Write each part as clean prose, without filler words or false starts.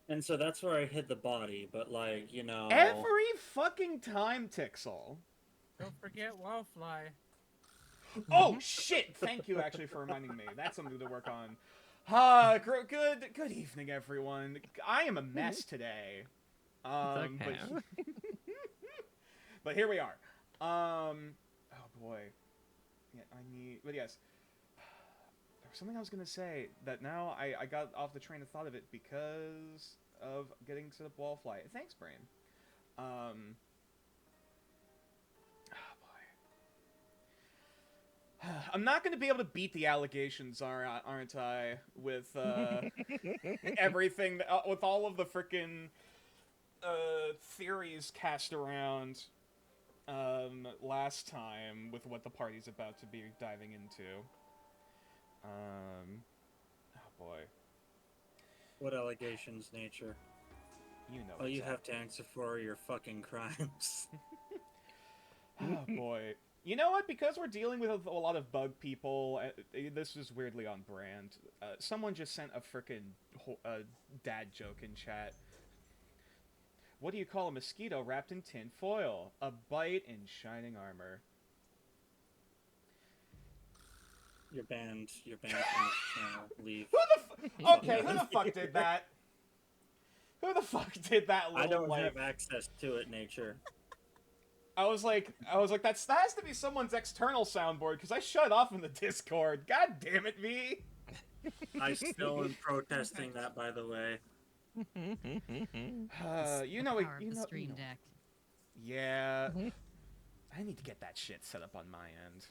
And so that's where I hid the body, but like, you know... Every fucking time, Tixel. Don't forget Wallfly. Oh shit! Thank you actually for reminding me. That's something to work on. Good evening, everyone. I am a mess today. It's okay. But here we are. Oh boy. Yeah, but yes. There was something I was gonna say that now I got off the train of thought of it because of getting set up Wallfly. Thanks, Brain. Oh boy. I'm not going to be able to beat the allegations, aren't I? With everything, with all of the frickin' theories cast around last time with what the party's about to be diving into. Oh boy. What allegations, nature? You know. All you have to answer for are your fucking crimes. Oh boy. You know what? Because we're dealing with a lot of bug people, this is weirdly on brand. Someone just sent a frickin' dad joke in chat. What do you call a mosquito wrapped in tin foil? A bite in shining armor. You're banned. You're banned from this channel. Leave. Okay, who the fuck did that? Who the fuck did that little, I don't have access to it, nature. I was like, that has to be someone's external soundboard, because I shut off in the Discord. God damn it, V! I still am protesting that, by the way. You know, the Stream Deck. Yeah. I need to get that shit set up on my end.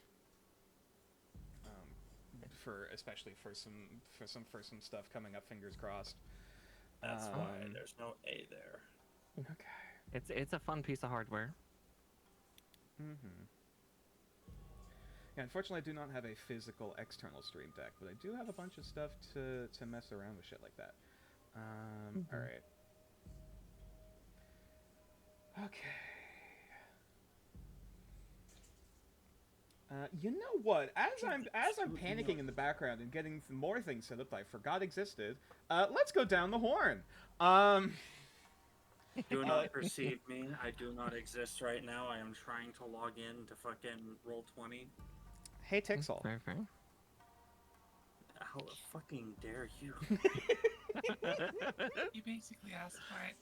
Especially for some stuff coming up, fingers crossed. That's why there's no A there. Okay. It's a fun piece of hardware. Yeah, unfortunately, I do not have a physical external Stream Deck, but I do have a bunch of stuff to mess around with shit like that. All right. Okay. You know what? As I'm panicking in the background and getting more things set up that I forgot existed, let's go down the horn. Do not perceive me. I do not exist right now. I am trying to log in to fucking Roll20. Hey, Tixel. Fair, fair. How fucking dare you? You basically asked for it.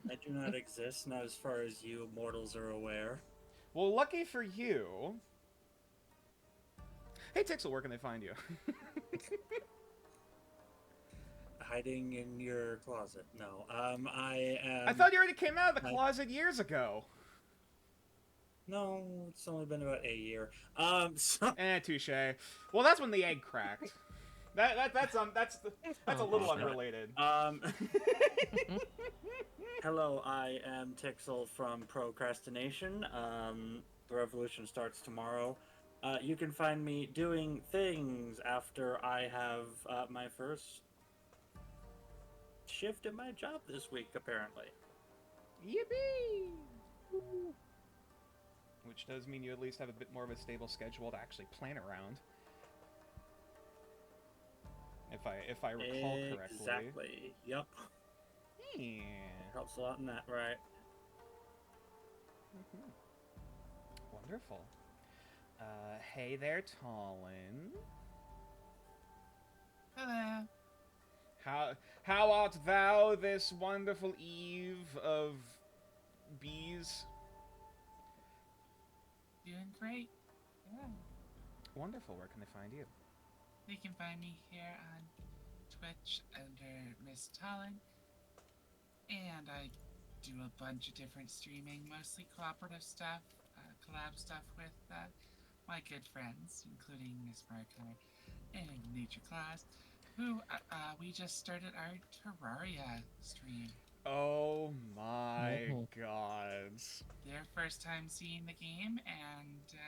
I do not exist, not as far as you mortals are aware. Well, lucky for you. Hey, Tixel, where can they find you? Hiding in your closet. No, I am... I thought you already came out of the closet years ago. No, it's only been about a year. So... touche. Well, that's when the egg cracked. That's a little unrelated. Hello, I am Tixel from Procrastination. The revolution starts tomorrow. You can find me doing things after I have my first shift at my job this week, apparently. Yippee! Which does mean you at least have a bit more of a stable schedule to actually plan around. If I recall correctly. Exactly. Yep. Yeah. Helps a lot in that, right? Wonderful. Hey there, Tallin. Hello. How art thou this wonderful eve of bees? Doing great. Yeah. Wonderful. Where can they find you? They can find me here on Twitch under Miss Talon. And I do a bunch of different streaming, mostly cooperative stuff, collab stuff with my good friends, including Miss Marco and Nature Claus, who we just started our Terraria stream. Oh my god. Their first time seeing the game, and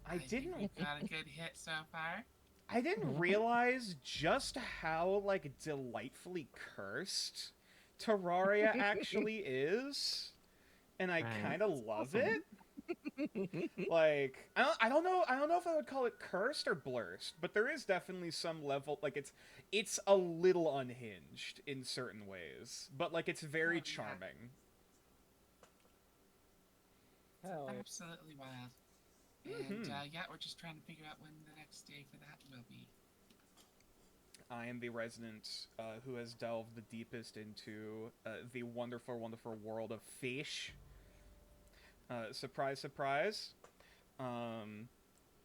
I didn't... think we've got a good hit so far. I didn't realize just how, like, delightfully cursed Terraria actually is. And I kind of love it. Like, I don't know if I would call it cursed or blurst, but there is definitely some level, like, it's a little unhinged in certain ways, but, like, it's very charming. Hell. Absolutely wild. And, yeah, we're just trying to figure out when the next day for that will be. I am the resident who has delved the deepest into the wonderful, wonderful world of fish. Surprise, surprise. I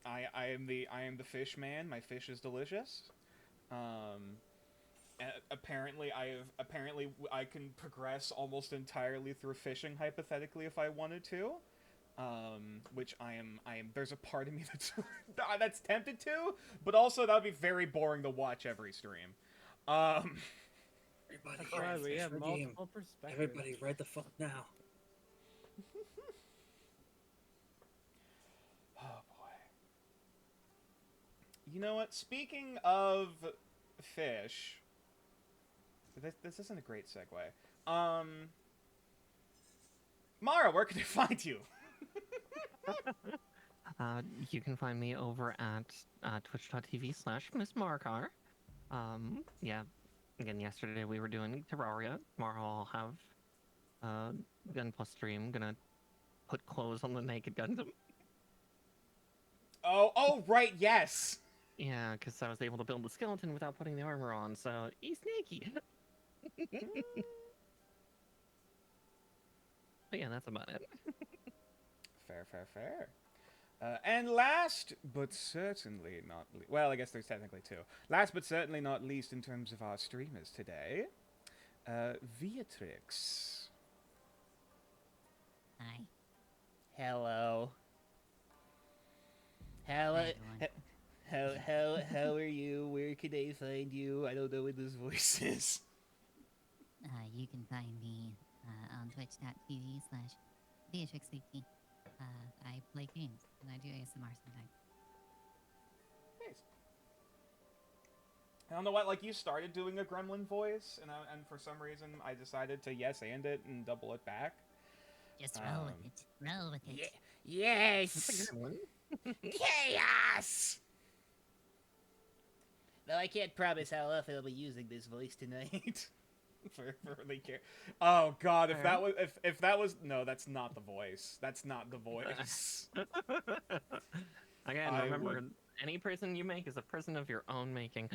am the fish man. My fish is delicious. Apparently I can progress almost entirely through fishing hypothetically if I wanted to. Which I am there's a part of me that's tempted to, but also that would be very boring to watch every stream. Everybody, right, we have multiple perspectives. Everybody, right the fuck now. Oh boy. You know what? Speaking of fish, this isn't a great segue. Mara, where can I find you? You can find me over at twitch.tv/MissMarkar. Yeah, again, yesterday we were doing Terraria. Tomorrow I'll have Gun Plus stream. Gonna put clothes on the naked Gundam. Oh, right, yes! Yeah, because I was able to build the skeleton without putting the armor on, so he's sneaky. But yeah, that's about it. Fair. And last but certainly not least... Well, I guess there's technically two. Last but certainly not least in terms of our streamers today, Beatrix. Hi. Hello. How are you? Where can I find you? I don't know what this voice is. You can find me on twitch.tv/Beatrix18. I play games, and I do ASMR sometimes. Nice. I don't know what, like, you started doing a gremlin voice, and for some reason I decided to yes-and it and double it back. Just roll with it. Roll with it. Yes! Chaos! Though I can't promise how often I'll be using this voice tonight. for really care. Oh god, if that was no, that's not the voice. That's not the voice. Again, remember, any prison you make is a prison of your own making.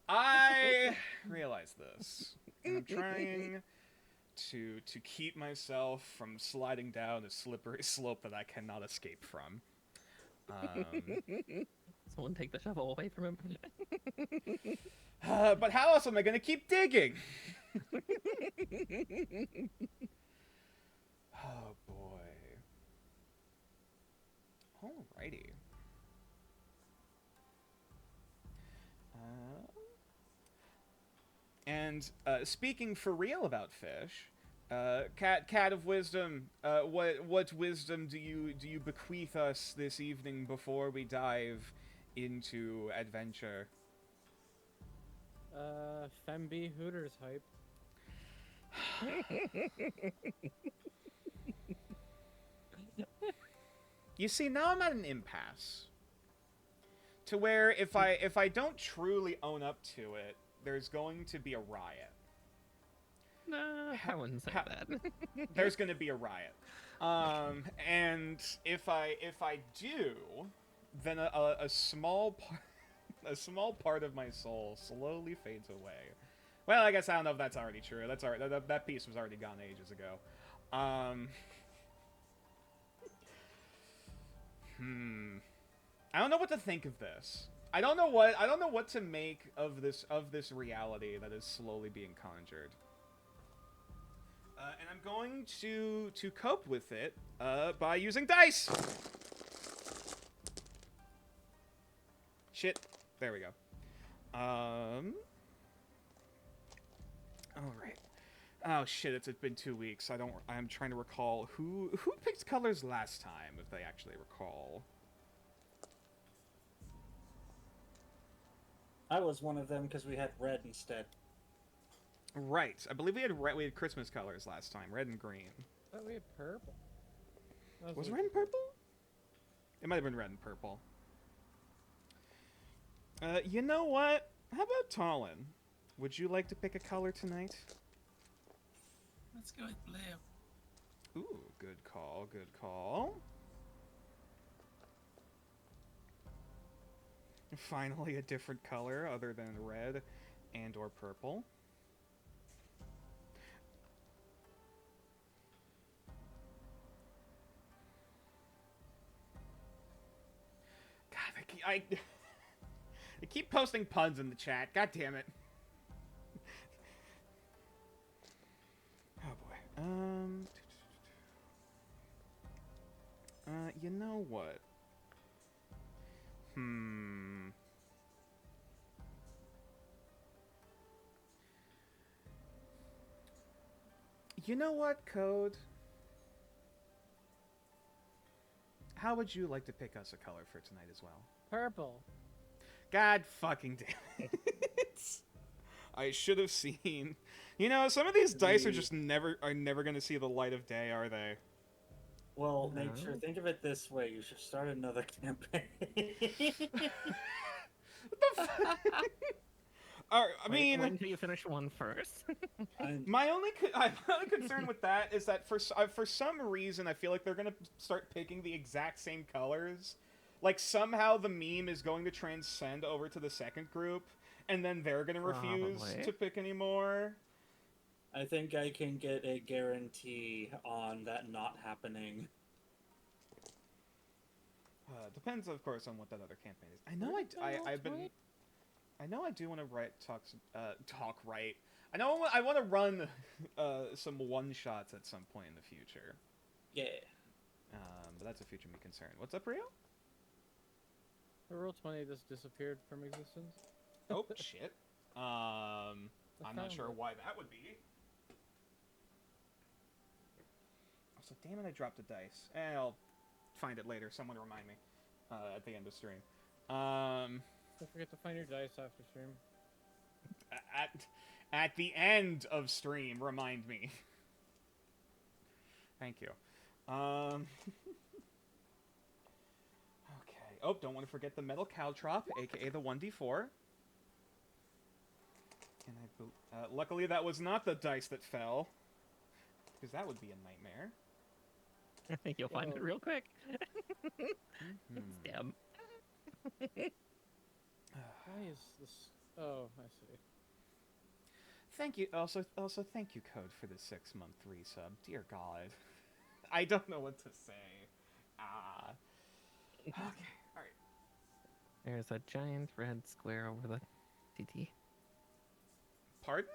I realize this. And I'm trying to keep myself from sliding down a slippery slope that I cannot escape from. Someone take the shovel away from him. But how else am I going to keep digging? Oh boy. Alrighty. And speaking for real about fish, cat of wisdom, what wisdom do you bequeath us this evening before we dive into adventure? Femby Hooters hype. You see, now I'm at an impasse. To where if I don't truly own up to it, there's going to be a riot. Nah, I wouldn't say that. There's going to be a riot. And if I do, then a small part of my soul slowly fades away. Well, I guess I don't know if that's already true. That's already that piece was already gone ages ago. I don't know what to think of this. I don't know what to make of this reality that is slowly being conjured. And I'm going to cope with it by using dice. Shit. There we go. All right. Oh shit! It's been 2 weeks. I'm trying to recall who picked colors last time, if they actually recall. I was one of them because we had red instead. Right. I believe we had Christmas colors last time, red and green. I thought we had purple. Was red and purple? It might have been red and purple. You know what? How about Talon? Would you like to pick a color tonight? Let's go with blue. Ooh, good call, good call. Finally a different color other than red and or purple. God, I keep posting puns in the chat. God damn it. Oh boy. You know what? You know what, Code? How would you like to pick us a color for tonight as well? Purple. God fucking damn it. I should have seen. You know, some of these dice are just never going to see the light of day, are they? Well, Nature, think of it this way. You should start another campaign. What the fuck? I mean, wait until you finish one first. my only concern with that is that for some reason I feel like they're gonna start picking the exact same colors. Like somehow the meme is going to transcend over to the second group, and then they're gonna refuse to pick anymore. I think I can get a guarantee on that not happening. Depends, of course, on what that other campaign is. I know I know I do want to talk right. I know I want to run some one-shots at some point in the future. Yeah. But that's a future me concern. What's up, Rio? The Roll 20 just disappeared from existence. Oh, shit. I'm not sure why that would be. Also, damn it, I dropped a dice. I'll find it later. Someone remind me at the end of stream. Don't forget to find your dice after stream. At the end of stream, remind me. Thank you. Okay. Oh, don't want to forget the metal caltrop, aka the 1d4. And luckily that was not the dice that fell, because that would be a nightmare. I think you'll find it real quick. Damn. Why is this? Oh, I see. Thank you. Also, thank you, Code, for the 6-month resub. Dear God, I don't know what to say. Okay. All right. There's a giant red square over the TT. Pardon?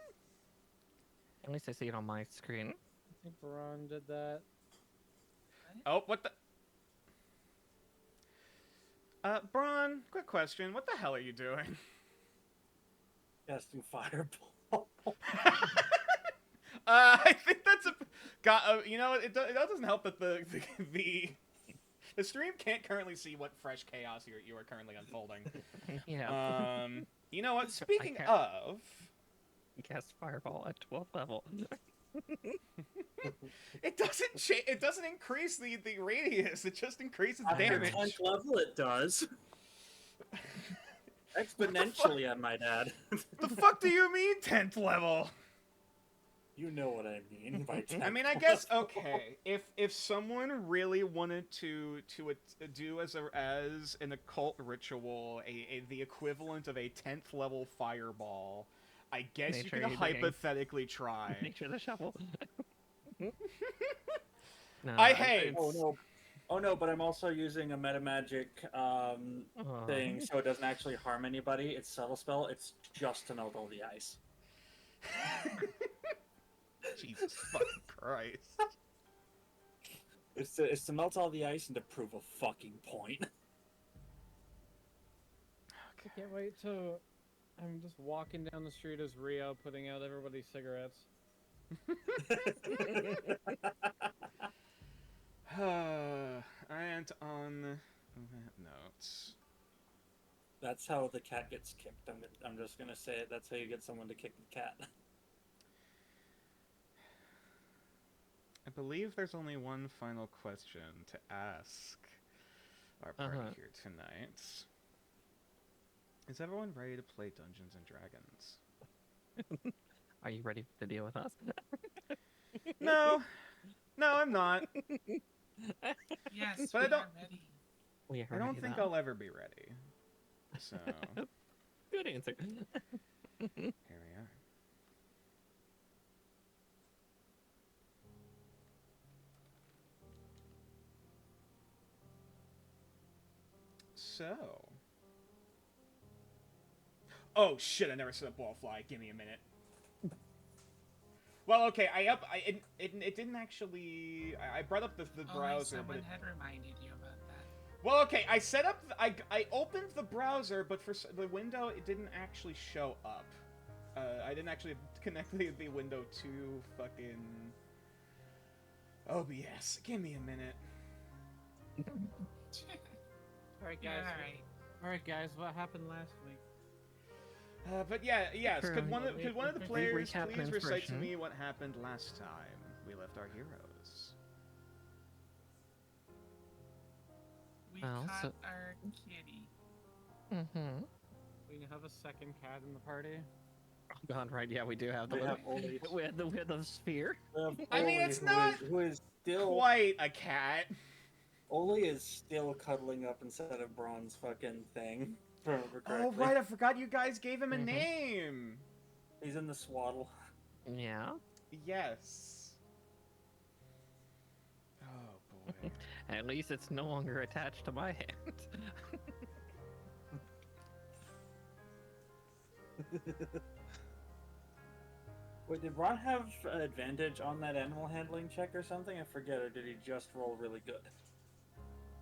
At least I see it on my screen. I think Ron did that. Oh, what the? Braun, quick question. What the hell are you doing? Casting Fireball. I think that's a... you know, it doesn't help that the stream can't currently see what fresh chaos you are currently unfolding. Yeah. You know what? Speaking of... Cast Fireball at 12th level. It doesn't increase the radius. It just increases damage. At 10th level, it does. Exponentially, I might add. The fuck do you mean 10th level? You know what I mean by 10th I mean, I guess okay. If someone really wanted to do as an occult ritual, the equivalent of a 10th level fireball, I guess you could hypothetically try. Nature the shovel. No, Oh no, but I'm also using a Meta Magic thing, so it doesn't actually harm anybody. It's subtle spell. It's just to melt all the ice. Jesus fucking Christ. It's to melt all the ice and to prove a fucking point. I can't wait till I'm just walking down the street as Rio putting out everybody's cigarettes. And on that note, That's how the cat gets kicked. I'm just gonna say it. That's how you get someone to kick the cat. I believe there's only one final question to ask our party here tonight. Is everyone ready to play Dungeons and Dragons? Are you ready to deal with us? No, I'm not. Yes, But we I don't- are ready. We are I don't ready think now. I'll ever be ready. So Good answer. here we are. So. Oh shit! I never set up Wallfly. Give me a minute. Well, okay. It didn't actually. I brought up the browser, but Someone had reminded you about that. well, okay. I set up. I opened the browser, but for the window, it didn't actually show up. I didn't actually connect the window to fucking OBS. Give me a minute. Alright, Yeah, guys. alright. Alright, guys, what happened last week? But yeah, yes. Could one of the players Recap and please recite to inspiration. me what happened last time we left our heroes? We Well, caught so- our kitty. Mm-hmm. We have a second cat in the party. Oh God, right? Yeah, we do have the We have little, Oli. we have the sphere. We have I mean, Oli, it's who not who is still Quite a cat. Oli is still cuddling up instead of Braun's fucking thing. if I remember Oh correctly. right, I forgot you guys gave him a Mhm. name. He's in the swaddle. Yeah. Yes. Oh boy. At least it's no longer attached to my hand. Wait, did Braun have an advantage on that animal handling check or something? I forget, or did he just roll really good?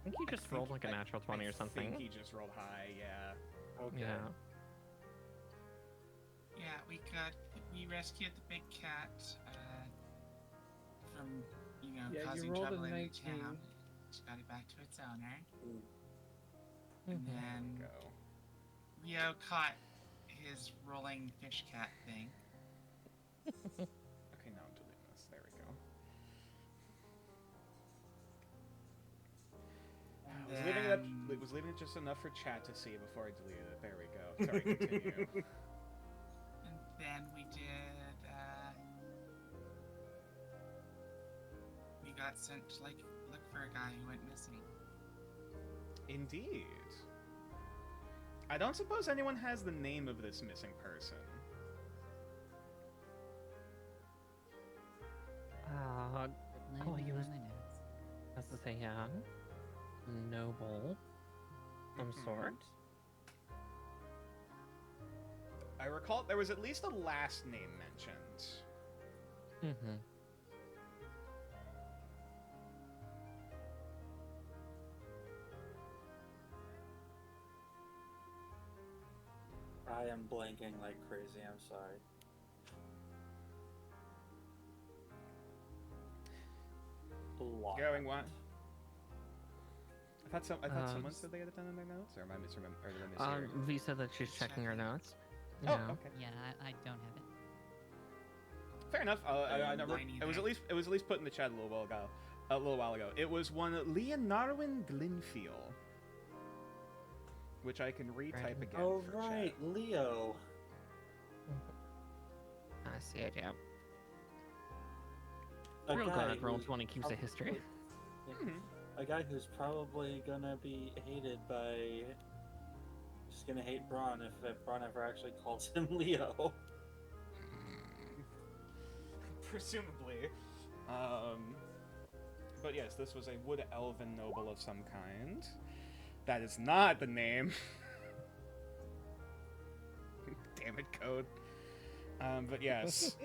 I think he just rolled like a natural 20 or I something. think he just rolled high. Yeah. Okay. Yeah. Yeah, we rescued the big cat from, Yeah, you causing rolled a trouble in the 19. town. Just got it back to its owner. Mhm. And then Go. Rio caught his rolling fish cat thing. Okay, now I'm deleting this. There we go. And Was leaving it just enough for chat to see before I deleted it. There we go. Sorry, continue. And then we did, we got sent to, look for a guy who went missing. Indeed. I don't suppose anyone has the name of this missing person. Let he me was- find my notes. That's to say, yeah. Noble. Some Mhm. sort. I recall there was at least a last name mentioned. Mm-hmm. I am blanking like crazy, I'm sorry. A lot. Going what? I thought someone s- said they had it done in their notes, or am I misremembering? Or did I mishear? V said that she's checking her notes. Oh, Yeah. okay. Yeah, I don't have it. Fair enough. I never. Mine It was either. at least put in the chat a little while ago. It was one Leonarwin Glinfiel, which I can retype again. Oh for right, chat. Leo. I see it, yeah. A Real guy glad Roll who's 20 keeps a history. probably- A guy who's probably gonna be hated by. Just gonna hate Braun if Braun ever actually calls him Leo. Presumably. But yes, this was a wood elven noble of some kind. That is not the name. Damn it, code. But yes.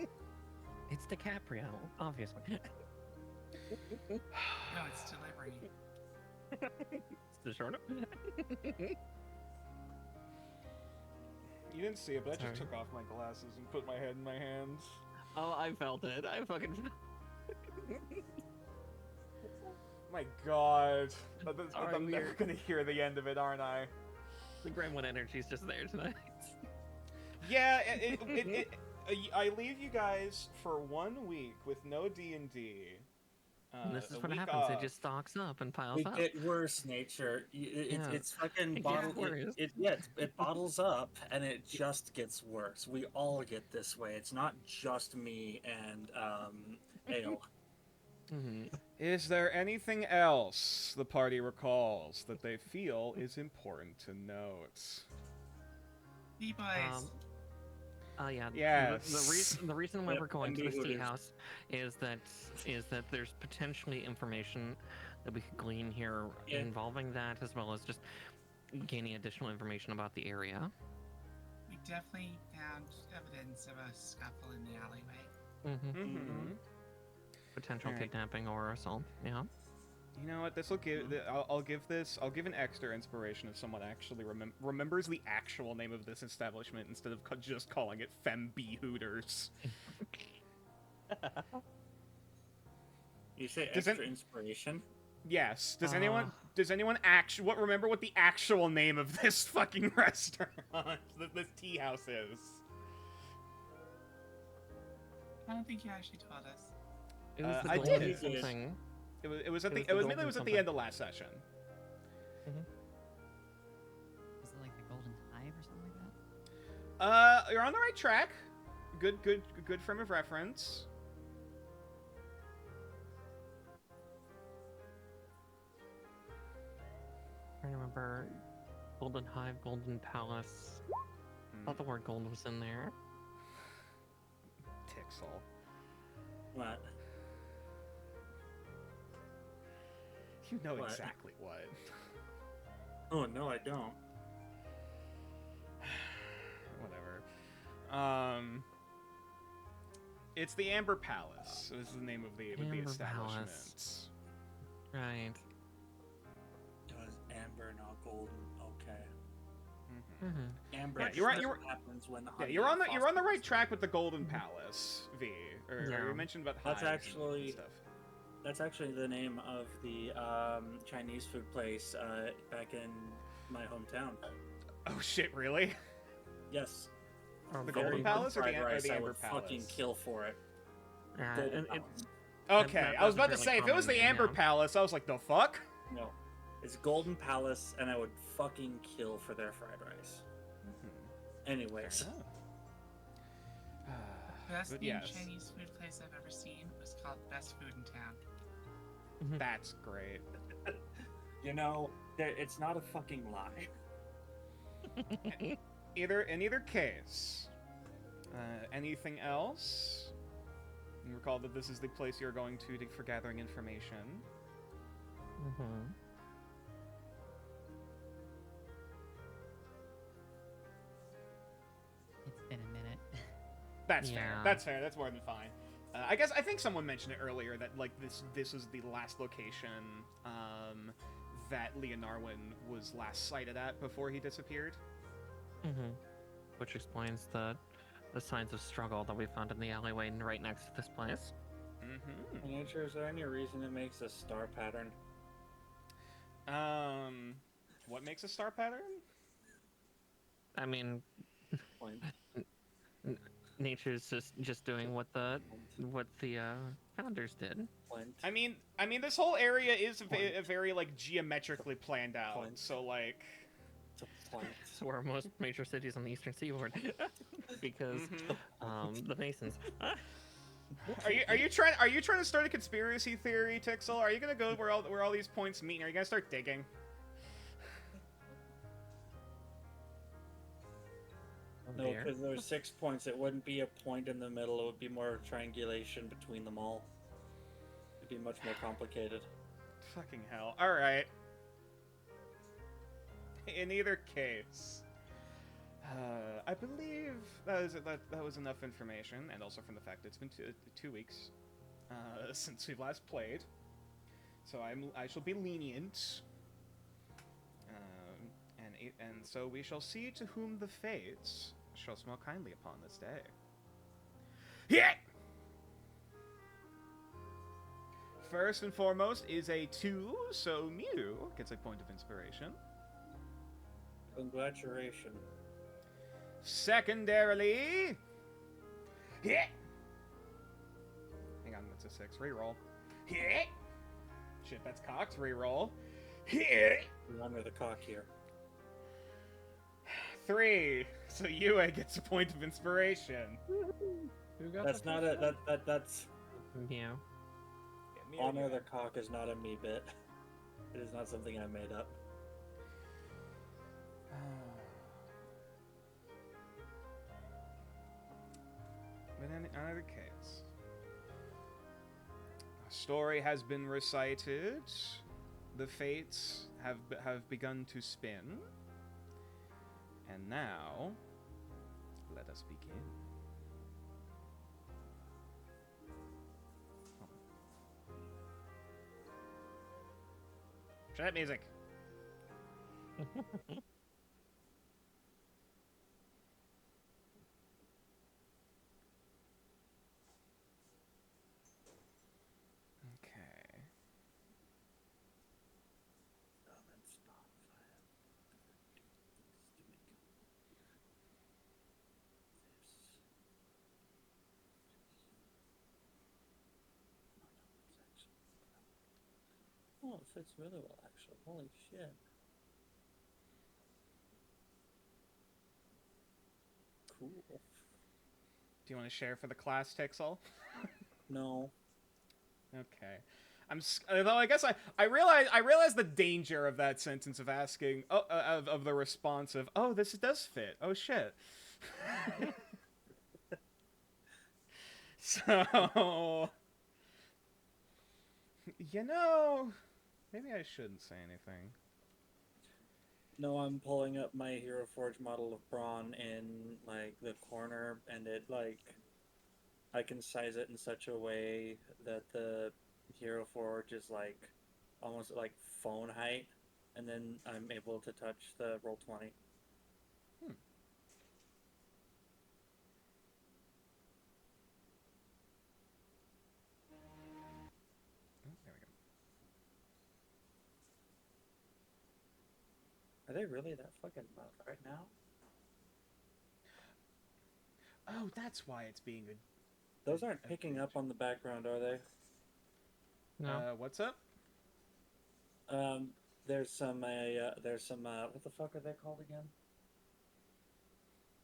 It's DiCaprio, obviously. No, it's delivery. It's the short. You didn't see it, but I just Sorry. took off my glasses and put my head in my hands. Oh, I felt it. I fucking. My god. I'm Sorry, never weird. gonna hear the end of it, aren't I? The Gremlin energy's just there tonight. Yeah, I leave you guys for 1 week with no D&D, And this is a what week happens. It off. just stocks up and piles We up. get worse, nature. Yeah. It's fucking It bottle. gets worse. It bottles up, and it just gets worse. We all get this way. It's not just me and Ale. Hmm. Is there anything else the party recalls that they feel is important to note? B-boys. Yeah. Yes. The reason why Yep, we're going to MD this tea Hooters. house is that there's potentially information that we could glean here Yeah. involving that, as well as just gaining additional information about the area. We definitely found evidence of a scuffle in the alleyway. Mm-hmm. Potential Alright. kidnapping or assault. Yeah. You know what? This will give. I'll give an extra inspiration if someone actually remembers the actual name of this establishment instead of just calling it Femb Hooters. You say Does extra it- inspiration? Yes. Does anyone remember what the actual name of this fucking restaurant, this tea house is? I don't think you actually told us. It was the I golden did. something. It was at It the was the golden at the something. end of last session. Was it like the Golden Hive or something like that? You're on the right track. Good frame of reference. I remember Golden Hive, Golden Palace. I thought the word gold was in there. Tixel. What? You know What? exactly what. Oh no, I don't. Whatever. It's the Amber Palace. Is the name of the Amber establishment. Palace. Right. It was amber, not golden. Okay. Mhm. Mm-hmm. Amber. Yeah, is you're right- what happens when Yeah, honey you're on the phosphorus- right track with the Golden Palace, V. Or Yeah. you mentioned about That's hives and actually- stuff. That's actually the name of the Chinese food place back in my hometown. Oh shit! Really? Yes. Oh, The Very Golden good Palace or fried the rice, I Amber would Palace? fucking kill for it. Yeah, Golden and Palace. Okay, that- I was that's a about to really say if it was common the name, Amber yeah. Palace, I was like, the fuck? No. It's Golden Palace, and I would fucking kill for their fried rice. Anyways. Fair enough. Best But named yes, Chinese food place I've ever seen was called Best Food in Town. that's great. You know, it's not a fucking lie. In either case, anything else? And recall that this is the place you're going to for gathering information. Mm-hmm. It's been a minute. That's fair. Yeah. That's fair. That's more than fine. I think someone mentioned it earlier that like this is the last location that Leonarwin was last sighted at before he disappeared. Mm-hmm. Which explains the signs of struggle that we found in the alleyway right next to this place. Mm-hmm. Nature, is there any reason it makes a star pattern? What makes a star pattern? I mean, Point. nature's just doing what the founders did. Point. I mean, this whole area is a very like geometrically planned out. Point. So like, It's a point. So are most major cities on the eastern seaboard, because the Masons. are you trying to start a conspiracy theory, Tixel? Are you gonna go where all these points meet? And are you gonna start digging? No, There. because there's 6 points. It wouldn't be a point in the middle. It would be more triangulation between them all. It'd be much more complicated. Fucking hell! All right. In either case, I believe that was enough information, and also from the fact it's been 2 weeks since we last played, so I shall be lenient, and so we shall see to whom the fates shall smile kindly upon this day. Yeah. First and foremost is a 2, so Mew gets a point of inspiration. Congratulations. Secondarily, yeah. Hang on, that's a 6. Reroll. Yeah. Shit, that's cocked. Reroll. Here. We honor the cock here. 3. So Yue gets a point of inspiration. Who got That's the not first a one? that's Yeah. honor the cock is not a me bit. It is not something I made up. But in either case, a story has been recited. The fates have begun to spin, and now let us begin. Shut up, music. Okay. Oh, it fits really well, actually. Holy shit. Cool. Do you want to share for the class, Tixel? No. Okay. Though I guess I realize the danger of that sentence of asking of the response of, oh, this does fit. Oh shit. So maybe I shouldn't say anything. No, I'm pulling up my Hero Forge model of Brawn in, like, the corner, and it, like, I can size it in such a way that the Hero Forge is, like, almost, like, phone height, and then I'm able to touch the Roll20. Hmm. Oh, there we go. Are they really that fucking loud right now? Oh, that's why it's being a... Those aren't picking up on the background, are they? No. What's up? There's some, what the fuck are they called again?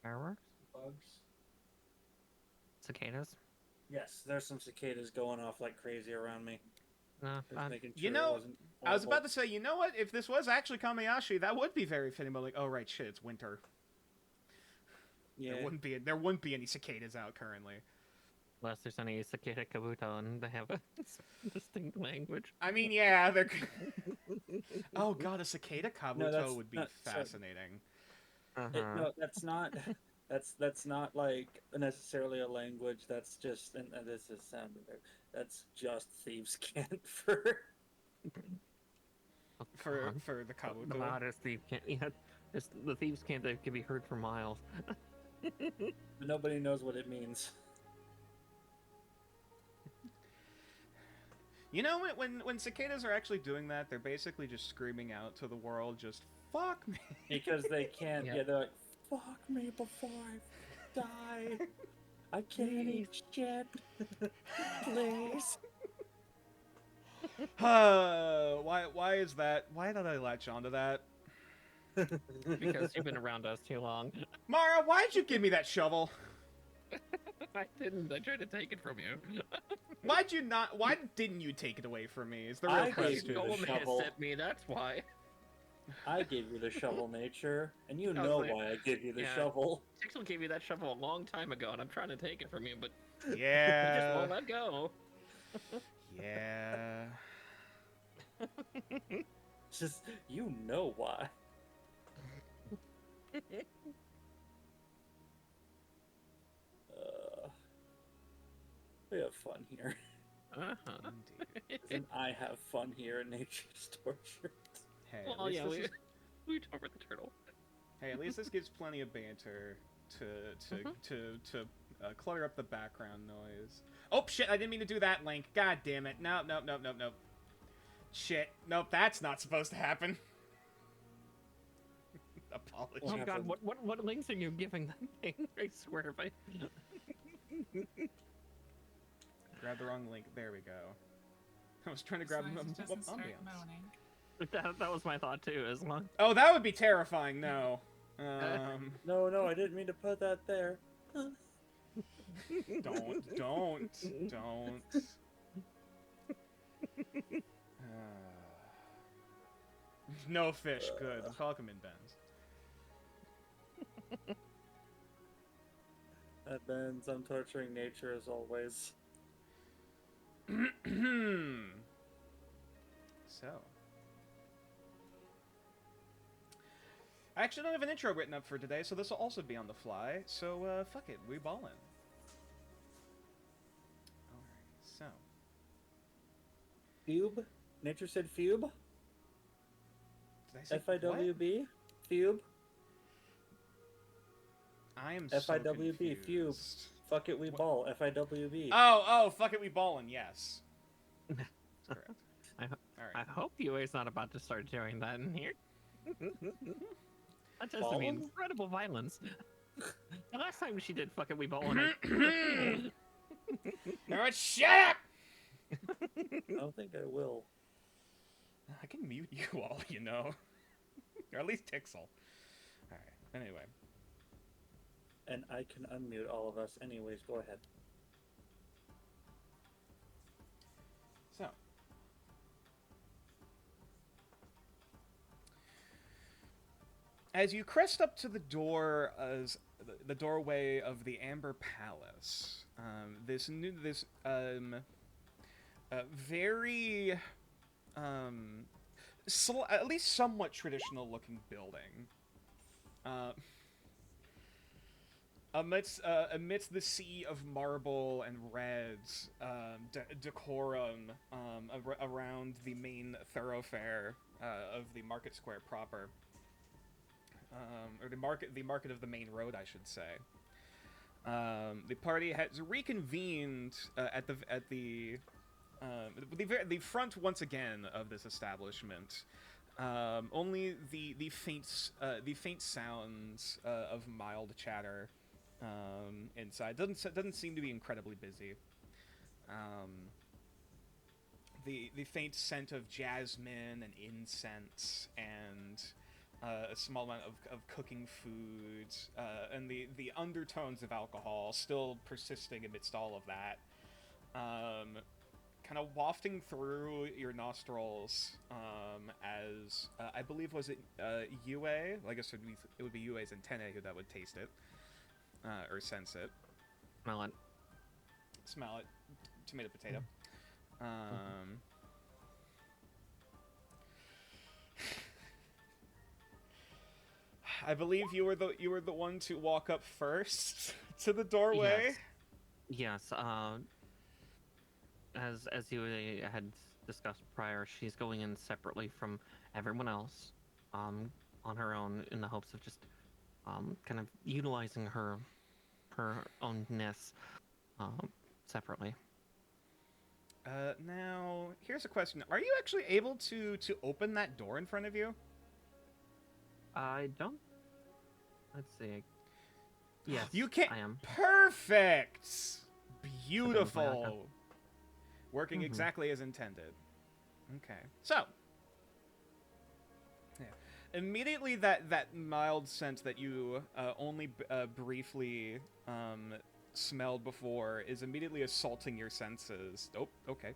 Fireworks? Bugs? Cicadas? Yes, there's some cicadas going off like crazy around me. No. Just making sure You know, it wasn't I was about horrible. to say, you know what? If this was actually Kamiyashi, that would be very fitting. But like, oh right, shit, it's winter. Yeah. There wouldn't be any cicadas out currently. Unless there's any cicada kabuto and they have a distinct language. I mean, yeah, they're. Oh god, a cicada kabuto that's would be not- sorry. fascinating. No, that's not. That's not like necessarily a language. That's just, and this is sounding weird. That's just thieves' cant for. For the The kabuto. modest thief can't. Yeah, just the thieves can't. They can be heard for miles. But nobody knows what it means. You know, when cicadas are actually doing that, they're basically just screaming out to the world, just fuck me. Because they can't. Yeah. Yeah, they're like, fuck me before I die. I can't eat shit. Please. Why is that? Why did I latch onto that? Because you've been around us too long. Mara, why'd you give me that shovel? I didn't. I tried to take it from you. Why didn't you take it away from me? Is the real I gave question. you the Golden shovel. sent me. That's why. I gave you the shovel, nature, and you I was know like, why I gave you the yeah. shovel. Tixel gave you that shovel a long time ago, and I'm trying to take it from you, but you just Yeah. won't let go. Yeah. Just, you know why. We have fun here. Uh-huh. Indeed. And I have fun here in Nature's Torture. Hey, at Well, least yeah, this is- we talked about the turtle. Hey, at least this gives plenty of banter to clutter up the background noise. Oh shit! I didn't mean to do that, Link. God damn it! Nope. Shit! Nope, that's not supposed to happen. Apologies. Oh god, happened? what links are you giving that thing? I swear if I... Grab the wrong link. There we go. I was trying to As grab long as it doesn't start Ambience. moaning. That was my thought too. As long. Oh, that would be terrifying. No. No, I didn't mean to put that there. Don't. No fish. Good. Welcome in, Benz. That Benz, I'm torturing nature as always. So. I actually don't have an intro written up for today, so this will also be on the fly. So, fuck it. We ballin'. Alright, so. Fube? Nature said Fube? Did I say FIWB? Fube? I am so FIWB, Fube. confused. Fuck it, we ball. FIWB. Oh, fuck it, we ballin', yes. That's correct. I hope UA's not about to start doing that in here. That's just some Ballin'? incredible violence. The last time she did fuck it, we ballin'. Everyone, shut up! I don't think I will. I can mute you all, you know. Or at least Tixel. Alright, anyway. And I can unmute all of us anyways. Go ahead. So. As you crest up to the door, as the doorway of the Amber Palace, very, at least somewhat traditional-looking building, amidst the sea of marble and reds, decorum around the main thoroughfare of the market square proper. Or the market of the main road, I should say. The party has reconvened at the front once again of this establishment. Only the faint sounds of mild chatter inside. Doesn't seem to be incredibly busy. The faint scent of jasmine and incense and a small amount of cooking foods, and the undertones of alcohol still persisting amidst all of that. Kind of wafting through your nostrils as, I believe, was it Yue? Well, I guess it would be Yue's antennae that would taste it, or sense it. Smell it. Smell it. Tomato, potato. I believe you were the one to walk up first to the doorway. Yes. As you had discussed prior, she's going in separately from everyone else, on her own, in the hopes of just kind of utilizing her ownness separately. Now, here's a question: are you actually able to open that door in front of you? I don't. Let's see. Yes, you can. I am. Perfect. Beautiful. Working exactly as intended. Okay. So. Yeah. Immediately, that mild scent that you only briefly smelled before is immediately assaulting your senses. Oh, okay.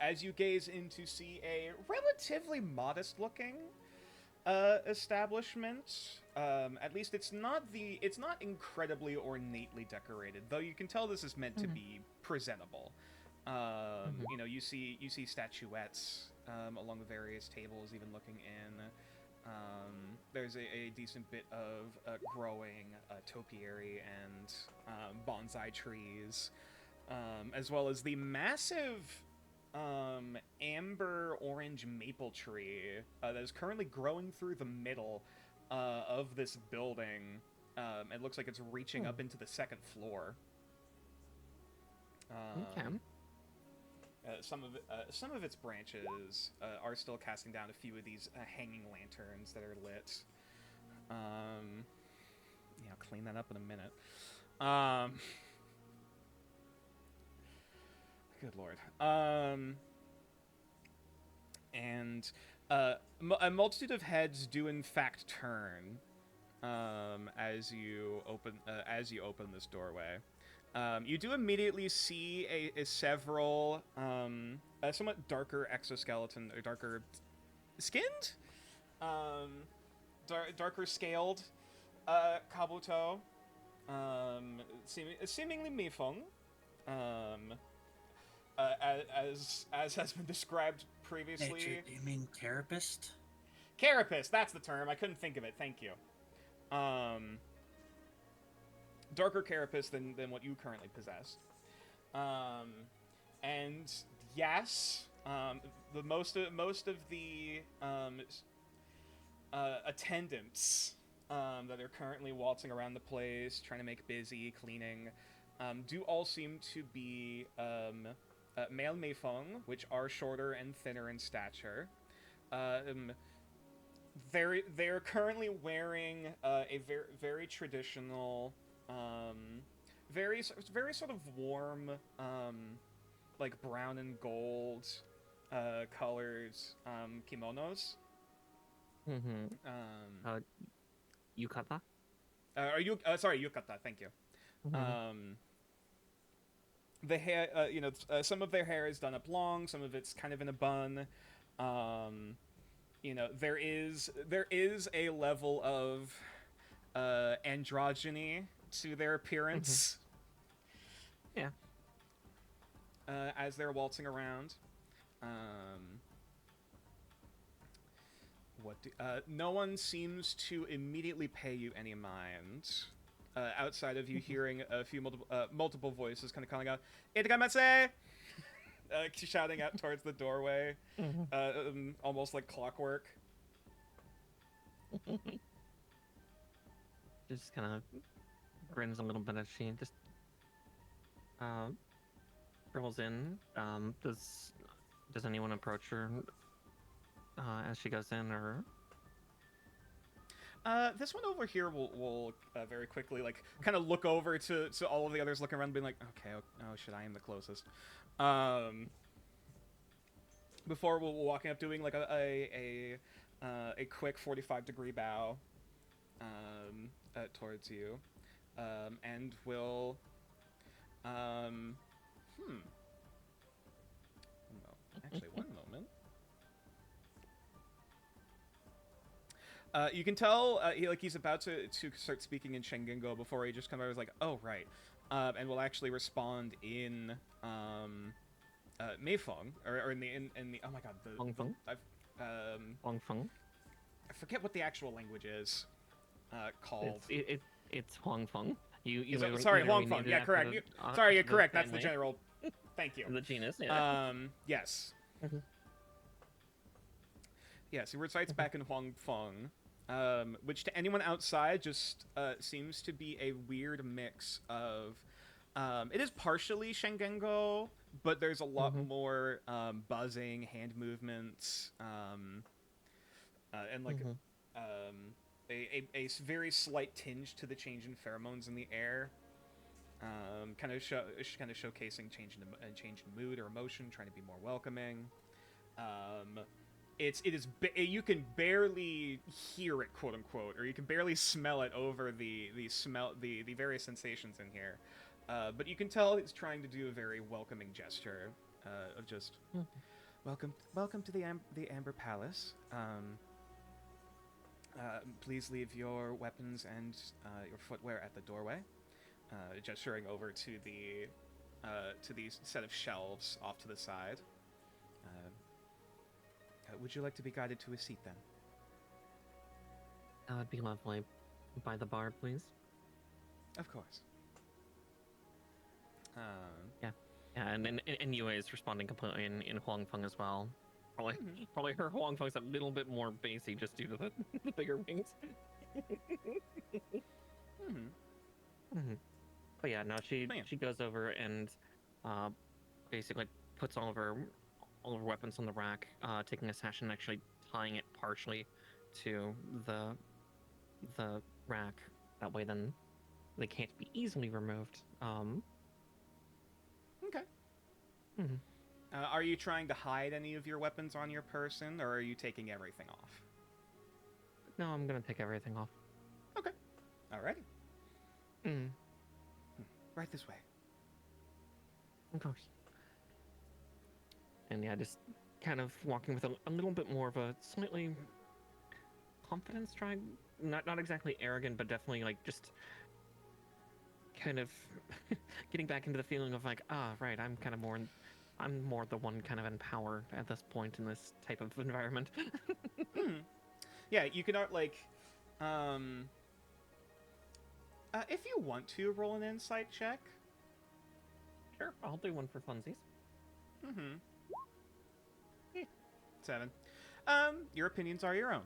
As you gaze in to see a relatively modest-looking establishment. At least it's not incredibly ornately decorated, though you can tell this is meant to be presentable. You know, you see statuettes along the various tables, even looking in. There's a decent bit of growing topiary and bonsai trees, as well as the massive amber orange maple tree that is currently growing through the middle of this building. It looks like it's reaching up into the second floor. Okay. Some of its branches are still casting down a few of these hanging lanterns that are lit. Yeah, I'll clean that up in a minute. Good lord. And a multitude of heads do in fact turn as you open this doorway. You do immediately see a several a somewhat darker exoskeleton, or darker skinned, darker scaled Kabuto, seemingly Mifeng, as has been described previously. Nature, do you mean carapist? Carapace, that's the term. I couldn't think of it. Thank you. Darker carapace than what you currently possess. And yes, the most of the attendants that are currently waltzing around the place, trying to make busy, cleaning, do all seem to be male Meifeng, which are shorter and thinner in stature. They're currently wearing a very traditional, very sort of warm, like brown and gold colors kimonos. Yukata? Sorry, yukata. Thank you. The hair, some of their hair is done up long, some of it's kind of in a bun. There is a level of androgyny to their appearance. Yeah. As they're waltzing around. No one seems to immediately pay you any mind, outside of you hearing a few multiple voices kind of calling out, "Itagamatsu!" Shouting out towards the doorway, almost like clockwork. Just kind of grins a little bit as she just rolls in. Does anyone approach her as she goes in, or? This one over here will very quickly kind of look over to all of the others looking around, being like, okay, oh shit, I am the closest. Before walking up, doing like a quick 45-degree bow towards you, and will one moment. You can tell he's about to start speaking in Shengengo before he just kind of was like, oh right, and will actually respond in Meifeng, or in the oh my god, Hongfeng? Hongfeng? I forget what the actual language is called. It's Hongfeng. Sorry, Hongfeng. Yeah, correct. Sorry, you're correct. That's the general. Thank you. The genus. Yeah. Yes. Yes, he recites back in Hongfeng, which to anyone outside just seems to be a weird mix of. It is partially Shengengo, but there's a lot more buzzing, hand movements, and like a very slight tinge to the change in pheromones in the air, kind of showcasing change in mood or emotion, trying to be more welcoming. You can barely hear it, quote unquote, or you can barely smell it over the various sensations in here. But you can tell it's trying to do a very welcoming gesture of just welcome to the Amber Palace. Please leave your weapons and your footwear at the doorway. Gesturing over to the set of shelves off to the side. Would you like to be guided to a seat then? That would be lovely. By the bar, please. Of course. Yeah, and Yue is responding completely in Huangfeng as well. Probably her Huangfeng's a little bit more bassy just due to the bigger wings. But yeah, no, she goes over and basically puts all of her weapons on the rack, taking a sash and actually tying it partially to the rack. That way, then they can't be easily removed. Okay. Mhm. Are you trying to hide any of your weapons on your person, or are you taking everything off? No, I'm gonna take everything off. Okay. Alrighty. Mm. Right this way. Of course. And yeah, just kind of walking with a little bit more of a slightly confidence, trying not exactly arrogant, but definitely like just kind of getting back into the feeling of like, right, I'm more the one kind of in power at this point in this type of environment. Yeah, you can like, if you want to roll an insight check. Sure, I'll do one for funsies. 7. Your opinions are your own.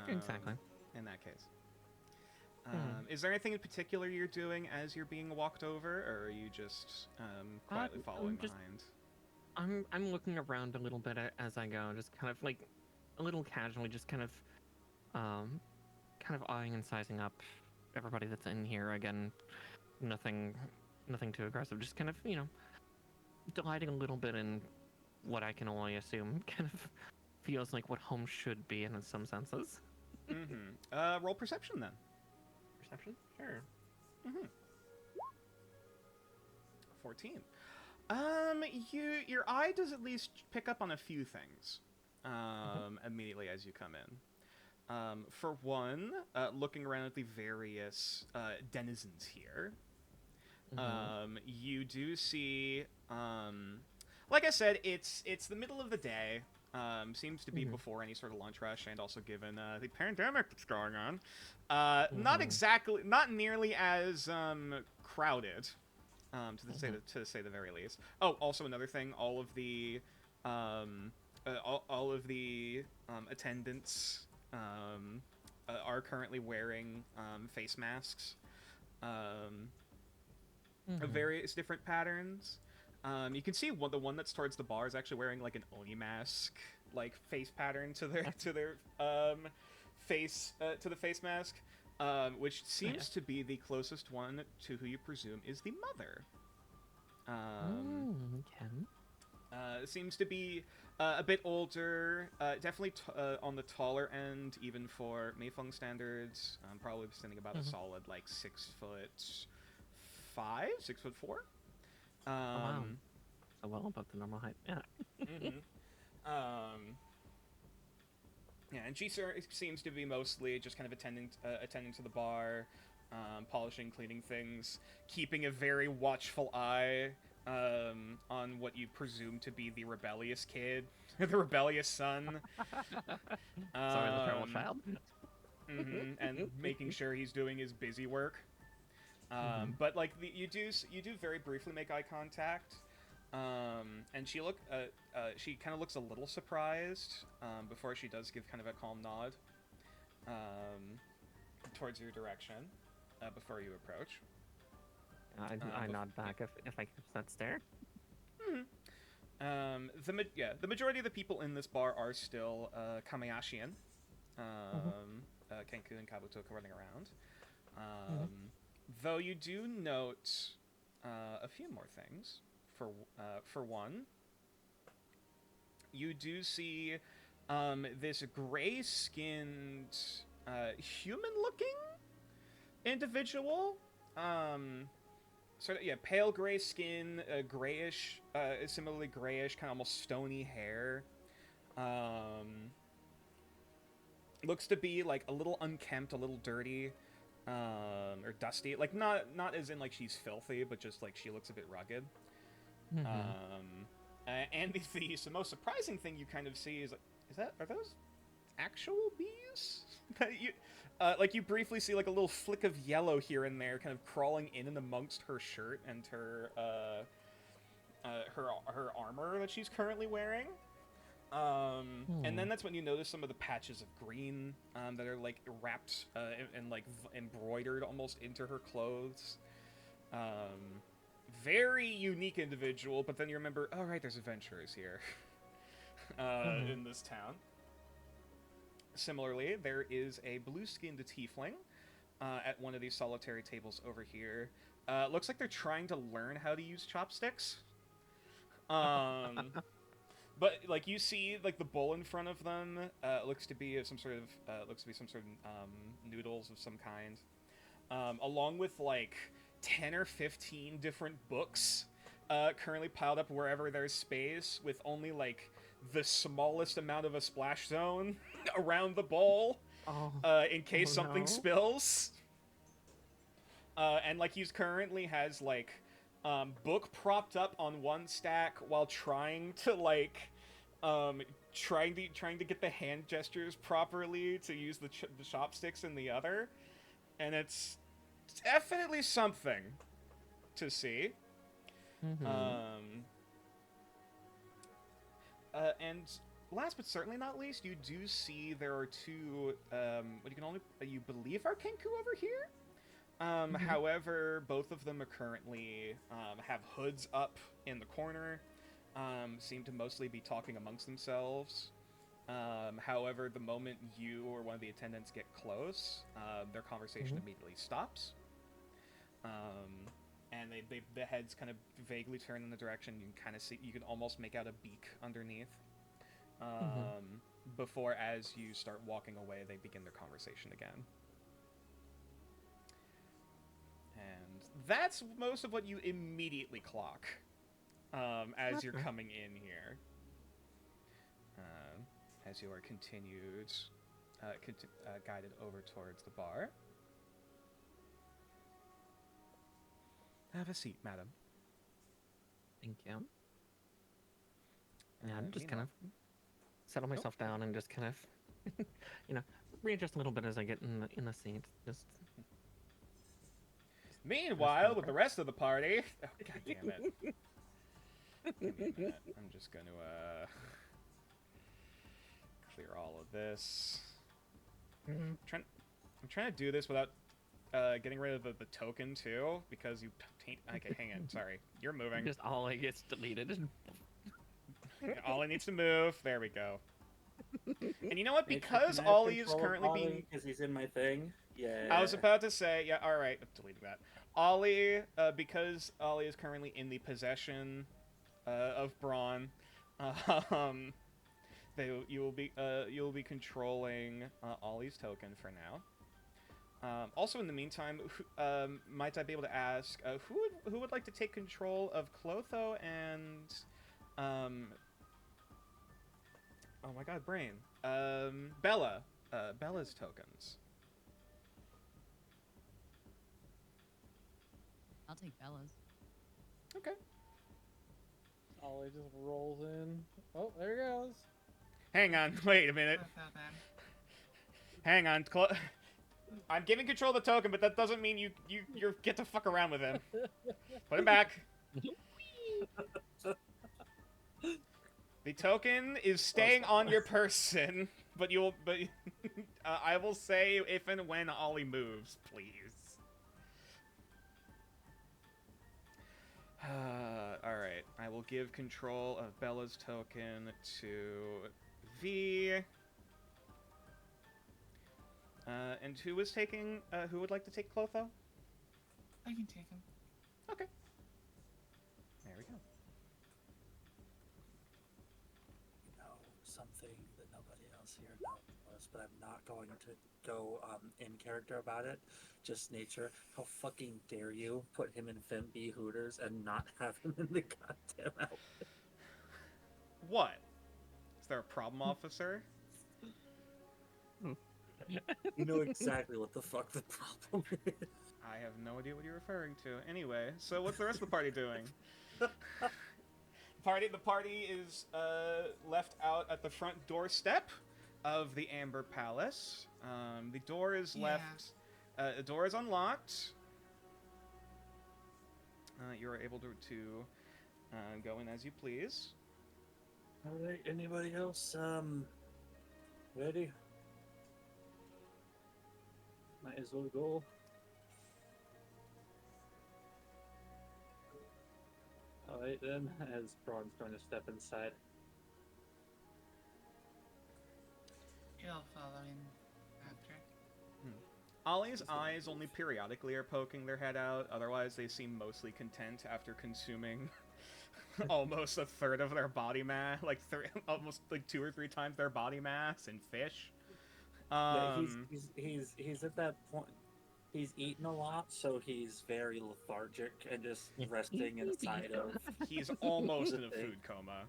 Exactly. In that case. Is there anything in particular you're doing as you're being walked over, or are you just quietly following behind? I'm looking around a little bit as I go, just kind of like a little casually, just kind of eyeing and sizing up everybody that's in here. Again, nothing too aggressive, just kind of, delighting a little bit in what I can only assume kind of feels like what home should be in some senses. Roll perception then. Perception? Sure. 14. Your eye does at least pick up on a few things immediately as you come in. For one, looking around at the various denizens here, you do see, like I said, it's the middle of the day. Seems to be before any sort of lunch rush, and also given the pandemic that's going on, not nearly as crowded, to say the very least. Oh, also another thing, all of the attendants are currently wearing face masks of various different patterns. You can see the one that's towards the bar is actually wearing like an Oni mask, like face pattern to their face to the face mask, which seems to be the closest one to who you presume is the mother. Seems to be a bit older, definitely on the taller end, even for Meifeng standards. Probably standing about a solid like 6'5", 6'4". Wow. So well above the normal height. Yeah. Yeah, and she seems to be mostly just kind of attending to the bar, polishing, cleaning things, keeping a very watchful eye on what you presume to be the rebellious kid, the rebellious son. Sorry, the feral child. And making sure he's doing his busy work. But like you do very briefly make eye contact, and she kind of looks a little surprised before she does give kind of a calm nod towards your direction before you approach. I nod back if I catch that stare. The majority of the people in this bar are still Kamayashian, Kenku and Kabutoka running around. Though you do note a few more things. For one, you do see this gray-skinned, human-looking individual. Pale gray skin, grayish, similarly grayish, kind of almost stony hair. Looks to be like a little unkempt, a little dirty. Or dusty, like not as in like she's filthy, but just like she looks a bit rugged. And the most surprising thing you kind of see is like, are those actual bees? You briefly see like a little flick of yellow here and there, kind of crawling in amongst her shirt and her armor that she's currently wearing. And then that's when you notice some of the patches of green that are like wrapped and like embroidered almost into her clothes. Very unique individual, but then you remember, oh right, there's adventurers here in this town. Similarly, there is a blue-skinned tiefling at one of these solitary tables over here. Looks like they're trying to learn how to use chopsticks. But like you see, like the bowl in front of them looks to be some sort of noodles of some kind, along with like 10 or 15 different books currently piled up wherever there's space, with only like the smallest amount of a splash zone around the bowl in case something spills. And like he currently has like book propped up on one stack while trying to like trying to get the hand gestures properly to use the chopsticks in the other, and it's definitely something to see. And last but certainly not least, you do see there are two you believe are Kenku over here. However, both of them are currently have hoods up in the corner, seem to mostly be talking amongst themselves. However, the moment you or one of the attendants get close, their conversation immediately stops. And the heads kind of vaguely turn in the direction. You can kind of see, you can almost make out a beak underneath. Before, as you start walking away, they begin their conversation again. And that's most of what you immediately clock as you're coming in here. As you are continued, guided over towards the bar. Have a seat, madam. Thank you. Yeah, I'm just kind of settle myself down and just kind of, readjust a little bit as I get in the seat. Just. Meanwhile, with the rest of the party, oh god damn it! Give me a minute. I'm just going to clear all of this. I'm trying to do this without getting rid of the token too, because you. Okay, hang on. Sorry, you're moving. Just Ollie gets deleted. Ollie needs to move. There we go. And you know what? Because Ollie is currently being... Because he's in my thing. Yeah. I was about to say, yeah, alright. Deleting that. Ollie, because Ollie is currently in the possession of Braun, you'll be controlling Ollie's token for now. Also, in the meantime, might I be able to ask who would like to take control of Clotho and oh my god, brain. Bella. Bella's tokens. I'll take Bella's. Okay. Ollie just rolls in. Oh, there he goes. Hang on, wait a minute. Hang on, I'm giving control of the token, but that doesn't mean you get to fuck around with him. Put him back. The token is staying on your person, but I will say if and when Ollie moves, please. Alright, I will give control of Bella's token to V. And who was taking, who would like to take Clotho? I can take him. Okay. There we go. Something that nobody else here knows, but I'm not going to go in character about it. Just nature. How fucking dare you put him in Femb Hooters and not have him in the goddamn outfit? What? Is there a problem, officer? You know exactly what the fuck the problem is. I have no idea what you're referring to. Anyway, so what's the rest of the party doing? The party is left out at the front doorstep of the Amber Palace. The door is left. The door is unlocked. You are able to go in as you please. All right. Anybody else ready? Might as well go. Alright then, as Braun's going to step inside. You'll follow in after. Ollie's eyes only periodically are poking their head out, otherwise they seem mostly content after consuming almost a third of their body mass, like almost like 2 or 3 times their body mass in fish. Yeah, he's at that point. He's eaten a lot, so he's very lethargic and just resting inside of. He's almost in a thing. food coma.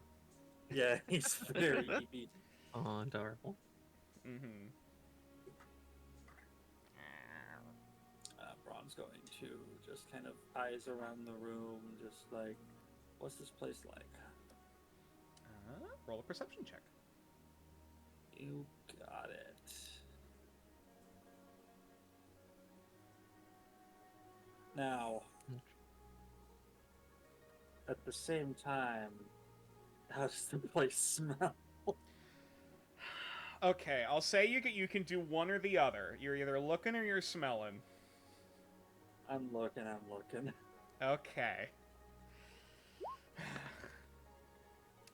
Yeah, he's very eaten. Oh, adorable. Mm-hmm. Braun's going to just kind of eyes around the room, just like, what's this place like? Roll a perception check. You got it. Now, at the same time, how does the place smell? Okay, I'll say you can do one or the other. You're either looking or you're smelling. I'm looking. Okay.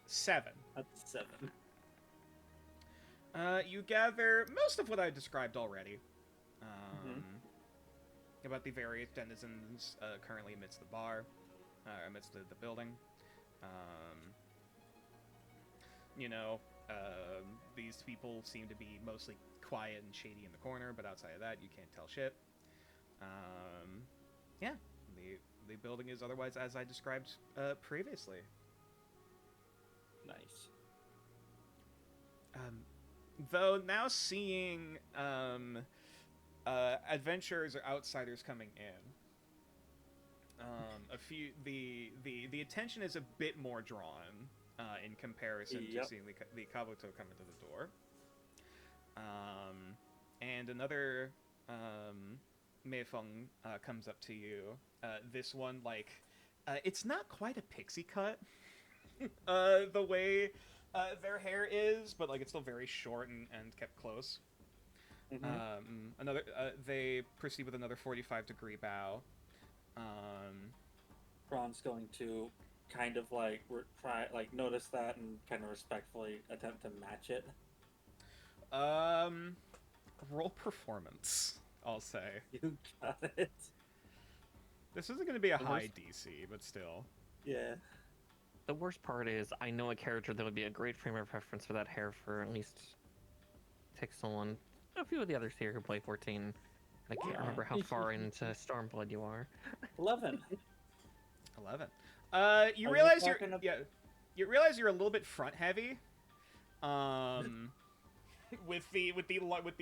7. That's 7. You gather most of what I described already. About the various denizens currently amidst the bar, amidst the building. These people seem to be mostly quiet and shady in the corner, but outside of that, you can't tell shit. Yeah, the building is otherwise as I described previously. Nice. Though now seeing adventurers or outsiders coming in, the attention is a bit more drawn in comparison to seeing the Kabuto come into the door. And another Meifeng comes up to you. This one, it's not quite a pixie cut, the way their hair is, but it's still very short and kept close. They proceed with another 45-degree bow. Braun's going to kind of notice that and kind of respectfully attempt to match it. Roll performance, I'll say. You got it. This isn't going to be a high DC, but still. Yeah. The worst part is I know a character that would be a great frame of reference for that hair for at least Tixel and a few of the others here who play 14. I can't remember how far into Stormblood you are. 11. 11. You realize you realize you're a little bit front heavy. With the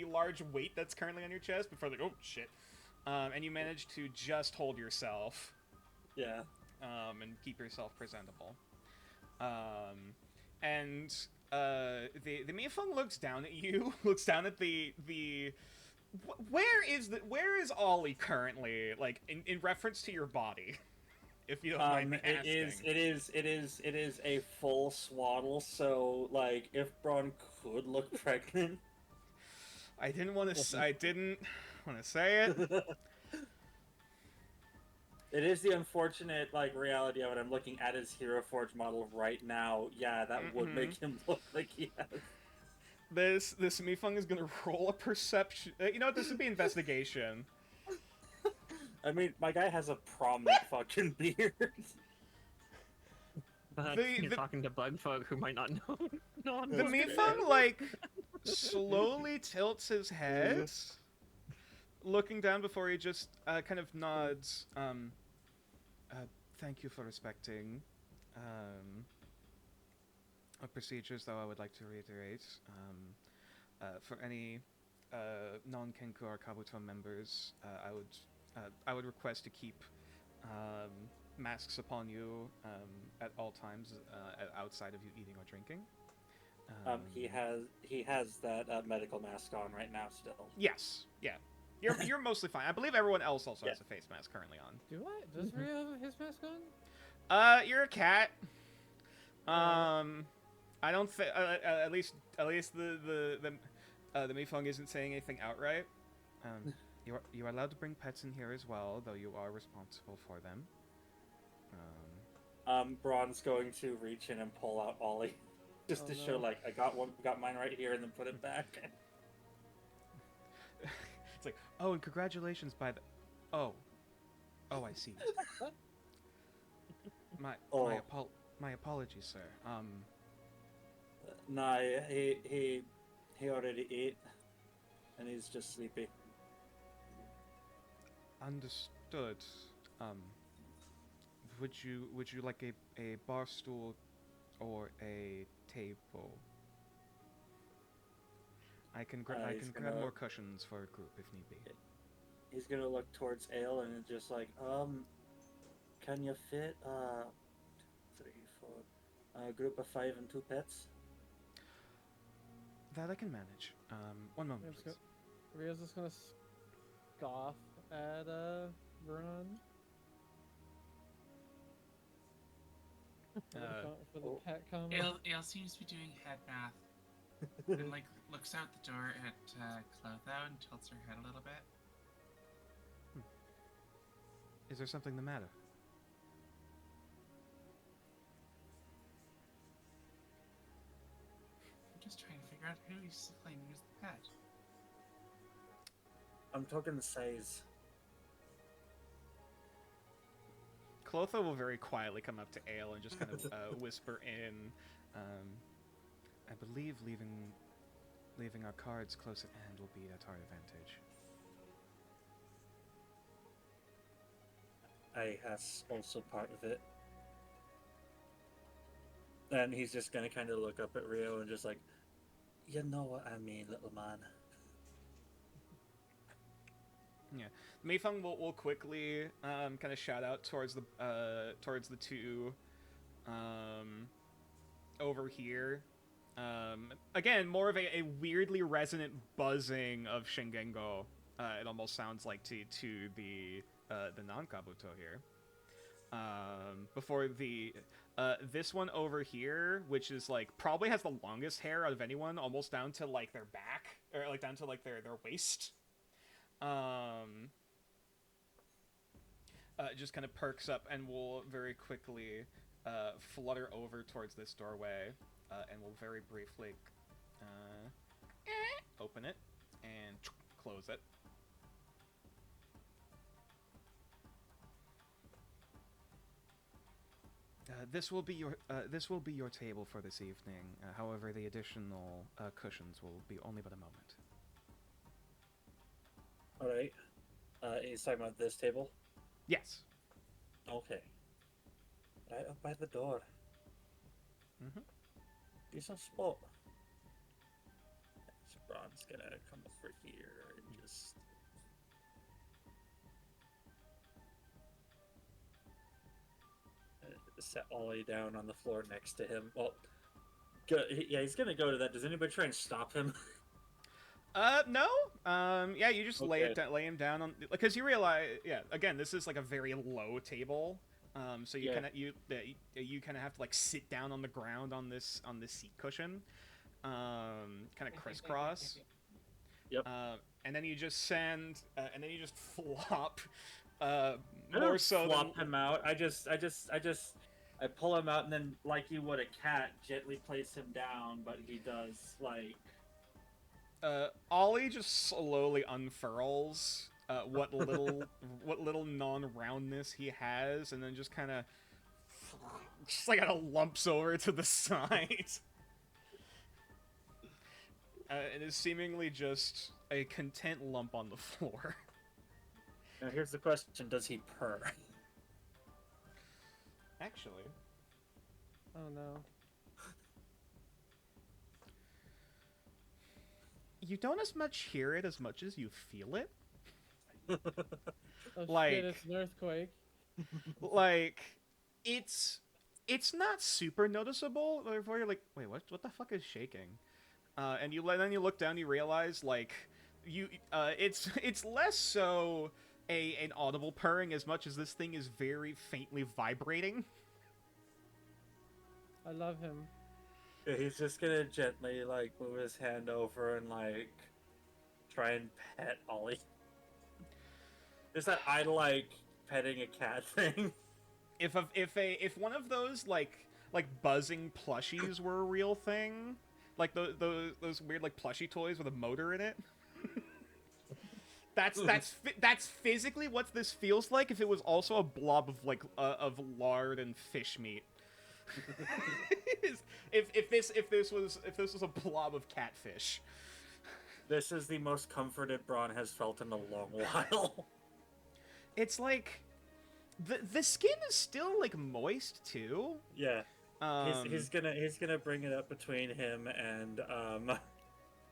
large weight that's currently on your chest before oh shit. And you manage to just hold yourself. Yeah. And keep yourself presentable. And the Meifeng looks down at you, looks down at the where is Ollie currently, in reference to your body, if you don't mind me asking. It is a full swaddle, so if Braun could look pregnant. I didn't want to say it. It is the unfortunate reality of it. I'm looking at his Hero Forge model right now. Yeah, that would make him look like he has. This Meifeng is gonna roll a perception. You know what? This would be investigation. I mean, my guy has a prominent fucking beard. But you're talking to bug folk who might not know. The Meifeng slowly tilts his head, looking down before he just kind of nods. Thank you for respecting our procedures, though I would like to reiterate, for any non-Kenku or Kabuto members, I would request to keep masks upon you at all times, outside of you eating or drinking. He has that medical mask on right now still. Yes, yeah. You're mostly fine. I believe everyone else also has a face mask currently on. Does Rio have his mask on? You're a cat. I don't think at least the Meifeng isn't saying anything outright. You are allowed to bring pets in here as well, though you are responsible for them. Braun's going to reach in and pull out Ollie, just to show I got mine right here, and then put it back. It's like, oh, and congratulations by the... Oh, I see. My My apologies, sir. Nah, he already ate, and he's just sleepy. Understood. Would you like a bar stool or a table? I can grab more cushions for a group if need be. He's gonna look towards Ale and just like, can you fit 3, 4, a group of 5 and 2 pets? That I can manage. One moment, please. Rio's just gonna scoff at Vernon. For the pet comment. Ale seems to be doing head math. And like looks out the door at Clotho and tilts her head a little bit. Is there something the matter? I'm just trying to figure out who he's claiming is the pet. I'm talking the size. Clotho will very quietly come up to Ale and just kind of whisper in, I believe leaving our cards close at hand will be at our advantage. That's also part of it. And he's just gonna kind of look up at Rio and just like, you know what I mean, little man. Yeah, Meifeng will quickly kind of shout out towards the two over here. Again, more of a weirdly resonant buzzing of Shingengo. It almost sounds like to the non-Kabuto here. Before the this one over here, which is like probably has the longest hair out of anyone, almost down to like their back or like down to like their waist. Just kind of perks up and will very quickly flutter over towards this doorway and will very briefly open it and close it. This will be your table for this evening. However, the additional cushions will be only but a moment. All right. He's talking about this table. Yes. Okay. Right up by the door. Mm-hmm. Decent spot. So Ron's gonna come over here and just. Set Ollie down on the floor next to him. Well, yeah, he's gonna go to that. Does anybody try and stop him? No. Yeah, you just lay Okay. him down on, because you realize, yeah. Again, this is like a very low table. So you you kind of have to like sit down on the ground on this seat cushion, kind of crisscross. Yep. And then you just flop. I don't flop him out. I pull him out and then, like you would a cat, gently place him down. But he does like. Ollie just slowly unfurls what little non-roundness he has, and then just kind of lumps over to the side. It is seemingly just a content lump on the floor. Now here's the question: does he purr? Actually. Oh no. You don't as much hear it as much as you feel it. Oh Like- shit, it's an earthquake. Like, it's not super noticeable. Before you're like, wait, what the fuck is shaking? And then you look down, you realize like it's less so an audible purring as much as this thing is very faintly vibrating. I love him. Yeah, he's just gonna gently like move his hand over and like try and pet Ollie. There's that I like petting a cat thing. If one of those like buzzing plushies were a real thing, like those weird like plushie toys with a motor in it. That's physically what this feels like if it was also a blob of like of lard and fish meat. if this was a blob of catfish. This is the most comforted Braun has felt in a long while. It's like the skin is still like moist too. Yeah. He's gonna bring it up between him and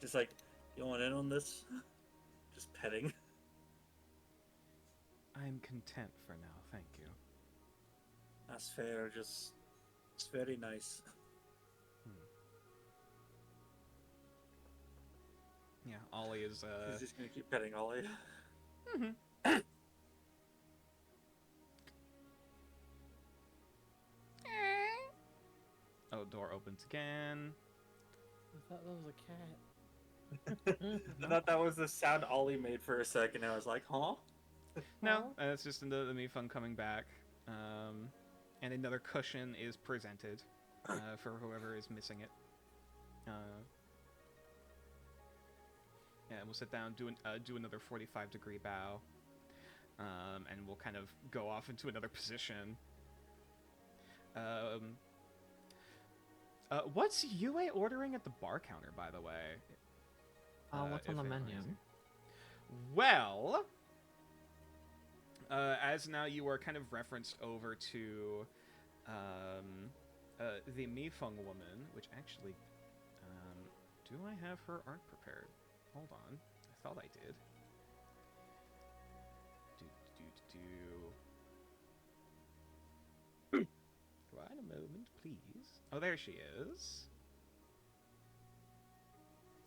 just like, you want in on this? Just petting. I'm content for now, thank you. That's fair. It's very nice. Yeah, Ollie is He's just gonna keep petting Ollie. Oh, door opens again. I thought that was a cat. I thought that was the sound Ollie made for a second. I was like, huh? No, it's just the Mifung coming back. And another cushion is presented for whoever is missing it. Yeah, we'll sit down, do another 45-degree bow, and we'll kind of go off into another position. What's Yue ordering at the bar counter, by the way? What's on the menu? Well, as now you are kind of referenced over to the Mifung woman, which actually, do I have her art prepared? Hold on, I thought I did. Right a moment, please. Oh, there she is.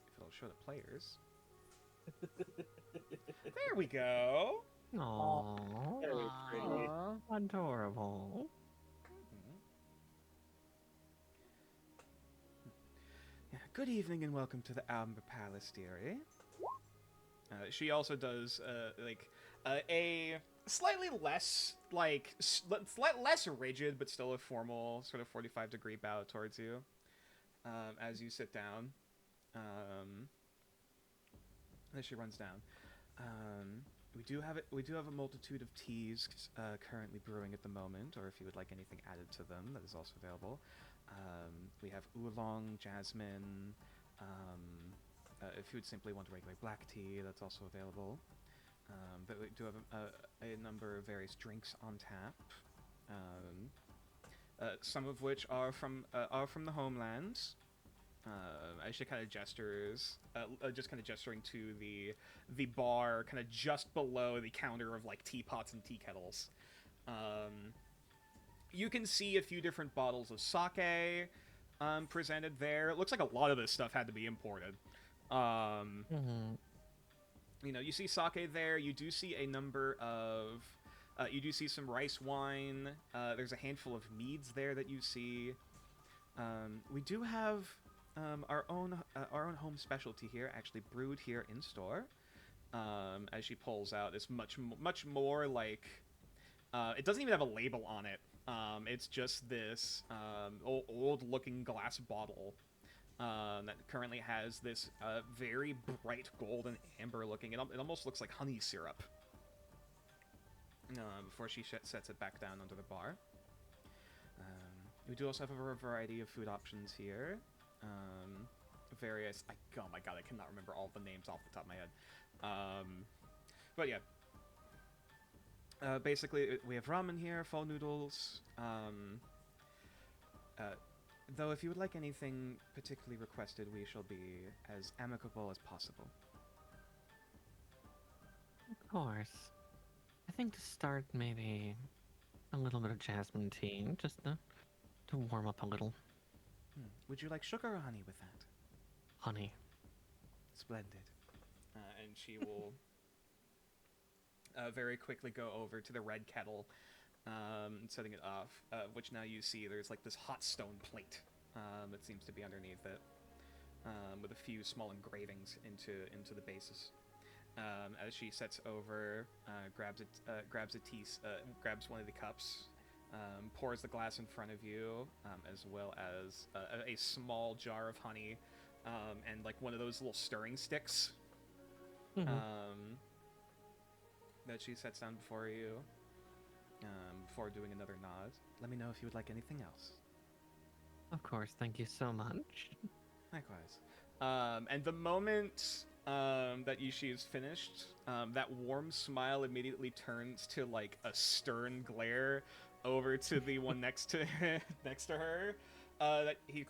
If it'll show the players. There we go. Aww. Very pretty. Aw. Adorable. Yeah, good evening and welcome to the Amber Palace, dearie. She also does a slightly less less rigid, but still a formal sort of 45-degree bow towards you as you sit down. As she runs down. We do have a multitude of teas currently brewing at the moment, or if you would like anything added to them, that is also available. We have oolong, jasmine. If you would simply want regular black tea, that's also available. But we do have a number of various drinks on tap. Some of which are from the homeland. As she kind of gestures, just kind of gesturing to the bar, kind of just below the counter of like teapots and tea kettles. You can see a few different bottles of sake presented there. It looks like a lot of this stuff had to be imported. You know, you see sake there. You do see a number of, you do see some rice wine. There's a handful of meads there that you see. We do have our own home specialty here, actually brewed here in store. As she pulls out this much more like, it doesn't even have a label on it. It's just this old-looking glass bottle that currently has this very bright golden amber looking. It almost looks like honey syrup. Before she sets it back down under the bar. We do also have a variety of food options here. Various... oh my god, I cannot remember all the names off the top of my head. But yeah. Basically, we have ramen here, pho noodles. Though if you would like anything particularly requested, we shall be as amicable as possible. Of course. I think to start, maybe a little bit of jasmine tea, just to warm up a little. Would you like sugar or honey with that? Honey. Splendid. And she will very quickly go over to the red kettle, setting it off, which now you see there's like this hot stone plate that seems to be underneath it, with a few small engravings into the bases. As she sets over, grabs one of the cups, pours the glass in front of you, as well as a small jar of honey, and like one of those little stirring sticks. That she sets down before you, before doing another nod. Let me know if you would like anything else. Of course, thank you so much. Likewise. And the moment that Yushi is finished, that warm smile immediately turns to like a stern glare over to the one next to her. That he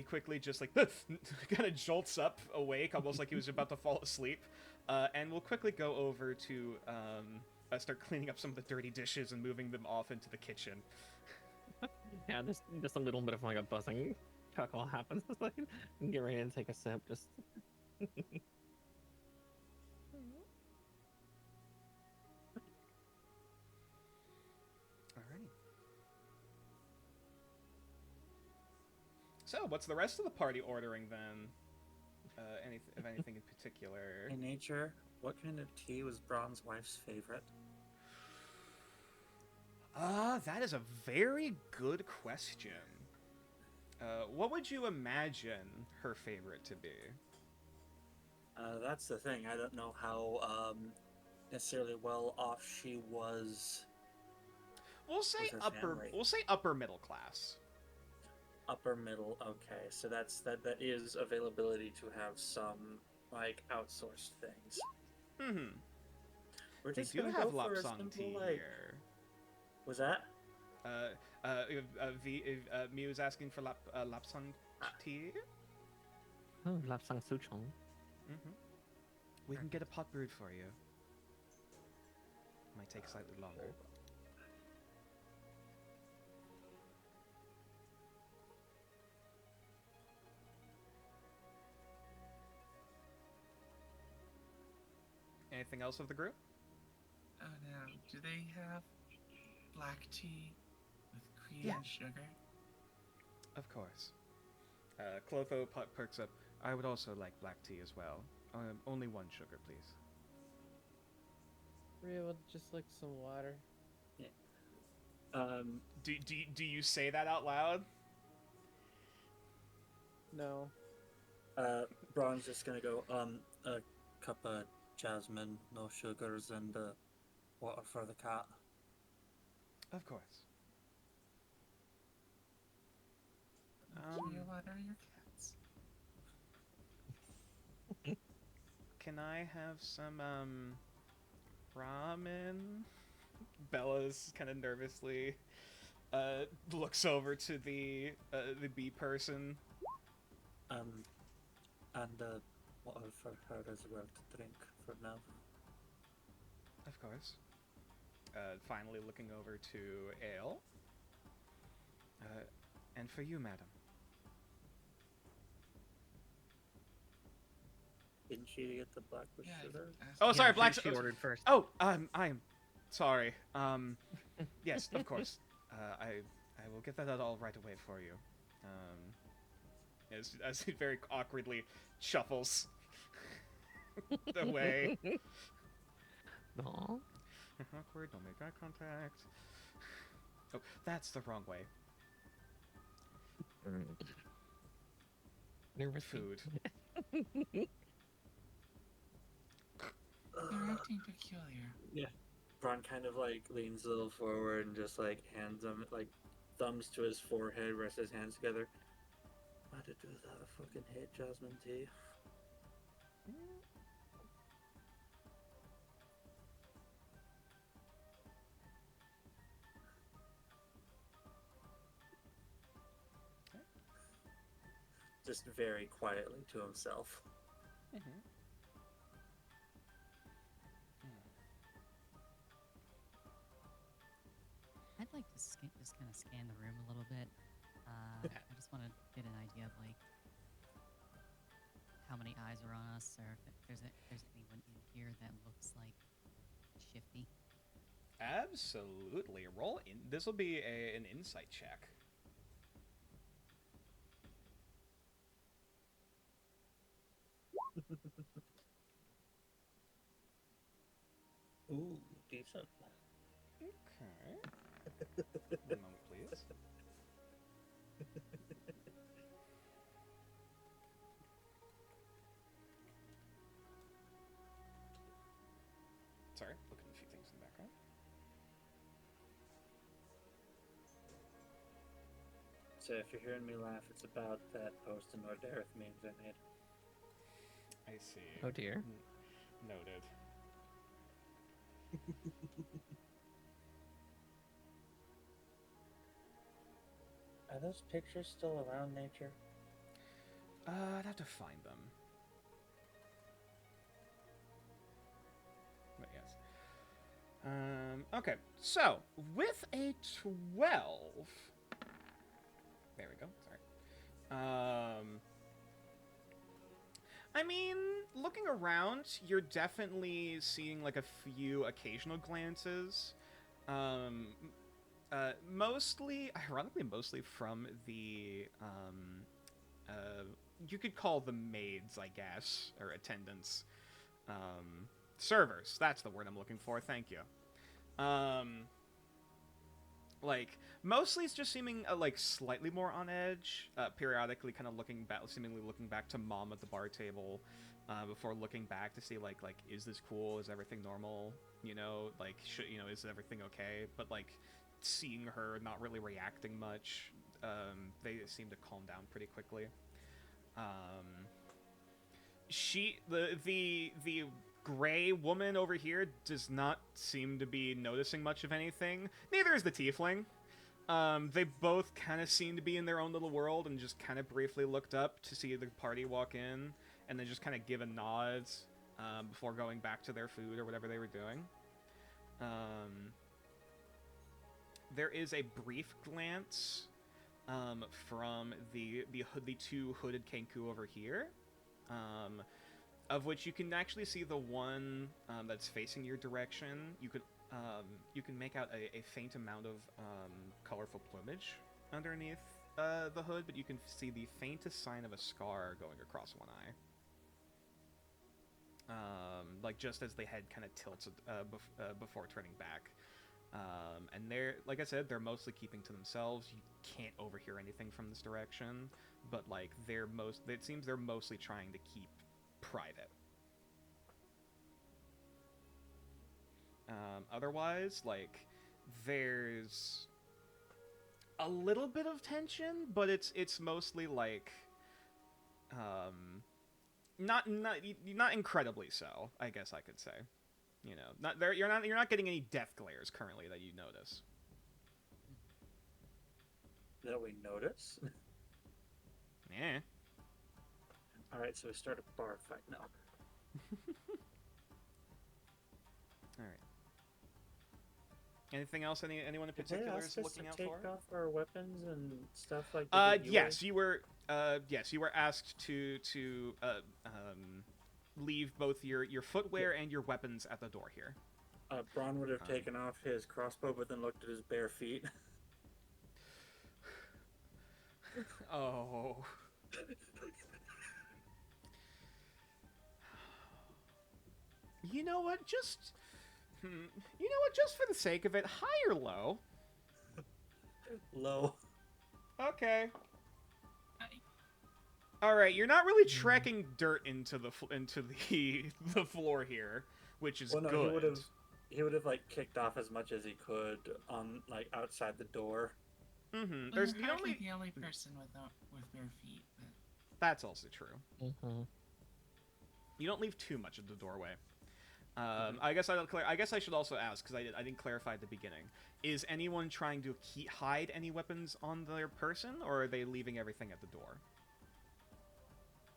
quickly just like kind of jolts up awake, almost like he was about to fall asleep, and will quickly go over to start cleaning up some of the dirty dishes and moving them off into the kitchen. Yeah, just a little bit of like a buzzing chuckle happens. Like, get ready to take a sip. Just. Alrighty. So, what's the rest of the party ordering then? Anything in particular? In nature, what kind of tea was Braun's wife's favorite? That is a very good question. What would you imagine her favorite to be? That's the thing. I don't know how necessarily well off she was. We'll say her upper. family. We'll say upper middle class. Upper middle. Okay, so that is availability to have some like outsourced things. Mm-hmm. We're They just do gonna have go for a lapsang simple, tea like. here. Was that? Miu's asking for lapsang tea. Oh, lapsang souchong. Mm-hmm. We can get a pot brewed for you. Might take slightly longer. Anything else of the group? Oh no, do they have black tea with cream Yeah. and sugar? Of course. Clotho perks up. I would also like black tea as well. Only one sugar, please. Rhea would just like some water. Do you say that out loud? No. Braun's just gonna go. A cup of jasmine, no sugars, and water for the cat. Of course. Do you water your cats? Can I have some ramen? Bella's kind of nervously looks over to the bee person. And water for her as well to drink for now. Of course. Finally looking over to Ale. And for you, madam. Didn't she get the black with Yeah, sugar? Oh, sorry, black. She ordered first. Oh, I am sorry. Yes, of course. I will get that all right away for you. As he very awkwardly shuffles away. Aw. Awkward. Don't make eye contact. Oh, that's the wrong way. Nervous Food. They're acting peculiar. Yeah. Braun kind of like leans a little forward and just like hands him like thumbs to his forehead, rests his hands together. What to do with that? I fucking hate jasmine tea. Just very quietly to himself. Mm-hmm. I'd like to just kind of scan the room a little bit. I just want to get an idea of like how many eyes are on us, or if there's anyone in here that looks like shifty. Absolutely. Roll in. This will be an insight check. Ooh, decent. Okay. One moment, please. Sorry, looking at a few things in the background. So if you're hearing me laugh, it's about that post in Nordareth memes I made. I see. Oh dear. Noted. Are those pictures still around, Nature? I'd have to find them. But yes. Okay, so with a 12. There we go. Sorry. I mean, looking around, you're definitely seeing like a few occasional glances. Ironically, mostly from the, you could call them maids, I guess, or attendants. Servers, that's the word I'm looking for, thank you. Like, mostly it's just seeming, like, slightly more on edge, periodically kind of seemingly looking back to Mom at the bar table, before looking back to see, like, is this cool, is everything normal, you know, like, is everything okay, but, like, seeing her not really reacting much, they seem to calm down pretty quickly. The gray woman over here does not seem to be noticing much of anything. Neither is the tiefling. They both kind of seem to be in their own little world and just kind of briefly looked up to see the party walk in, and then just kind of give a nod before going back to their food or whatever they were doing. There is a brief glance from the two hooded Kenku over here, of which you can actually see the one that's facing your direction. You can make out a faint amount of colorful plumage underneath the hood, but you can see the faintest sign of a scar going across one eye. Like just as the head kind of tilts before turning back. And they're, like I said, they're mostly keeping to themselves. You can't overhear anything from this direction, but like it seems they're mostly trying to keep private. Otherwise, like, there's a little bit of tension, but it's mostly like, not incredibly so, I guess I could say. You know, you're not getting any death glares currently that you notice. That we notice? Yeah. Alright, so we start a bar fight now. Alright. Anything else anyone in particular is looking out for? Did they ask us to take off our weapons and stuff like that? Yes, you were asked to leave both your footwear and your weapons at the door here. Braun would have taken off his crossbow, but then looked at his bare feet. Oh. You know what? Just for the sake of it, high or low? Low. Okay. All right, you're not really trekking dirt into the floor here, which is good. He would have like kicked off as much as he could on like outside the door. Mm-hmm. Well, you're hardly the only person with bare feet. But... That's also true. Mm-hmm. You don't leave too much at the doorway. I guess I should also ask, because I didn't clarify at the beginning. Is anyone trying to hide any weapons on their person, or are they leaving everything at the door?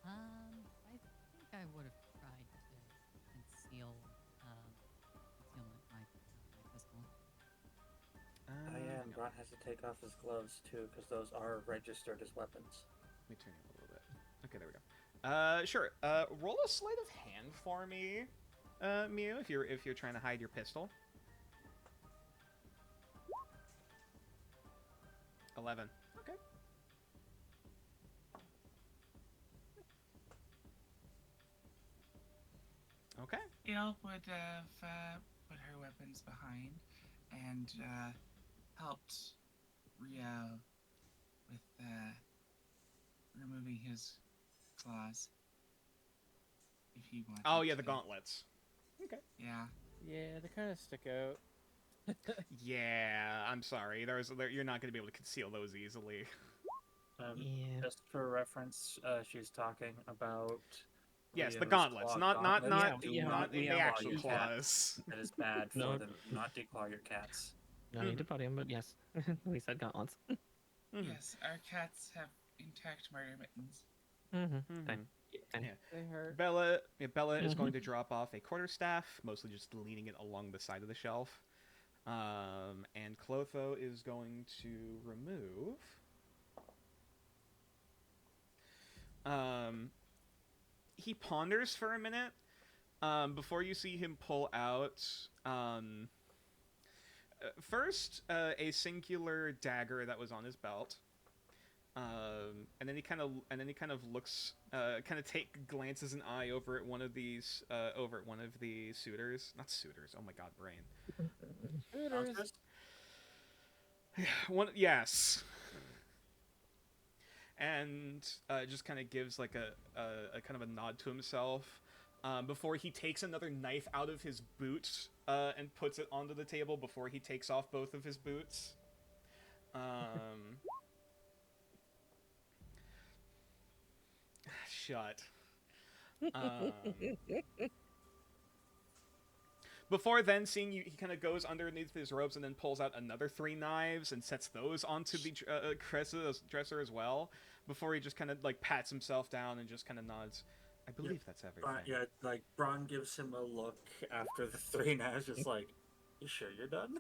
I think I would have tried to conceal my pistol. Oh yeah, and Braun has to take off his gloves too, because those are registered as weapons. Let me turn you up a little bit. Okay, there we go. Sure. Roll a sleight of hand for me, Mew, if you're trying to hide your pistol. 11. Okay. Okay. Il would have put her weapons behind and helped Rio with removing his claws. If he wanted. Oh yeah, the gauntlets. Okay. Yeah. Yeah, they kind of stick out. Yeah, I'm sorry. You're not going to be able to conceal those easily. Yeah. Just for reference, she's talking about Yes, the Liam's gauntlets, claw not gauntlets. Yeah, yeah, not Do the not yeah. declaw actual your cat. claws. That is bad for No, them. Do not declaw your cats. no need to podium, but yes, we said gauntlets. Yes, our cats have intact murder mittens. Fine. Yeah. They hurt. Bella is going to drop off a quarterstaff, mostly just leaning it along the side of the shelf. And Clotho is going to remove. He ponders for a minute before you see him pull out. First, a singular dagger that was on his belt. And then he kind of looks, glances an eye over at one of the suitors. Not suitors. Oh my god, brain. Hooters. Yes. And just kind of gives like a kind of a nod to himself before he takes another knife out of his boot and puts it onto the table before he takes off both of his boots. Shut. Before then, seeing you, he kind of goes underneath his robes and then pulls out another 3 knives and sets those onto the dresser as well. Before he just kind of like pats himself down and just kind of nods. I believe that's everything. Braun gives him a look after the 3 knives, just like, you sure you're done?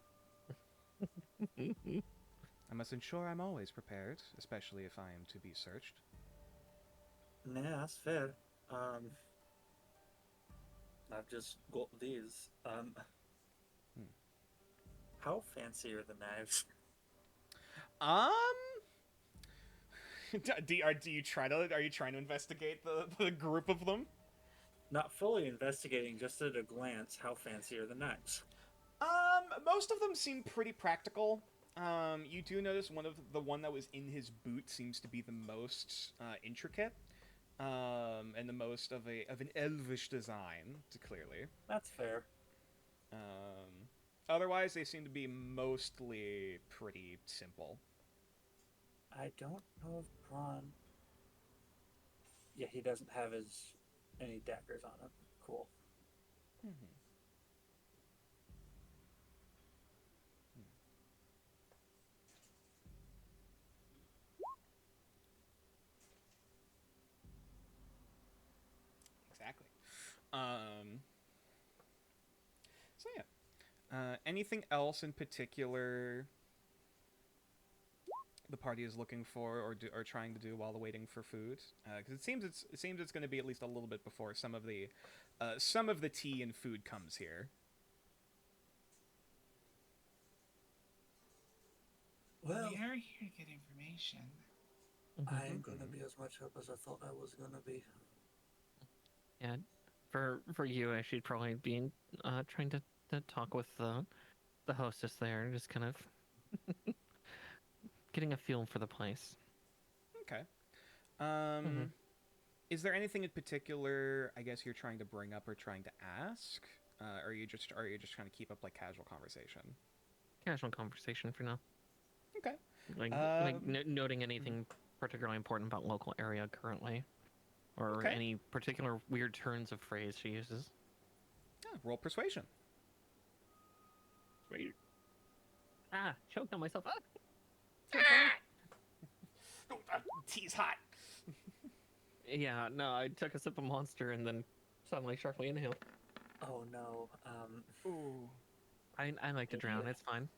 I must ensure I'm always prepared, especially if I am to be searched. Yeah, that's fair. I've just got these. How fancy are the knives? Are you trying to investigate the group of them? Not fully investigating, just at a glance, how fancy are the knives? Most of them seem pretty practical. You do notice one that was in his boot seems to be the most intricate, and the most of an elvish design, clearly. That's fair. Otherwise, they seem to be mostly pretty simple. I don't know if Braun... Yeah, he doesn't have any daggers on him. Cool. Exactly. So yeah. Anything else in particular the party is looking for or trying to do while waiting for food? Because it seems it's going to be at least a little bit before some of the tea and food comes here. Well, We are here to get information. I ain't gonna be as much help as I thought I was gonna be. Yeah, for you, I should probably be trying to talk with the hostess there, just kind of getting a feel for the place. Okay. Is there anything in particular, I guess, you're trying to bring up or trying to ask? Or are you just trying to keep up like casual conversation? Casual conversation for now. Okay. Noting anything particularly important about local area currently, or Okay. any particular weird turns of phrase she uses. Yeah, roll persuasion. Wait. Choked on myself. Tea's hot. Yeah, no, I took a sip of Monster and then suddenly sharply inhaled. Oh no. Ooh. I like to drown. It's fine.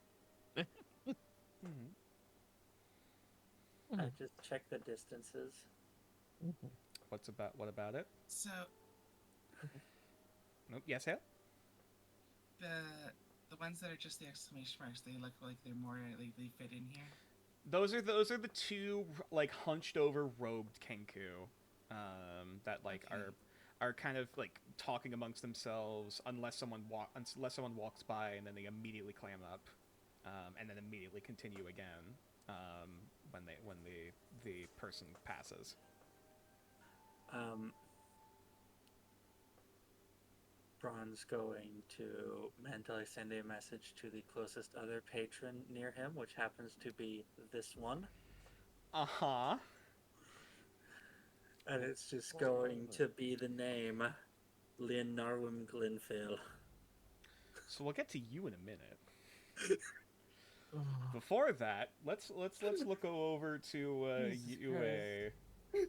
I just checked the distances. What about it? So Nope. Yes, Hale? the ones that are just the exclamation marks, they look like they're more likely fit in here. Those are the 2 like hunched over robed Kenku, that like Okay. are kind of like talking amongst themselves unless someone walks by, and then they immediately clam up, and then immediately continue again when the person passes. Braun's going to mentally send a message to the closest other patron near him, which happens to be this one. Uh-huh. And it's just going to be the name Lyn Narwim Glinfill. So we'll get to you in a minute. Before that, let's look over to UA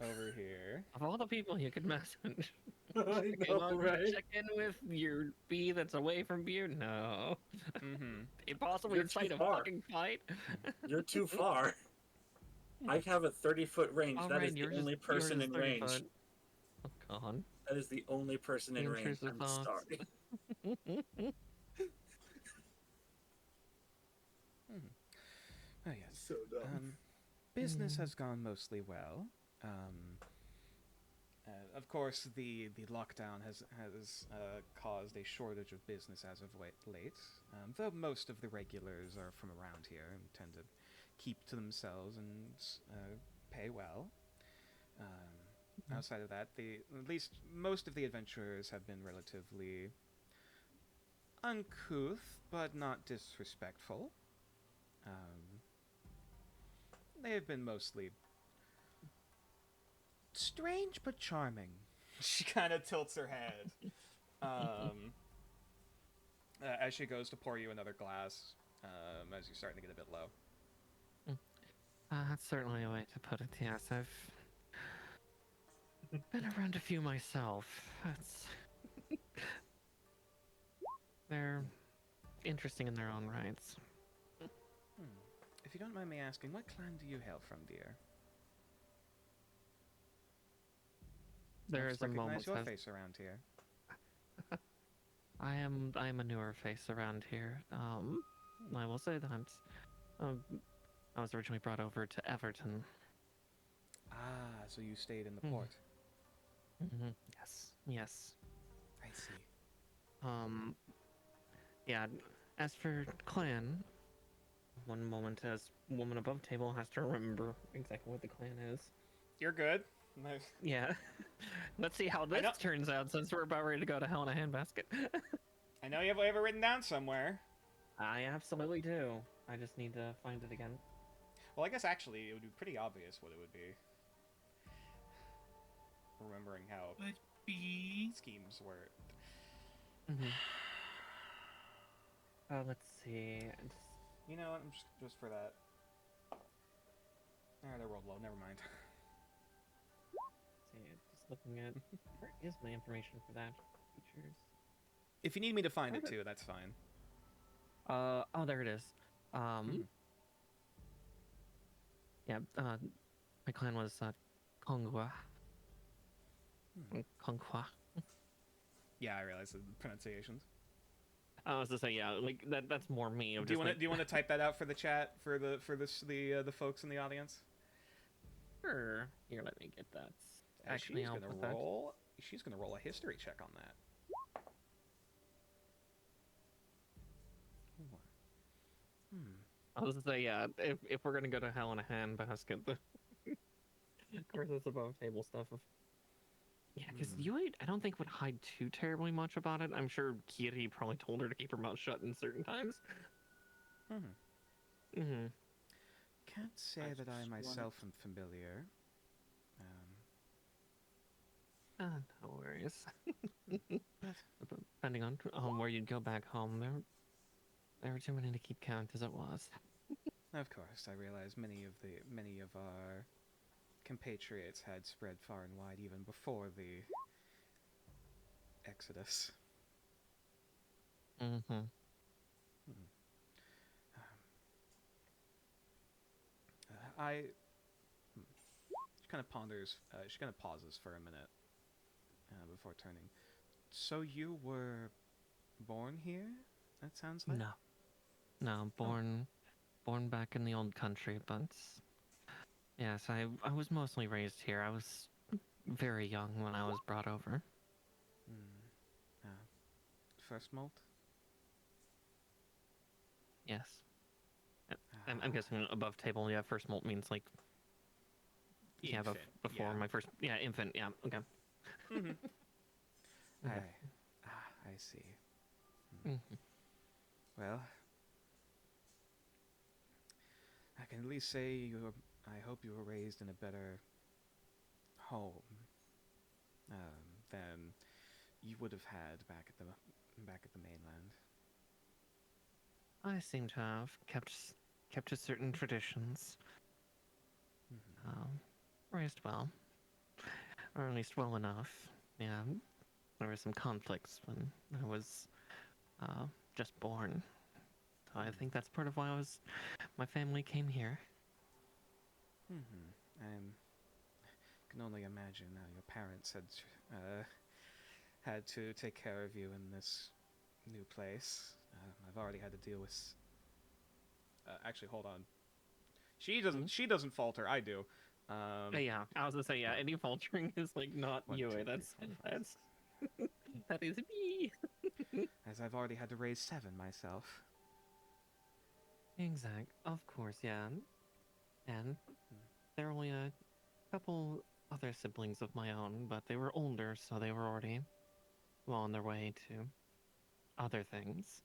over here. Of all the people you could message, I know, right? check in with your bee that's away from you? No. Mm-hmm. It possibly You're incite too a far. fucking fight? You're too far. I have a 30-foot range. All That right, is the yours only is- person yours is in 30 range. foot. Oh, God. That is the only person The in range. intrusive I'm thoughts. sorry. Oh, yes. So dumb. Business has gone mostly well. Of course, the lockdown has caused a shortage of business as of late. Though most of the regulars are from around here and tend to keep to themselves and pay well. Outside of that, at least most of the adventurers have been relatively uncouth, but not disrespectful. They have been mostly strange but charming. She kind of tilts her head as she goes to pour you another glass as you're starting to get a bit low. That's certainly a way to put it, yes. I've been around a few myself. They're interesting in their own rights. If you don't mind me asking, what clan do you hail from, dear? There is a moment. Recognize your face around here. I am a newer face around here. I will say that I was originally brought over to Everton. Ah, so you stayed in the port. Mm-hmm. Yes. I see. Yeah. As for clan, one moment as woman above table has to remember exactly what the clan is. You're good. Yeah. Let's see how this turns out since we're about ready to go to hell in a handbasket. I know you have it written down somewhere. I absolutely do. I just need to find it again. Well, I guess actually it would be pretty obvious what it would be. Remembering how Would be schemes work. Mm-hmm. Let's see. You know what? I'm just for that. Alright, I rolled low. Never mind. See, just looking at where is my information for that features. If you need me to find it too, that's fine. Oh, there it is. Yeah. My clan was Kongwa. Kongwa. Yeah, I realize the pronunciations. I was to say, yeah, like that's more me. Do you want to type that out for the chat for the folks in the audience? Sure. Here, let me get that. Actually, she's gonna roll a history check on that. I was to say, yeah, if we're gonna go to hell in a handbasket, of course it's above table stuff. Yeah, because I don't think would hide too terribly much about it. I'm sure Kiri probably told her to keep her mouth shut in certain times. Can't say that I myself am familiar. No worries. Depending on where you'd go back home, there were too many to keep count as it was. Of course, I realize many of our compatriots had spread far and wide even before the Exodus. She kind of ponders. She kind of pauses for a minute before turning. So you were born here? That sounds like. No, born back in the old country, but yes, I was mostly raised here. I was very young when I was brought over. First molt? Yes. I'm guessing above table, yeah, first molt means like... Infant, yeah, before my first... Yeah, infant, yeah, okay. I see. Well, I can at least say you're I hope you were raised in a better home than you would have had back at the mainland. I seem to have kept to certain traditions. Raised well, or at least well enough. Yeah, there were some conflicts when I was just born. So I think that's part of why my family came here. I can only imagine your parents had to take care of you in this new place. I've already had to deal with. Actually, hold on. She doesn't falter. I do. Yeah, I was gonna say any faltering is like not One, you. two, That's three, four, that is me. As I've already had to raise 7 myself. Exact. Of course, yeah. And there are only a couple other siblings of my own, but they were older, so they were already well on their way to other things.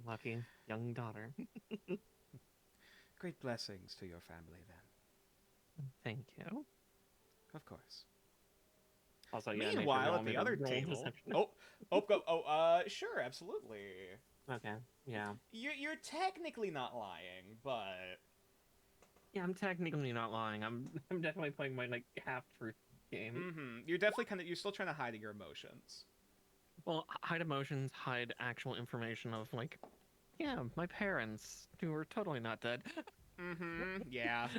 Lucky young daughter. Great blessings to your family, then. Thank you. Of course. Also, Meanwhile, at the other table. Sure, absolutely. Okay, yeah. You're technically not lying, but yeah, I'm technically not lying. I'm definitely playing my like half truth game. You're definitely you're still trying to hide your emotions. Well, hide emotions, hide actual information of like, yeah, my parents who were totally not dead. Yeah.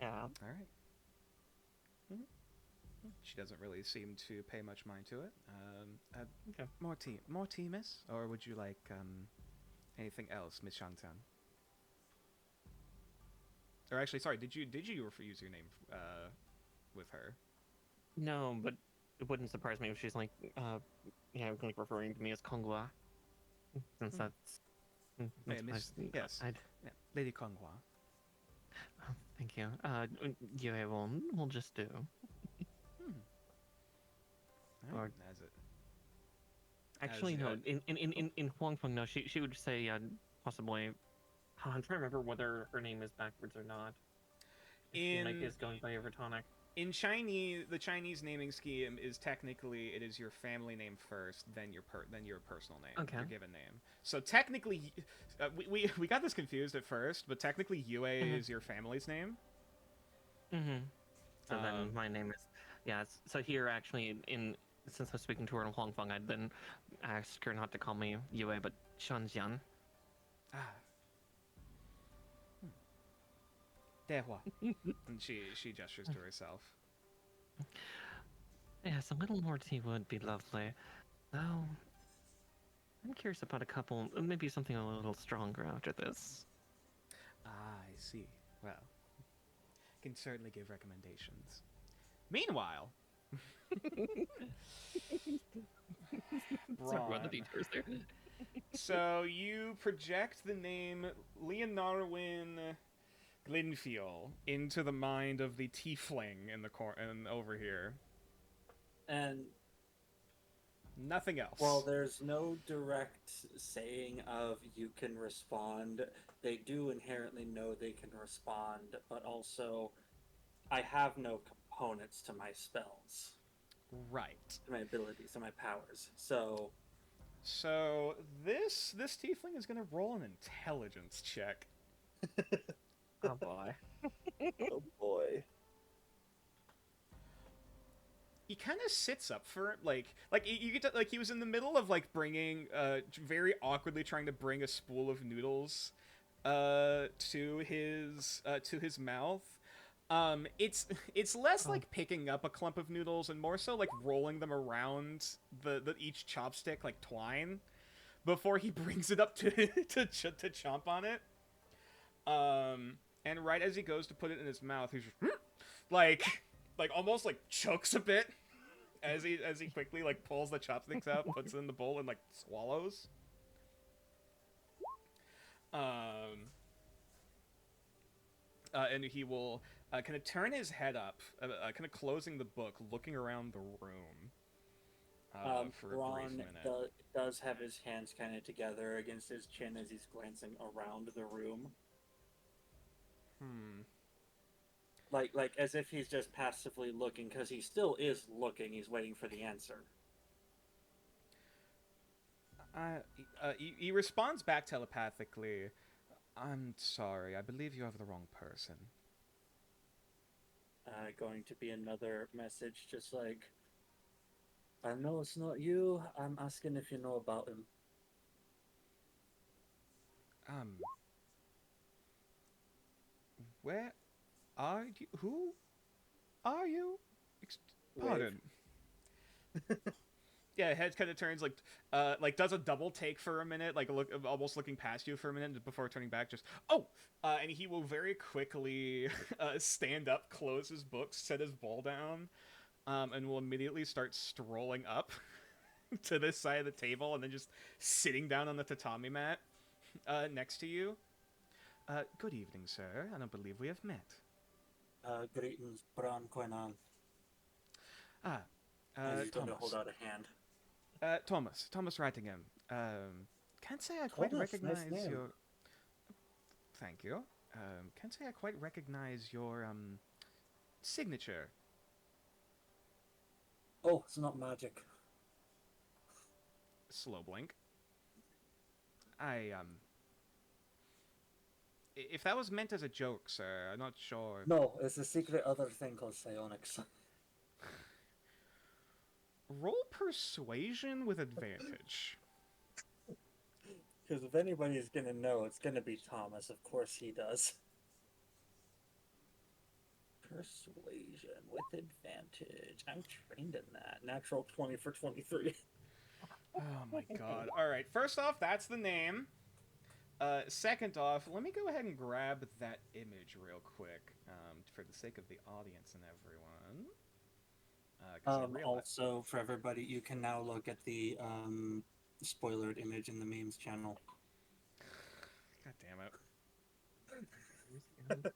Yeah. All right. She doesn't really seem to pay much mind to it. Okay. More tea, miss? Or would you like anything else, Miss Shantan? Or actually, sorry, did you use your name with her? No, but it wouldn't surprise me if she's like, like referring to me as Konghua, since that's. Hey, Miss, yes, yeah, Lady Konghua. Oh, thank you. Yue will just do. Or as it. Actually, no. In Huangfeng, no. She would say possibly. I'm trying to remember whether her name is backwards or not. Is going by Evertonic. In Chinese, the Chinese naming scheme is technically it is your family name first, then your personal name, your given name. So technically, we got this confused at first, but technically Yue is your family's name. So then my name is So here actually since I was speaking to her in Huangfeng, I'd then ask her not to call me Yue but Shanjian. And she gestures to herself. Yes, a little more tea would be lovely. Though, I'm curious about a couple, maybe something a little stronger after this. I see. Well, can certainly give recommendations. Meanwhile... Sorry about the detours there. So you project the name Leonarwin Glinfiel into the mind of the tiefling in the over here. And nothing else. Well, there's no direct saying of you can respond. They do inherently know they can respond, but also I have no components to my spells. Right. To my abilities, to my powers. So this tiefling is going to roll an intelligence check. Oh boy. Oh boy. He kind of sits up for it, like you get to, like he was in the middle of like bringing very awkwardly trying to bring a spool of noodles to his mouth. It's less like picking up a clump of noodles and more so like rolling them around the each chopstick like twine before he brings it up to chomp on it. And right as he goes to put it in his mouth, he's just like almost like chokes a bit as he quickly like pulls the chopsticks out, puts it in the bowl, and like swallows. And he will kind of turn his head up, kind of closing the book, looking around the room for a brief minute. Does have his hands kind of together against his chin as he's glancing around the room. Like as if he's just passively looking, because he still is looking. He's waiting for the answer. He responds back telepathically. I'm sorry, I believe you have the wrong person. Going to be another message, just like, I know it's not you. I'm asking if you know about him. Where are you? Who are you? Pardon. Yeah, head kind of turns like does a double take for a minute, like almost looking past you for a minute before turning back. Just and he will very quickly stand up, close his books, set his ball down, and will immediately start strolling up to this side of the table, and then just sitting down on the tatami mat next to you. Good evening, sir. I don't believe we have met. Greetings, Bran Koinan. He's going to hold out a hand. Thomas Wrightingham. Can't say I quite recognize nice name. your... Thank you. Can't say I quite recognize your, signature. Oh, it's not magic. Slow blink. If that was meant as a joke, sir, I'm not sure. No, it's a secret other thing called psionics. Roll persuasion with advantage. Because if anybody's gonna know, it's gonna be Thomas. Of course he does. Persuasion with advantage. I'm trained in that. Natural 20 for 23. Oh my god. Alright, first off, that's the name. Second off, let me go ahead and grab that image real quick, for the sake of the audience and everyone. Also, for everybody, you can now look at the spoilered image in the memes channel. God damn it.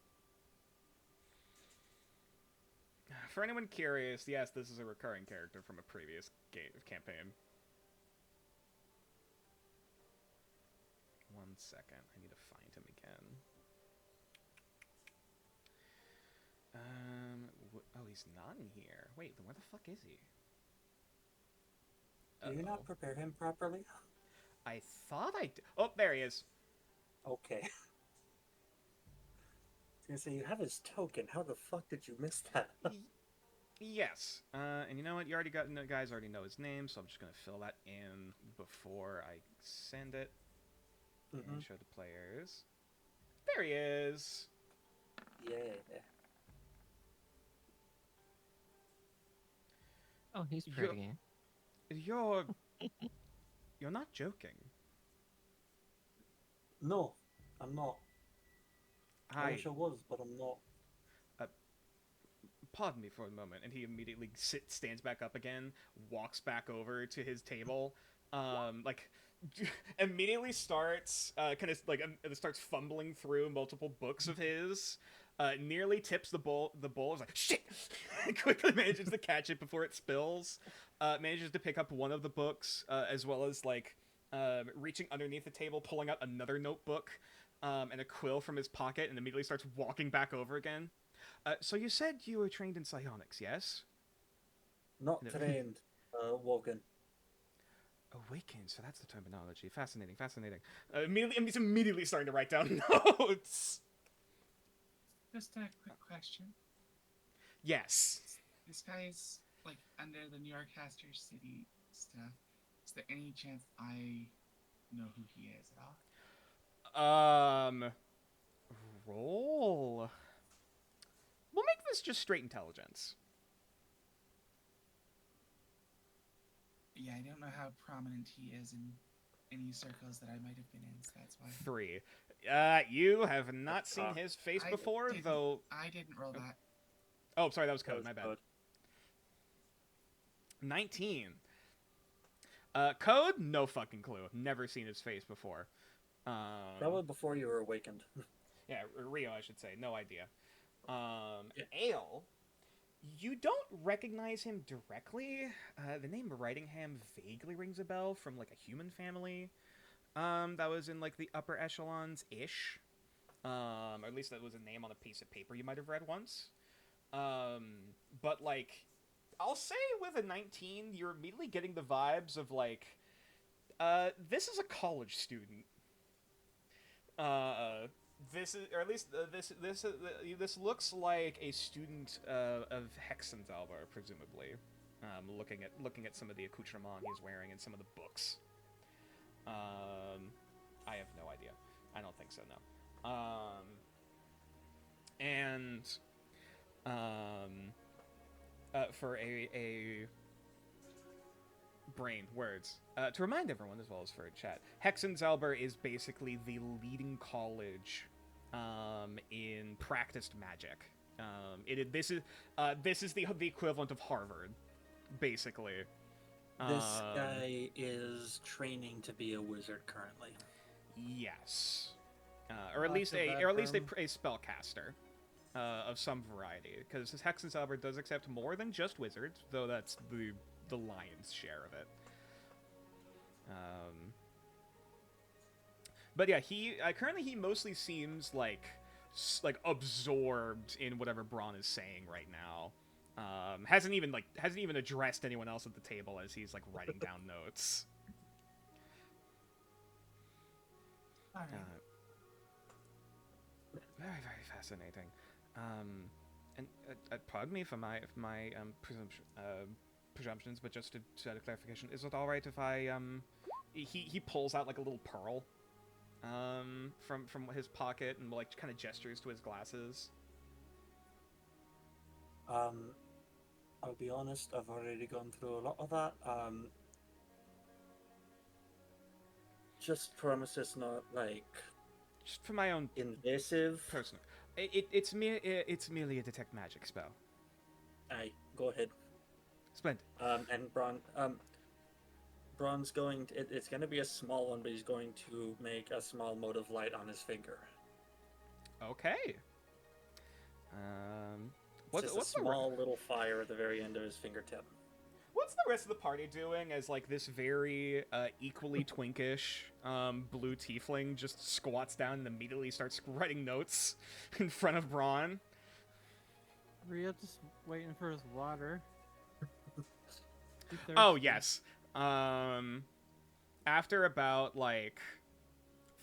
For anyone curious, yes, this is a recurring character from a previous campaign. 1 second, I need to find him again. Oh, he's not in here. Wait, then where the fuck is he? Did you not prepare him properly? I thought I did. Oh, there he is. Okay. I was gonna say, you have his token. How the fuck did you miss that? Yes. And you know what? You guys already know his name, so I'm just gonna fill that in before I send it. And show the players. There he is. Yeah. Oh, he's pretty. You're not joking. No, I'm not. I wish I was, but I'm not. Pardon me for a moment. And he immediately stands back up again, walks back over to his table, immediately starts starts fumbling through multiple books of his, nearly tips the bowl, is like, shit! Quickly manages to catch it before it spills, manages to pick up one of the books, as well as, reaching underneath the table, pulling out another notebook, and a quill from his pocket, and immediately starts walking back over again. So you said you were trained in psionics, yes? Not trained, Wogan. Awakened, so that's the terminology. Fascinating. He's immediately starting to write down notes. Just a quick question. Yes. This guy's, under the New York Caster City stuff. Is there any chance I know who he is at all? Roll. We'll make this just straight intelligence. Yeah, I don't know how prominent he is in any circles that I might have been in, so that's why. 3. You have not seen his face before, though. I didn't roll that. Oh, sorry, that was code. My bad. Code. 19. Code? No fucking clue. Never seen his face before. Probably before you were awakened. Yeah, Rio, I should say. No idea. Ale, you don't recognize him directly. The name Wrightingham vaguely rings a bell from, a human family that was in, the upper echelons-ish. or at least that was a name on a piece of paper you might have read once. But like, I'll say with a 19, you're immediately getting the vibes of like, this is a college student. This is, or at least this looks like a student of Hexenzauber, presumably. Looking at some of the accoutrement he's wearing and some of the books. I have no idea. I don't think so, no. For a brain words. To remind everyone, as well as for chat, Hexenzauber is basically the leading college in practiced magic. This is the equivalent of Harvard, basically. This guy is training to be a wizard currently. Yes, or at least a spellcaster of some variety, because Hexenzauber does accept more than just wizards, though that's the lion's share of it. But yeah, currently he mostly seems like absorbed in whatever Braun is saying right now. Hasn't even addressed anyone else at the table as he's like writing down notes. All right. Very, very fascinating. And pardon me for my presumptions, but just to add a clarification, is it all right if I he pulls out like a little pearl from his pocket and like kind of gestures to his glasses. I'll be honest, I've already gone through a lot of that. Just promise it's not like Just for my own invasive. personal. It's merely a detect magic spell. Aye, go ahead. Splendid. And Braun's going to, it's going to be a small one, but he's going to make a small mote of light on his finger. Okay. What's a small little fire at the very end of his fingertip. What's the rest of the party doing as like this very equally twinkish blue tiefling just squats down and immediately starts writing notes in front of Braun? Rhea just waiting for his water. Oh yes. After about like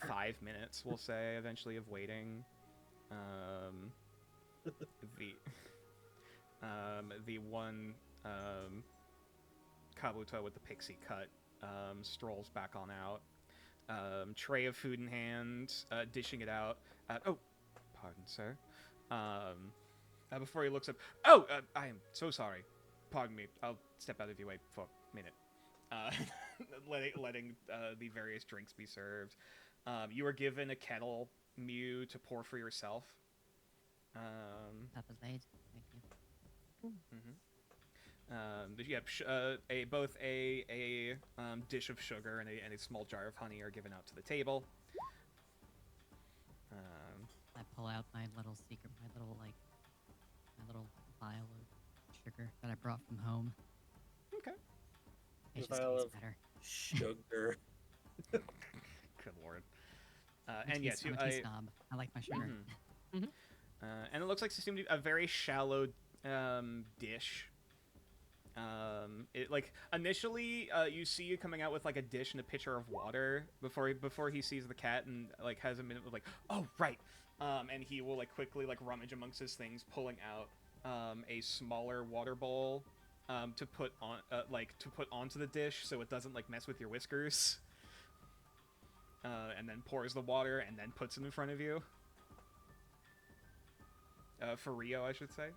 5 minutes, we'll say, eventually of waiting, the one Kabuto with the pixie cut strolls back on out, tray of food in hand, dishing it out. Oh, pardon, sir. Before he looks up, I am so sorry. Pardon me. I'll step out of your way for a minute. Letting the various drinks be served. You are given a kettle, Mew, to pour for yourself. That was made. Thank you. Both a dish of sugar and a small jar of honey are given out to the table. I pull out my little vial of sugar that I brought from home. Okay. It just Vial tastes of better. sugar. Good lord. And yes, I'm a tea snob. I like my sugar. And it looks like it seems to be a very shallow dish. It like initially you see you coming out with like a dish and a pitcher of water before he sees the cat and like has a minute of like, oh right, and he will like quickly like rummage amongst his things, pulling out a smaller water bowl to put onto the dish so it doesn't like mess with your whiskers. And then pours the water and then puts it in front of you. For Rio, I should say.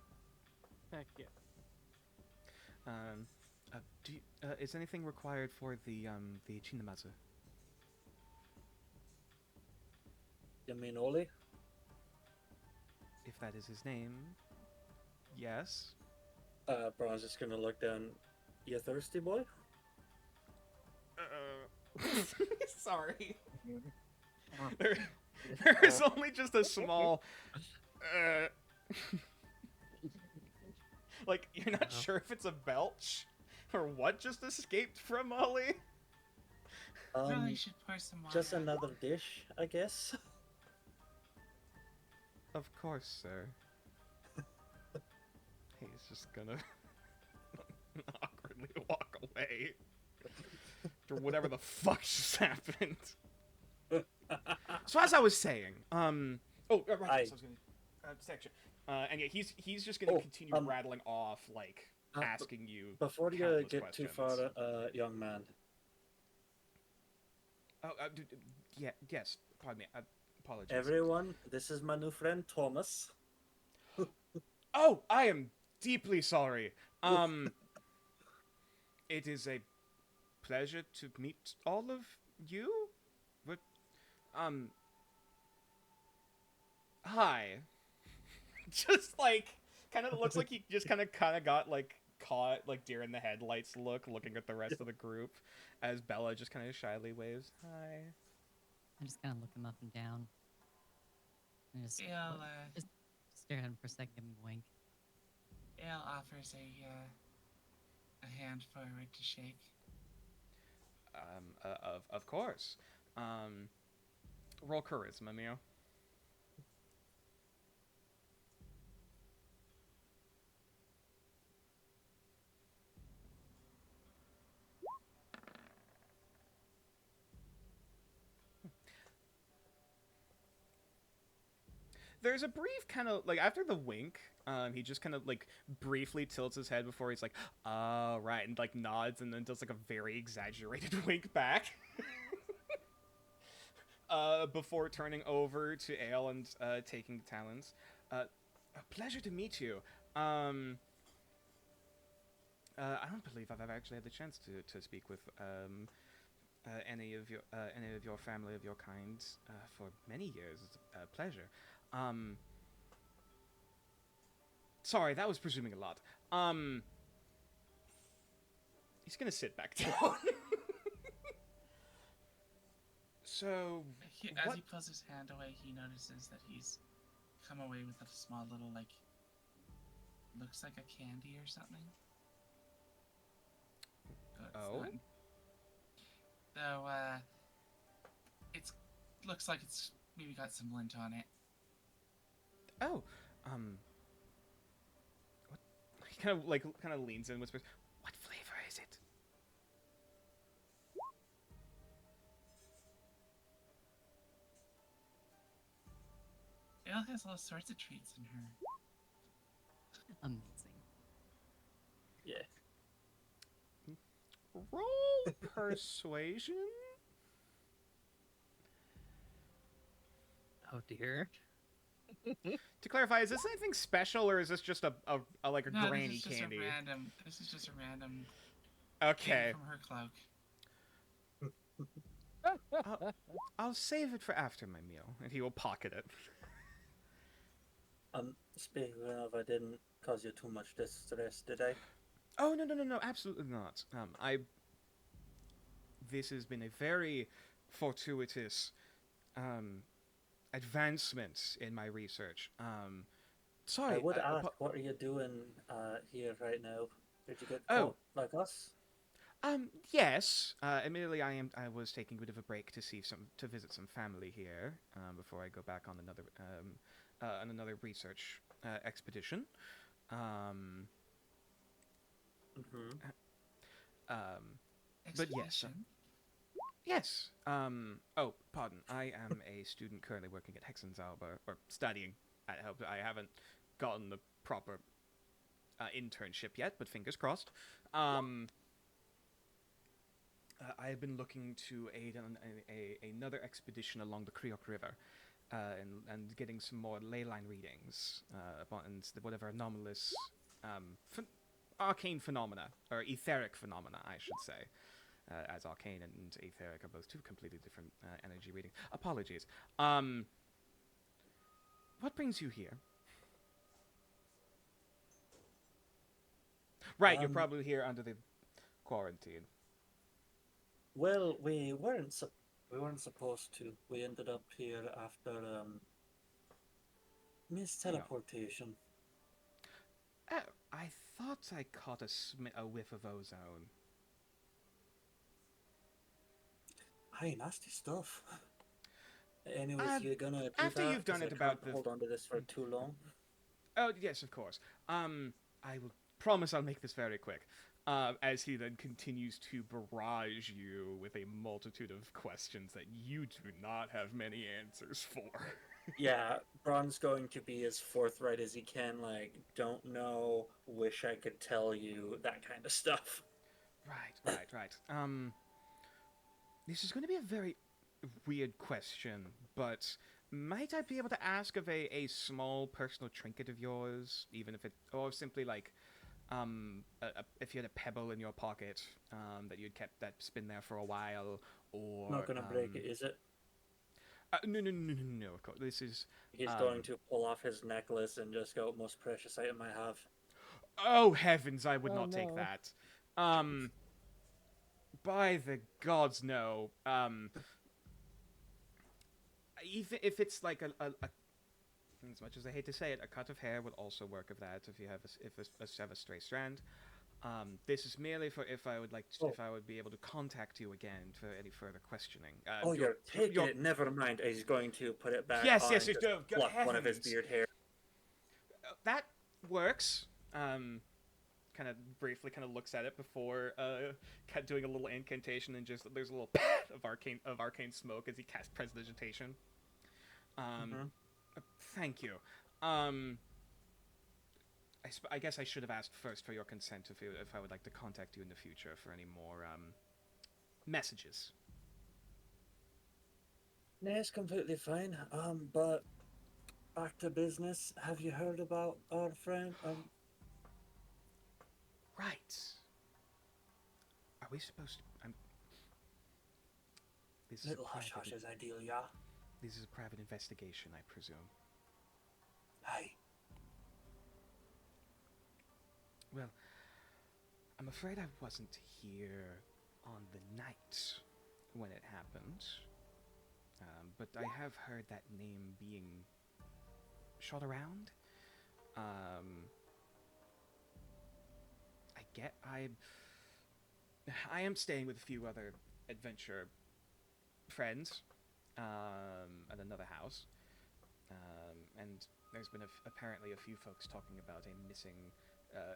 Heck yeah. Is anything required for the Chinamazu? You mean Oli? If that is his name, yes. Braun's just gonna look down. You thirsty, boy? Sorry. There is only just a small... like, you're not sure if it's a belch or what just escaped from Ollie. Probably should pour some water. Just another dish, I guess. Of course, sir. He's just gonna awkwardly walk away. Or whatever the fuck just happened. So as I was saying, right, so I was gonna section. And yeah, he's just gonna continue rattling off, like, asking you before you countless get questions. too far, young man. Oh, yeah, yes, pardon me, apologies. Everyone, this is my new friend, Thomas. Oh, I am deeply sorry. It is a pleasure to meet all of you. But, hi. Just, like, kind of looks like he just kind of got, like, caught, like, deer in the headlights looking at the rest of the group, as Bella just kind of shyly waves, hi. I just kind of look him up and down. And just stare at him for a second, give him a wink. Ale offers a hand forward to shake. Of course. Roll charisma, Mio. There's a brief kind of, like, after the wink, he just kind of, like, briefly tilts his head before he's like, oh, right, and, like, nods and then does, like, a very exaggerated wink back. Before turning over to Ale and, taking talons. A pleasure to meet you. I don't believe I've ever actually had the chance to speak with, any of your family of your kind, for many years. It's a pleasure. Sorry, that was presuming a lot. He's gonna sit back down. So, as he pulls his hand away, he notices that he's come away with a small little, like, looks like a candy or something. Oh? So, it looks like it's maybe got some lint on it. Oh, what? He kind of leans in and whispers, what flavor is it? Ale has all sorts of treats in her. Amazing. Yeah. Roll persuasion? Oh dear. To clarify, is this anything special, or is this just a like a No, granny this is just candy? This is just a random Okay. candy from her cloak. I'll save it for after my meal, and he will pocket it. Speaking of, I didn't cause you too much distress, did I? Oh, no, absolutely not. This has been a very fortuitous, advancement in my research. Sorry. I would ask, what are you doing here right now? Did you get caught like us? Yes. Admittedly, I was taking a bit of a break to visit some family here, before I go back on another research expedition. But yes. Yes. Oh, pardon. I am a student currently working at Hexenzauber, or studying at Help. I haven't gotten the proper internship yet, but fingers crossed. I have been looking to aid on another expedition along the Creok River, and getting some more ley line readings, and whatever anomalous arcane phenomena, or etheric phenomena, I should say. As arcane and etheric are both two completely different energy readings. Apologies. What brings you here? Right, you're probably here under the quarantine. Well, we weren't supposed to. We ended up here after misteleportation. I thought I caught a whiff of ozone. Hey, nasty stuff. Anyways, you're gonna do after that? you've done 'Cause it I about can't hold on to this for too long. Oh, yes, of course. I will promise I'll make this very quick. As he then continues to barrage you with a multitude of questions that you do not have many answers for. Yeah, Braun's going to be as forthright as he can, like, don't know, wish I could tell you, that kind of stuff. Right. This is going to be a very weird question, but might I be able to ask of a small personal trinket of yours, even if it, or simply like, if you had a pebble in your pocket, that you'd kept that's been there for a while, or Not gonna break it, is it? No, of course. This is. He's going to pull off his necklace and just go, most precious item I have. Oh heavens, I would Oh, not take no. that. By the gods, no. Even if it's like a as much as I hate to say it, a cut of hair would also work of that if you have a stray strand. This is merely for if I would if I would be able to contact you again for any further questioning. You're taking it. Never mind. He's going to put it back yes, on. Yes, and just pluck one of his beard hair. That works. Kind of briefly looks at it before doing a little incantation, and just there's a little of arcane smoke as he casts prestidigitation. Thank you. I guess I should have asked first for your consent if I would like to contact you in the future for any more messages. No, it's completely fine. But back to business. Have you heard about our friend? Right. Are we supposed to? This Little hush hush is ideal, yeah. This is a private investigation, I presume. Hey. Well, I'm afraid I wasn't here on the night when it happened. But I have heard that name being shot around. I am staying with a few other adventure friends at another house. And there's been apparently a few folks talking about a missing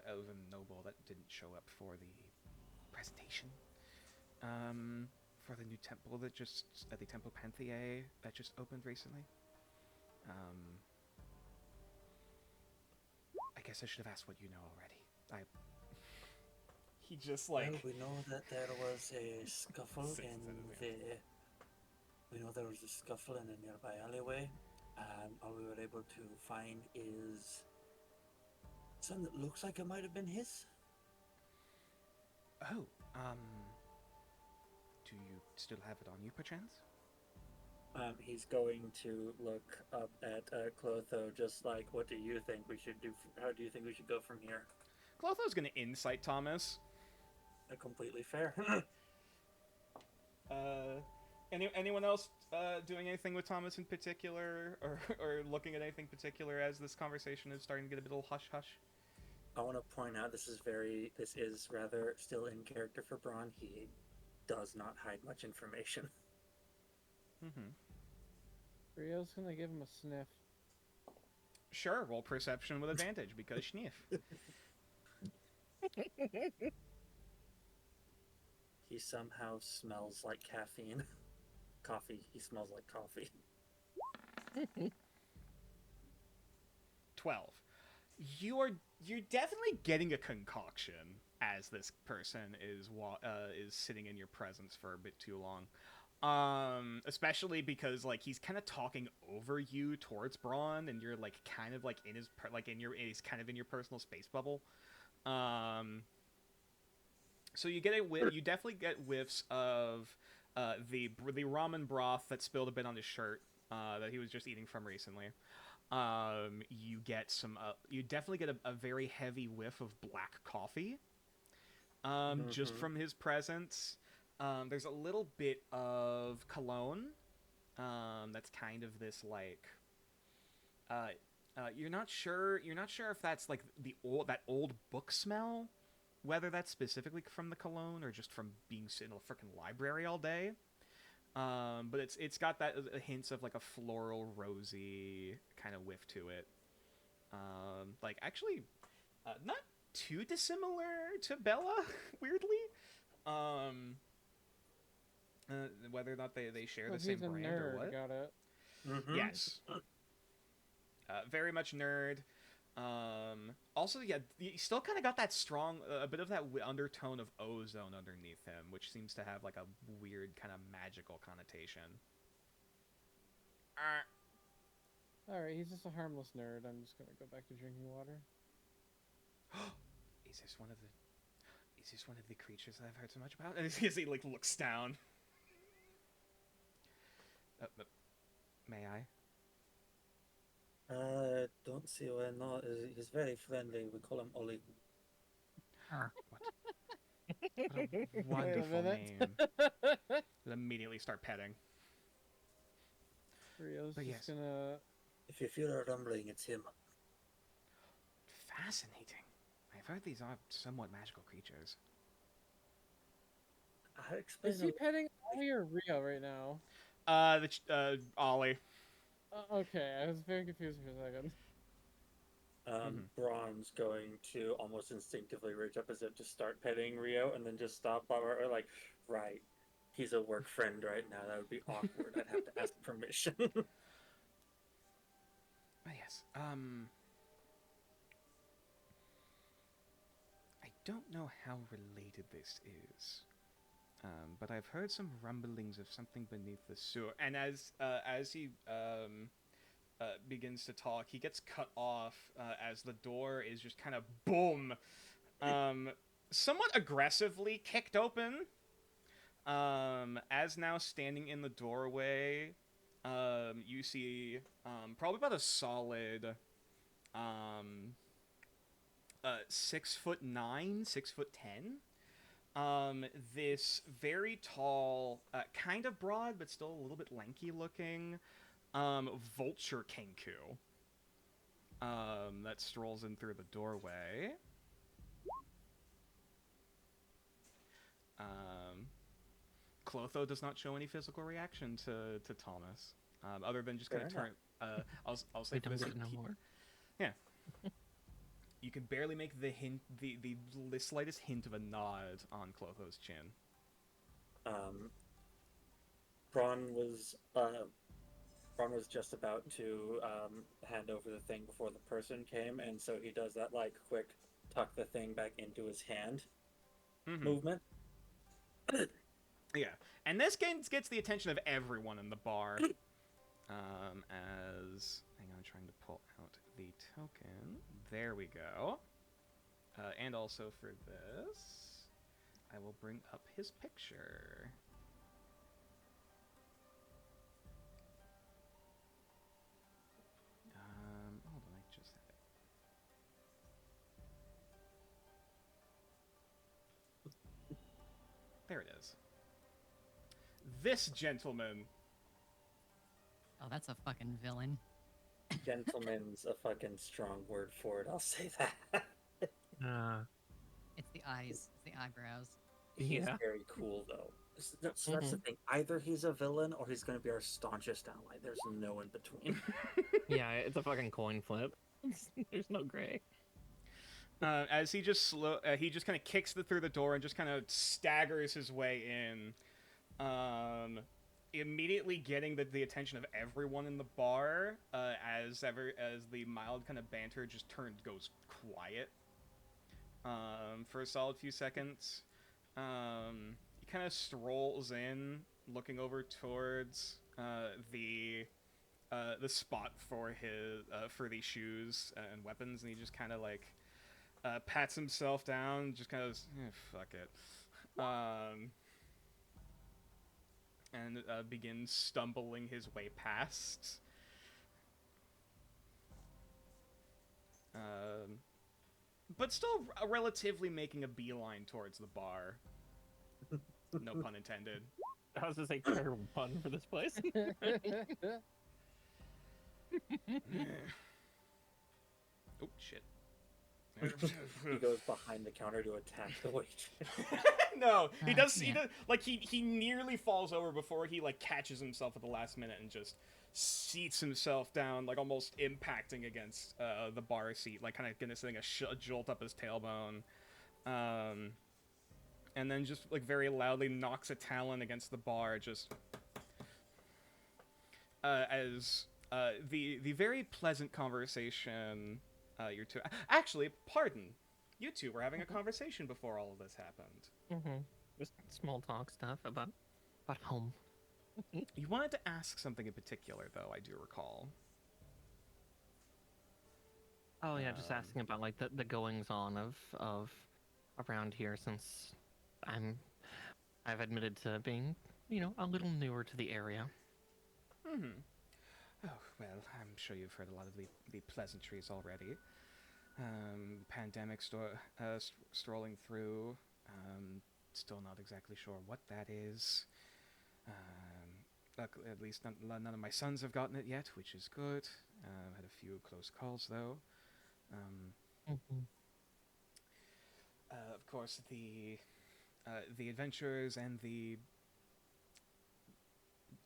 elven noble that didn't show up for the presentation. For the new temple that the Temple Panthea that just opened recently. I guess I should have asked what you know already. He just like. Well, we know that there was a scuffle We know there was a scuffle in a nearby alleyway, and all we were able to find is something that looks like it might have been his. Oh, do you still have it on you, perchance? He's going to look up at Clotho, just like, what do you think we should do? How do you think we should go from here? Clotho's gonna insight Thomas. Completely fair. Anyone else doing anything with Thomas in particular, or looking at anything particular as this conversation is starting to get a little hush hush? I want to point out this is rather still in character for Braun. He does not hide much information. Rio's gonna give him a sniff. Sure, roll perception with advantage because sniff. He somehow smells like caffeine. Coffee. He smells like coffee. 12. You're definitely getting a concoction as this person is sitting in your presence for a bit too long. Especially because like he's kind of talking over you towards Braun, and you're like kind of like he's kind of in your personal space bubble. So you definitely get whiffs of the ramen broth that spilled a bit on his shirt that he was just eating from recently. You get you definitely get a very heavy whiff of black coffee just from his presence. There's a little bit of cologne that's kind of this like you're not sure if that's like that old book smell, whether that's specifically from the cologne or just from being sitting in a freaking library all day. But it's got that hints of like a floral, rosy kind of whiff to it. Like actually, not too dissimilar to Bella, weirdly. Whether or not they share the same he's a brand nerd, or what. got it. Mm-hmm. Yes. Very much nerd. Also, yeah, he still kind of got that strong, a bit of that undertone of ozone underneath him, which seems to have like a weird kind of magical connotation. Alright, he's just a harmless nerd. I'm just gonna go back to drinking water. Is this one of the creatures that I've heard so much about? As he like looks down. May I? Don't see why not. He's very friendly. We call him Ollie. What a wonderful minute. name. I'll immediately start petting. Rio's But just yes. gonna... If you feel a rumbling, it's him. Fascinating. I've heard these are somewhat magical creatures. I explain. Is he petting Ollie or Rio right now? Ollie. Okay, I was very confused for a second. Braun's going to almost instinctively reach up as if to start petting Rio and then just stop or like, right, he's a work friend right now. That would be awkward. I'd have to ask permission. But yes, I don't know how related this is, but I've heard some rumblings of something beneath the sewer. And as he begins to talk, he gets cut off as the door is just kind of boom, somewhat aggressively kicked open. As now standing in the doorway, you see probably about a solid 6'9", 6'10". This very tall, kind of broad but still a little bit lanky looking vulture kenku that strolls in through the doorway. Clotho does not show any physical reaction to Thomas, other than just kind of turn. I'll say We don't get no more. Yeah. You can barely make the hint, the slightest hint of a nod on Clotho's chin. Braun was just about to hand over the thing before the person came, and so he does that like quick tuck the thing back into his hand movement. Yeah, and this gets the attention of everyone in the bar. As hang on, I'm trying to pull out the token. There we go. And also for this, I will bring up his picture. Hold on, I just had it. There it is. This gentleman. Oh, that's a fucking villain. Gentleman's a fucking strong word for it. I'll say that. It's the eyes. It's the eyebrows. He's Yeah. very cool though. So that's the thing. Either he's a villain or he's going to be our staunchest ally. There's no in between. Yeah, it's a fucking coin flip. There's no gray. As he just he just kind of kicks through the door and just kind of staggers his way in, immediately getting the attention of everyone in the bar. As the mild kind of banter just goes quiet. For a solid few seconds, he kind of strolls in, looking over towards the spot for these shoes and weapons, and he just kind of like pats himself down, just kind of fuck it, and begins stumbling his way past. But still relatively making a beeline towards the bar. No pun intended. I was just a terrible pun for this place. Oh, shit. He goes behind the counter to attack the waitress. No, he does. Yeah. He does. Like he nearly falls over before he like catches himself at the last minute and just seats himself down, like almost impacting against the bar seat, like kind of getting a jolt up his tailbone, and then just like very loudly knocks a talon against the bar, just as the very pleasant conversation you two actually, pardon, you two were having a conversation before all of this happened. Mm-hmm. Just small talk stuff about home. You wanted to ask something in particular, though, I do recall. Oh yeah, just asking about like the goings on of around here, since I've admitted to being, a little newer to the area. Mm-hmm. Oh, well, I'm sure you've heard a lot of the pleasantries already. Pandemic strolling through. Still not exactly sure what that is. At least none of my sons have gotten it yet, which is good. Had a few close calls, though. Of course, the adventurers and the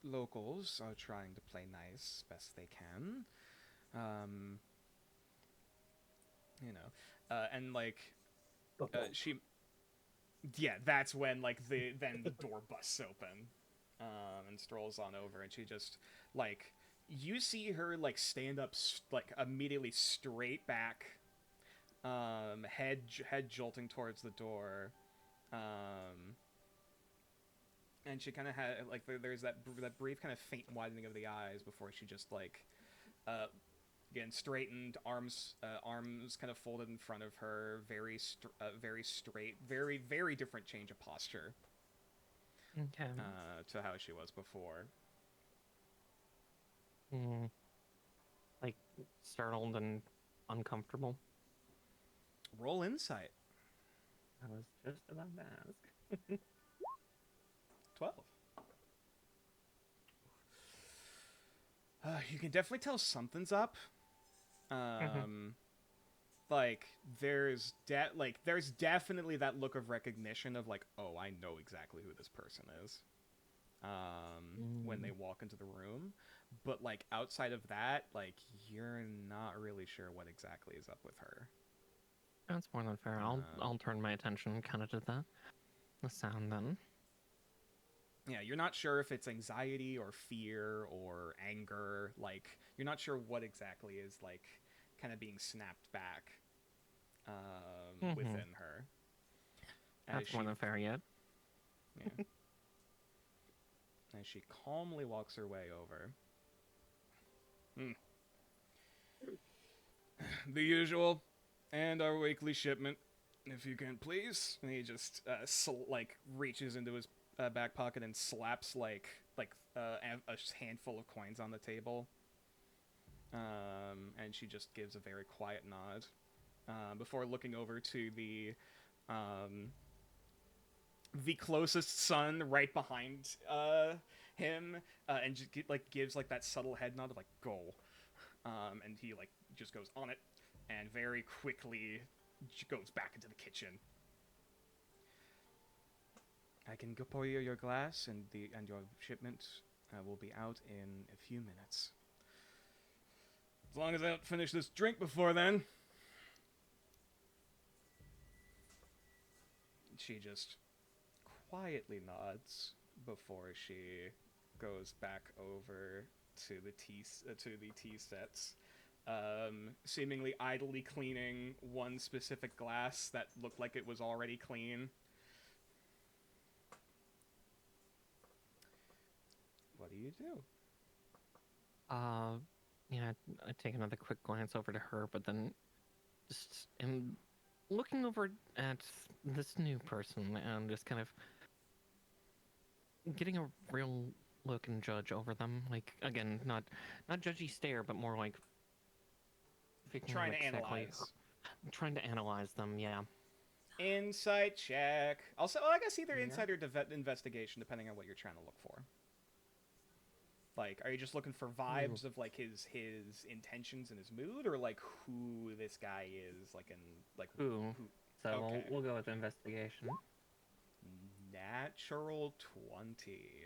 locals are trying to play nice best they can. And like she, yeah, that's when like the door busts open, and strolls on over, and she just like, you see her like stand up like immediately straight back, head jolting towards the door, and she kind of had like there's that brief kind of faint widening of the eyes before she just like again straightened, arms kind of folded in front of her, very straight, very different change of posture to how she was before. Like startled and uncomfortable. Roll insight. I was just about to ask. 12. You can definitely tell something's up. Like there's definitely that look of recognition of like, oh, I know exactly who this person is. When they walk into the room, but like outside of that, like you're not really sure what exactly is up with her. That's more than fair. I'll turn my attention kind of to the sound then. Yeah, you're not sure if it's anxiety or fear or anger. Like, you're not sure what exactly is, like, kind of being snapped back within her. That's more than fair yet. Yeah. As she calmly walks her way over. The usual. And our weekly shipment, if you can, please. And he just, reaches into his back pocket and slaps a handful of coins on the table, and she just gives a very quiet nod before looking over to the closest son right behind him, and just gives like that subtle head nod of like go, and he like just goes on it and very quickly goes back into the kitchen. I can go pour you your glass, and your shipment will be out in a few minutes. As long as I don't finish this drink before then. She just quietly nods before she goes back over to the tea sets, seemingly idly cleaning one specific glass that looked like it was already clean. What do you do? Yeah, I take another quick glance over to her, but then just am looking over at this new person and just kind of getting a real look and judge over them. Like, again, not judgy stare, but more like trying to analyze. Trying to analyze them, yeah. Insight check. Also, well, I guess either insight or investigation, depending on what you're trying to look for. Like, are you just looking for vibes of like his intentions and his mood, or like who this guy is, like in like Who? So Okay. we'll go with investigation. Natural 20.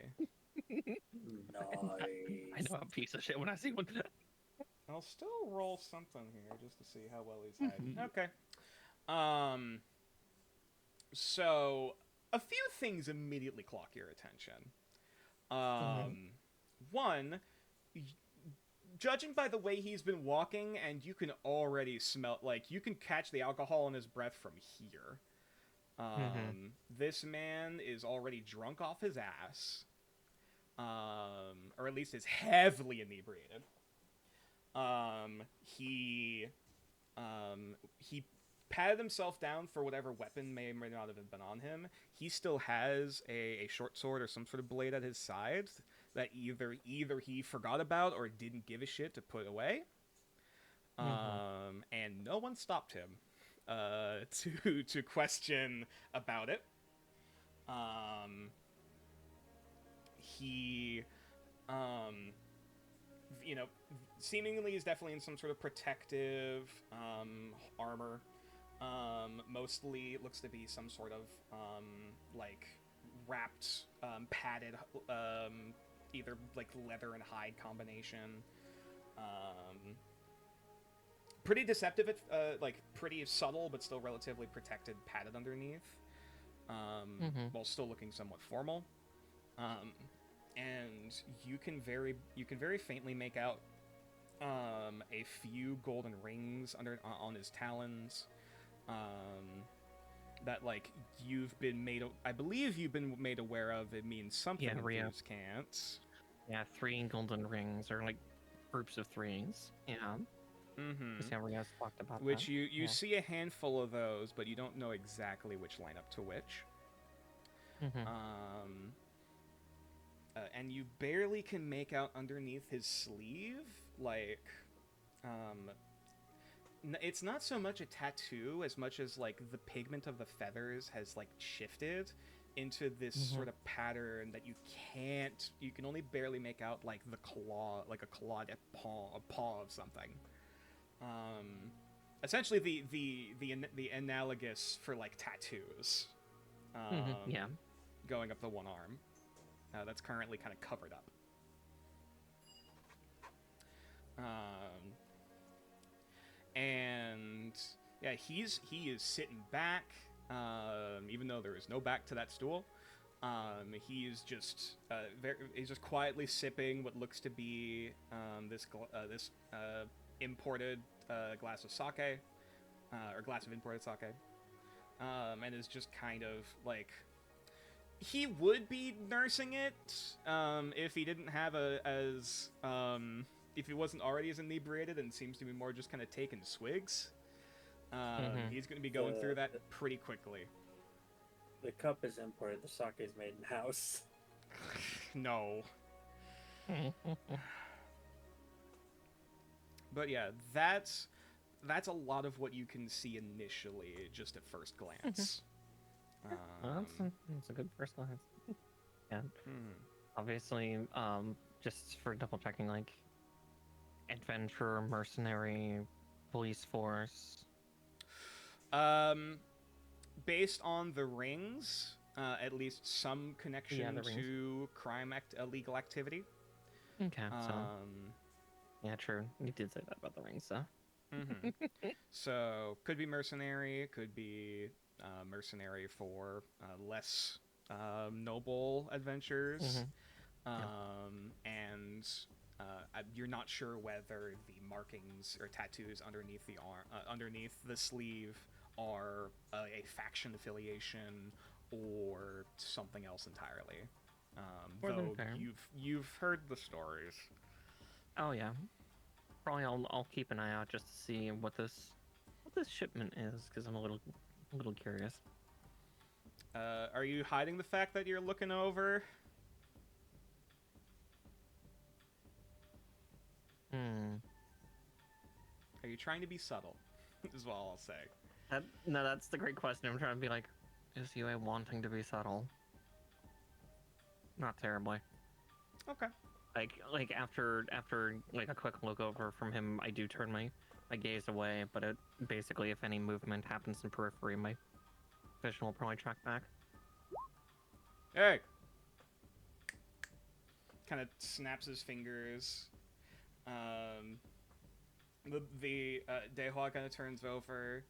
I know a piece of shit when I see one. I'll still roll something here just to see how well he's hiding. Okay. So a few things immediately clock your attention. One, judging by the way he's been walking, and you can already smell, like, you can catch the alcohol in his breath from here. This man is already drunk off his ass. Or at least is heavily inebriated. He patted himself down for whatever weapon may or may not have been on him. He still has a short sword or some sort of blade at his side that either he forgot about or didn't give a shit to put away. And no one stopped him to question about it. He seemingly is definitely in some sort of protective armor. Mostly it looks to be some sort of like wrapped, padded, either like leather and hide combination. Pretty deceptive, like pretty subtle, but still relatively protected, padded underneath, while still looking somewhat formal. And you can very faintly make out a few golden rings on his talons. That like I believe you've been made aware of. It means something. Yeah, Rio. Can't. Yeah, 3 golden rings, or like groups of 3s. Yeah. Yeah, Rio's talked about which that. you see a handful of those, but you don't know exactly which line up to which. And you barely can make out underneath his sleeve, like, it's not so much a tattoo as much as like the pigment of the feathers has like shifted into this sort of pattern that you can only barely make out like the claw, like a paw of something. Essentially the analogous for like tattoos. Yeah. Going up the one arm. That's currently kind of covered up. And yeah, he is sitting back, even though there is no back to that stool. He's just quietly sipping what looks to be this imported glass of sake, or glass of imported sake, and is just kind of like, he would be nursing it if he didn't have if he wasn't already as inebriated, and seems to be more just kind of taking swigs. He's going to be going through that pretty quickly. The cup is imported. The sake is made in house. No. But yeah, that's a lot of what you can see initially, just at first glance. That's a good first glance. Yeah. Obviously, just for double checking, like, adventure, mercenary, police force. Based on the rings, at least some connection to crime illegal activity. Okay, so yeah, true. You did say that about the rings, so. So could be mercenary, could be mercenary for less noble adventures, and you're not sure whether the markings or tattoos underneath the arm, underneath the sleeve, are a faction affiliation or something else entirely. Though you've heard the stories. Oh yeah, probably I'll keep an eye out just to see what this shipment is, because I'm a little curious. Are you hiding the fact that you're looking over? Are you trying to be subtle? Is what I'll say. No, that's the great question. I'm trying to be like, is UA wanting to be subtle? Not terribly. Okay. like after like a quick look over from him, I do turn my gaze away. But it basically, if any movement happens in periphery, my vision will probably track back. Hey! Kind of snaps his fingers. The Dehua kind of turns over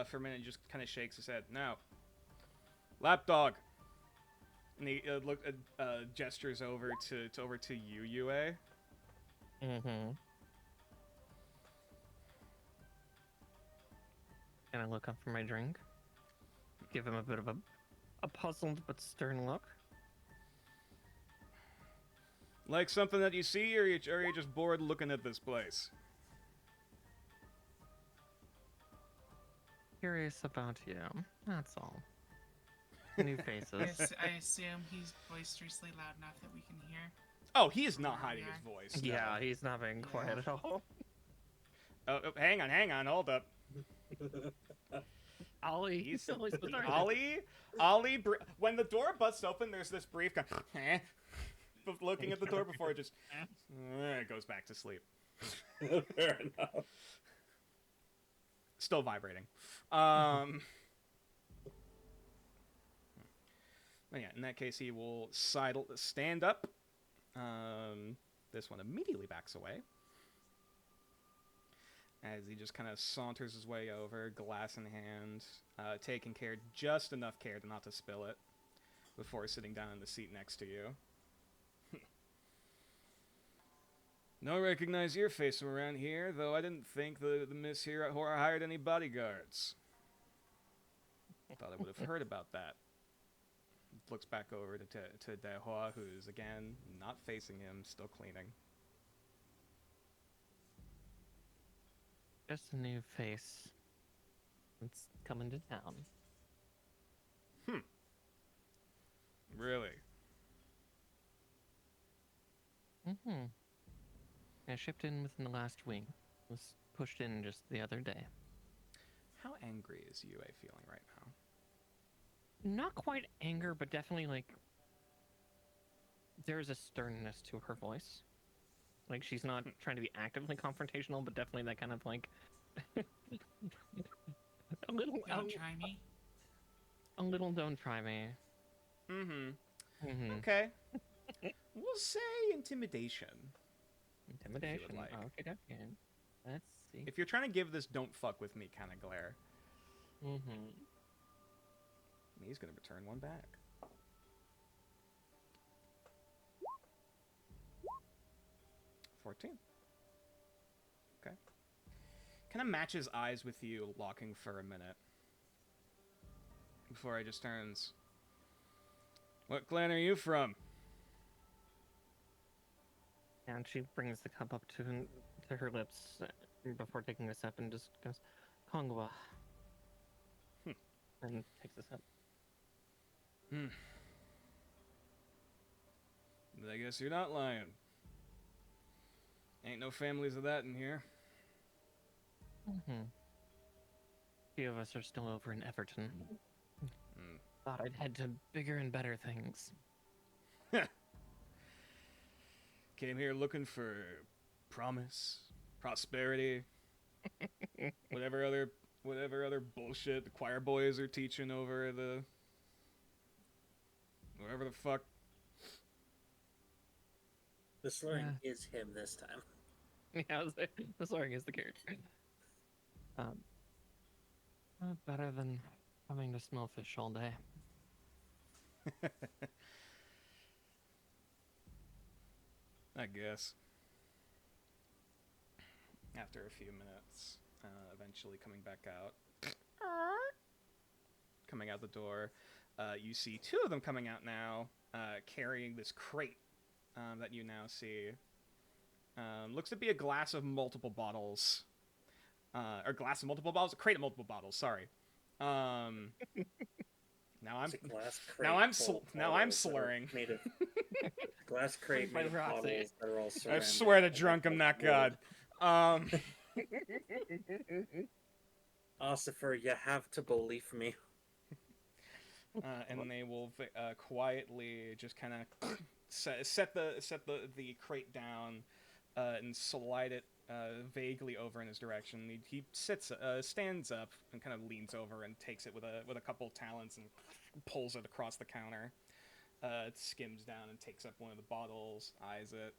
for a minute and just kind of shakes his head. Now, lapdog. And he gestures over to you, Yue. Mm-hmm. And I look up for my drink. Give him a bit of a puzzled but stern look. Like something that you see, or are you just bored looking at this place? Curious about you. That's all. New faces. I assume he's boisterously loud enough that we can hear. Oh, he is not hiding his voice. No. Yeah, he's not being quiet at all. Oh, hang on, hold up. Ollie, Ollie, when the door busts open, there's this brief kind of looking at the door before it just goes back to sleep. Fair enough. Still vibrating. Yeah, in that case, he will stand up. This one immediately backs away. As he just kind of saunters his way over, glass in hand, taking just enough care not to spill it, before sitting down in the seat next to you. No recognize your face from around here, though I didn't think the miss here hired any bodyguards. Thought I would have heard about that. Looks back over to Dehua, who's, again, not facing him, still cleaning. Just a new face. It's coming to town. Really? Mm-hmm. I shipped in within the last week. Was pushed in just the other day. How angry is Yue feeling right now? Not quite anger, but definitely, like, there's a sternness to her voice. Like, she's not trying to be actively confrontational, but definitely that kind of, like, a little... Don't try me. A little don't try me. Okay. We'll say intimidation. Intimidation. Like. Okay. Let's see. If you're trying to give this don't fuck with me kind of glare. He's going to return one back. $14. Okay. Kind of matches eyes with you, locking for a minute. Before he just turns. What clan are you from? And she brings the cup up to her lips before taking a sip and just goes, Kongwa. And takes a sip. But I guess you're not lying. Ain't no families of that in here. Few of us are still over in Everton. Thought I'd head to bigger and better things. Came here looking for promise, prosperity, whatever other bullshit the choir boys are teaching over wherever the fuck. The slurring is him this time. Yeah, the slurring is the character. Better than having to smell fish all day. I guess. After a few minutes, eventually coming back out. Coming out the door, you see two of them coming out now, carrying this crate that you now see. Looks to be a glass of multiple bottles. Or glass of multiple bottles? A crate of multiple bottles, sorry. Now I'm slurring. Made of glass crate made of bottles that are all ceramic. I swear to drunk I'm not God. Ossifer, you have to believe me. And they will quietly just kind of set the crate down and slide it vaguely over in his direction. He stands up and kind of leans over and takes it with a couple talons and pulls it across the counter. It skims down and takes up one of the bottles, eyes it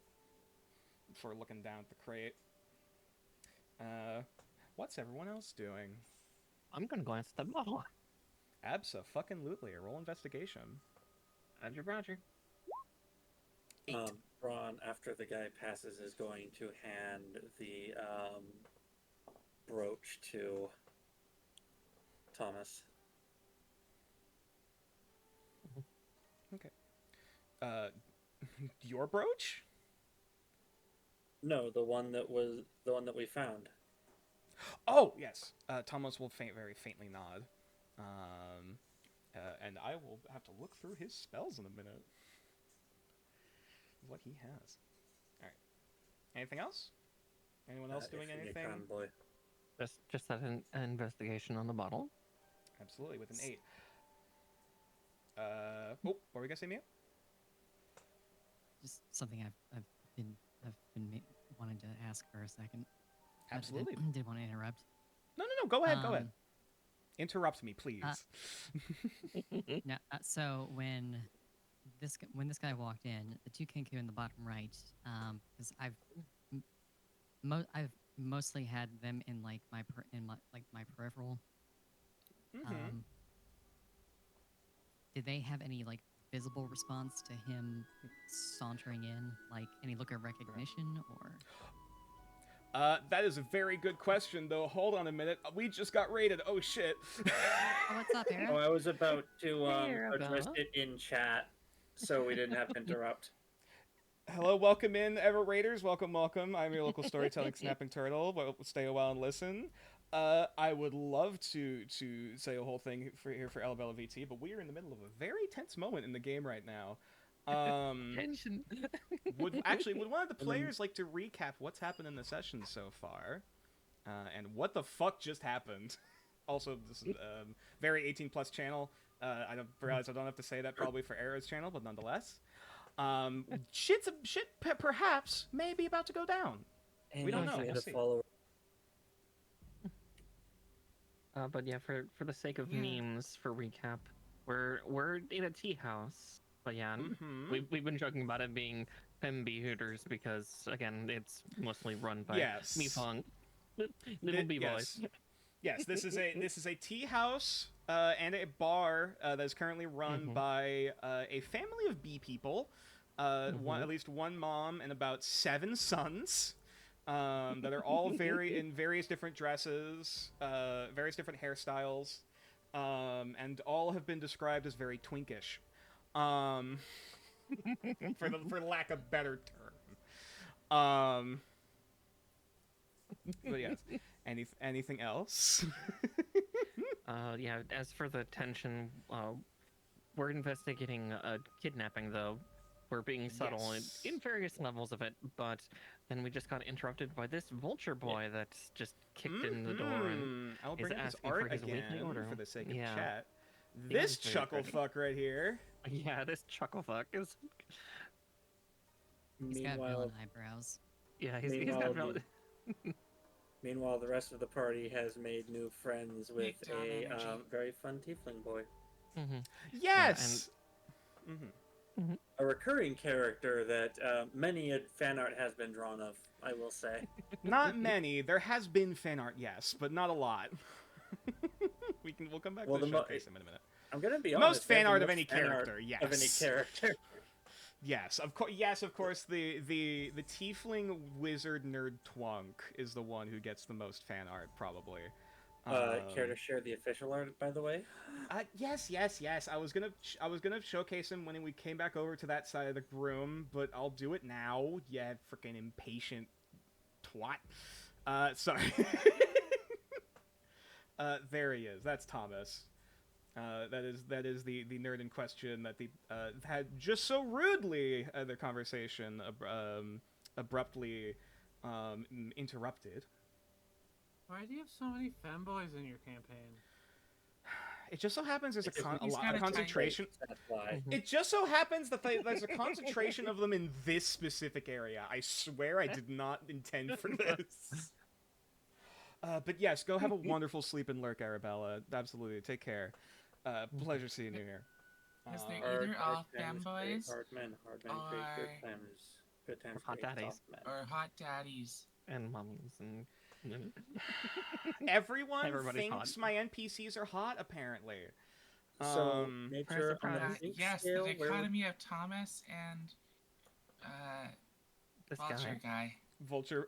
before looking down at the crate. What's everyone else doing? I'm gonna glance at the bottle. Abso-fucking-lutely. Roll investigation. Roger. 8. Ron, after the guy passes, is going to hand the brooch to Thomas. Okay. Your brooch? No, the one that we found. Oh, yes. Thomas will very faintly nod. And I will have to look through his spells in a minute. What he has. Alright. Anything else? Anyone else doing anything? Boy. Just an investigation on the bottle. Absolutely, with an 8. What were we gonna say, Mia? Just something I've been wanting to ask for a second. Absolutely. Did want to interrupt. No. Go ahead. Interrupt me, please. No. So when this guy walked in, the two Kenku in the bottom right, because I've mostly had them in my peripheral. Mm-hmm. Did they have any visible response to him sauntering in, any look of recognition or? That is a very good question, though. Hold on a minute. We just got raided. Oh, shit. Oh, what's up, Aaron? Oh, I was about to Hey, address it in chat, so we didn't have to interrupt. Hello, welcome in, Ever Raiders. Welcome. I'm your local storytelling snapping turtle. Well, stay a while and listen. I would love to say a whole thing for Alabella VT, but we are in the middle of a very tense moment in the game right now. Tension. Would one of the players like to recap what's happened in the session so far, and what the fuck just happened? Also, this is very 18+ channel. I don't realize I don't have to say that probably for Era's channel, but nonetheless, shit perhaps may be about to go down. We don't know. We'll see. But yeah, for the sake of memes, for recap, we're in a tea house. But yeah, we've been joking about it being Fembi Hooters because again, it's mostly run by Mifong, little b-boys. Yes, this is a tea house and a bar that is currently run by a family of bee people. At least one mom and about 7 sons. That are all in various different dresses, various different hairstyles, and all have been described as very twinkish, for lack of better term. But yes, anything else? Yeah. As for the tension, we're investigating a kidnapping, though. We're being subtle in various levels of it, but then we just got interrupted by this vulture boy that's just kicked in the door and I'll bring is his asking art for his again weekly order. for the sake of Yeah. chat. Yeah, This it's very chuckle pretty. fuck right here. Yeah, this chuckle fuck is. He's got Meanwhile, villain eyebrows. Yeah, he's got. meanwhile, the rest of the party has made new friends with Big time a energy. very fun tiefling boy. Yes. A recurring character that many a fan art has been drawn of, I will say. Not many. There has been fan art, yes, but not a lot. We'll come back to the showcase in a minute. I'm gonna be Most honest. fan the art of most any fan art character, yes. Of any character. Yes, of course. Yes, of course. The tiefling wizard nerd twunk is the one who gets the most fan art, probably. Care to share the official art, by the way? Yes. I was gonna showcase him when we came back over to that side of the room, but I'll do it now. Yeah, freaking impatient twat. Sorry. There he is. That's Thomas. That is the nerd in question that had just so rudely the conversation abruptly interrupted. Why do you have so many femboys in your campaign? It just so happens there's a He's lot kinda of concentration. That's why. It just so happens that there's a concentration of them in this specific area. I swear I did not intend for this. But yes, go have a wonderful sleep and lurk, Arabella. Absolutely. Take care. Pleasure seeing you here. Because they're Hard either all times create femboys hard men create good times Hot create daddies. soft men. or hot daddies. And mummies and Everyone Everybody's thinks hot. my NPCs are hot, apparently. So nature on surprise. the pink Yes, scale, the where would- dichotomy of Thomas and this Vulture guy. guy. Vulture,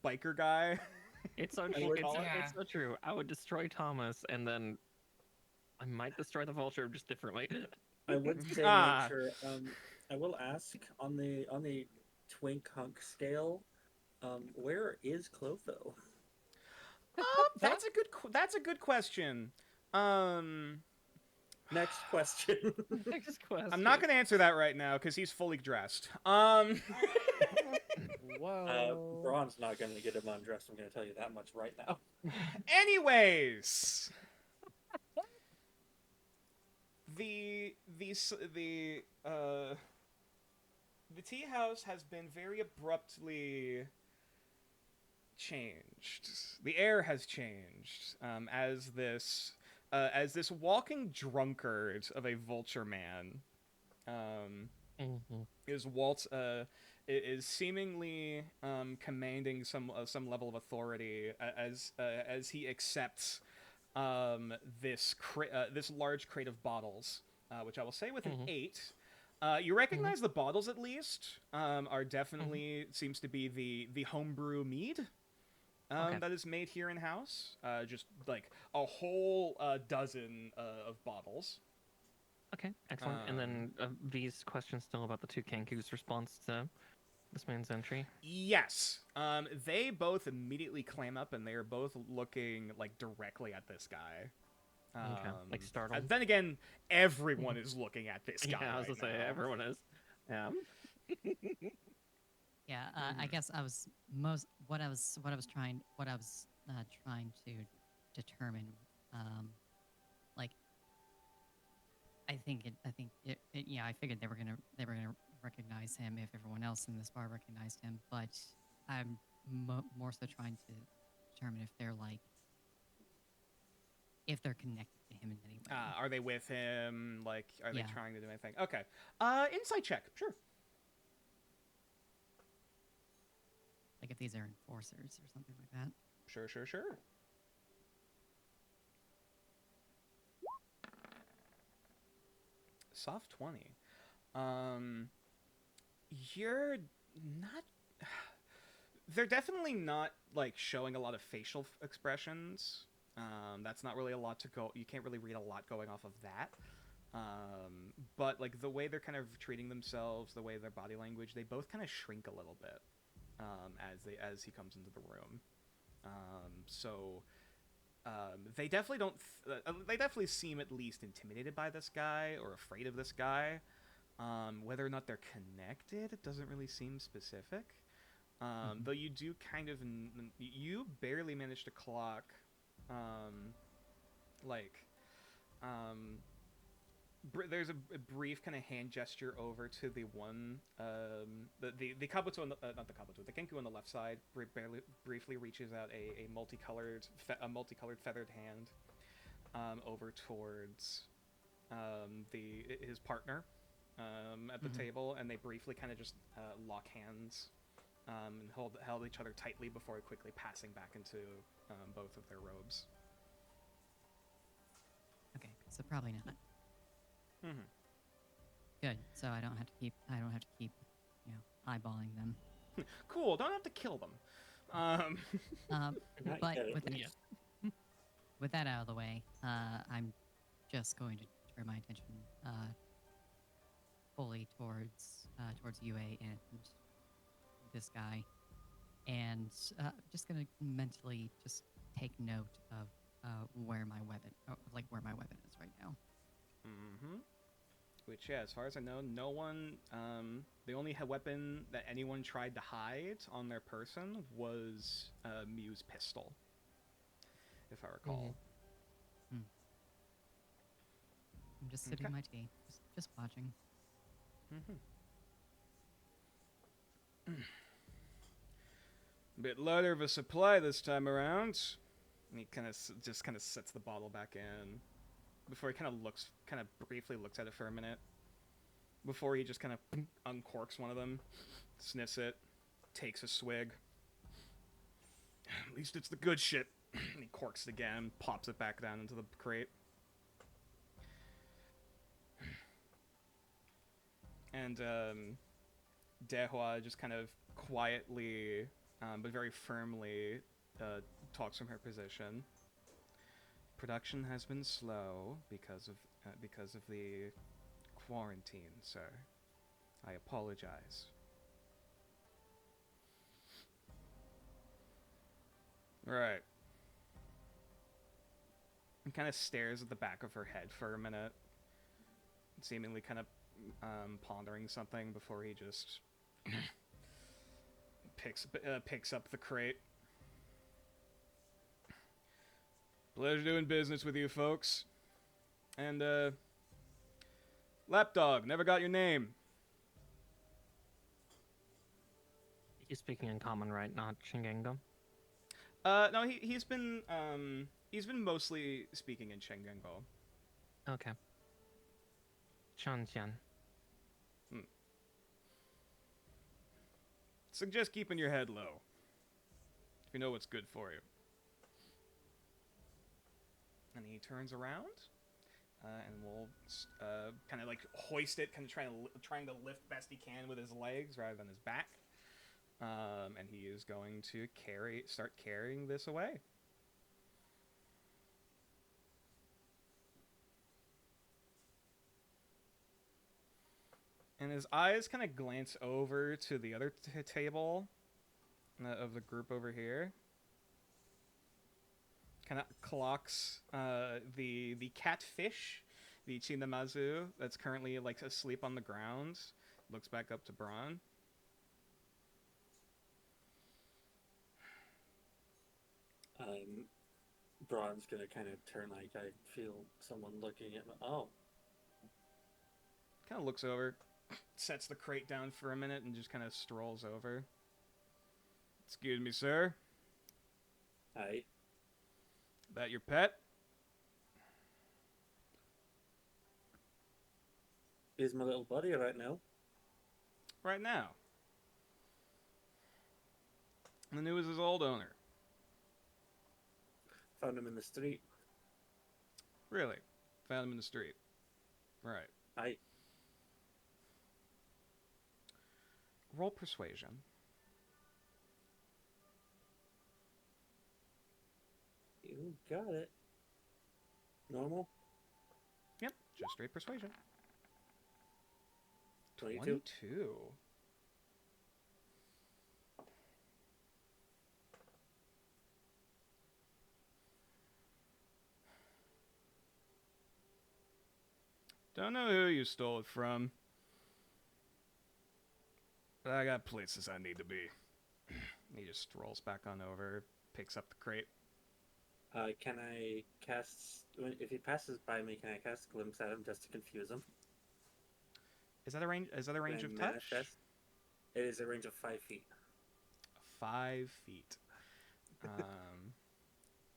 biker guy. It's so I true. would- It's so true. I would destroy Thomas, and then I might destroy the vulture just differently. I would say Ah. nature. I will ask on the twink hunk scale, where is Clotho? That's a good question. Next question. Next question. I'm not gonna answer that right now because he's fully dressed. Whoa. Braun's not going to get him undressed. I'm going to tell you that much right now. Anyways, the tea house has been very abruptly changed. The air has changed as this walking drunkard of a vulture man is seemingly commanding some level of authority as he accepts this large crate of bottles, which I will say with an 8. You recognize the bottles at least are definitely seems to be the homebrew mead that is made here in house. Just like a whole dozen of bottles. Okay, excellent. And then V's question still about the two Kanku's response to this man's entry. Yes. They both immediately clam up, and they are both looking like directly at this guy. Okay, like startled. Then again, everyone is looking at this guy. Yeah, I was right gonna say now. everyone is. Yeah. Yeah, I guess what I was trying to determine, like, I figured they were gonna recognize him if everyone else in this bar recognized him, but I'm more so trying to determine if they're connected to him in any way. Are they with him? Like, are they Yeah. trying to do anything? Okay. Insight check. Sure. Like if these are enforcers or something like that. Sure. Soft 20. You're not... They're definitely not, like, showing a lot of facial expressions. That's not really a lot to go... You can't really read a lot going off of that. But, like, the way they're kind of treating themselves, the way their body language, they both kind of shrink a little bit as he comes into the room. They definitely don't... they definitely seem at least intimidated by this guy or afraid of this guy. Whether or not they're connected, it doesn't really seem specific. Though you do kind of... You barely managed to clock... there's a brief kind of hand gesture over to the one... the Kabuto... not the Kabuto. The Kenku on the left side briefly reaches out a multicolored feathered hand over towards his partner at the table, and they briefly kind of just lock hands and held each other tightly before quickly passing back into both of their robes. Okay, so probably not. Mm-hmm. Good. So I don't have to keep eyeballing them. Cool. Don't have to kill them. But yet, with at that, least. with that out of the way, I'm just going to turn my attention fully towards UA and this guy, and just gonna mentally just take note of where my weapon is right now. Mm-hmm. Which, yeah, as far as I know, no one... the only weapon that anyone tried to hide on their person was Mew's pistol, if I recall. I'm just sipping my tea, just watching. Bit lighter of a supply this time around. And he just kind of sets the bottle back in before he kind of briefly looks at it for a minute. Before he just kind of uncorks one of them, sniffs it, takes a swig. At least it's the good shit. And he corks it again, pops it back down into the crate. And Dehua just kind of quietly, but very firmly, talks from her position. Production has been slow because of the quarantine, sir. I apologize. Right. He kind of stares at the back of her head for a minute, seemingly kind of pondering something before he just picks up the crate. Pleasure doing business with you folks. And Lapdog, never got your name. He's speaking in common, right? Not Shingengo? No, he's been mostly speaking in Shengenbo. Okay. Shanxian. Suggest keeping your head low. If you know what's good for you. And he turns around, and will kind of like hoist it, kind of trying to lift best he can with his legs rather than his back. And he is going to start carrying this away. And his eyes kind of glance over to the other table of the group over here. Kind of clocks the catfish, the Chinamazu, that's currently like asleep on the ground. Looks back up to Braun. Braun's gonna kind of turn like I feel someone looking at me. Oh. Kind of looks over, sets the crate down for a minute, and just kind of strolls over. Excuse me, sir. Hi. That your pet? He's my little buddy right now. Right now. And who is his old owner? Found him in the street. Really? Found him in the street. Right. Hi. Roll persuasion. You got it. Normal? Yep, just straight persuasion. 22. 22. Don't know who you stole it from. But I got places I need to be. He just strolls back on over, picks up the crate. Can I cast... If he passes by me, can I cast Glimpse at him just to confuse him? Is that a range of touch? Manifest? It is a range of 5 feet. 5 feet.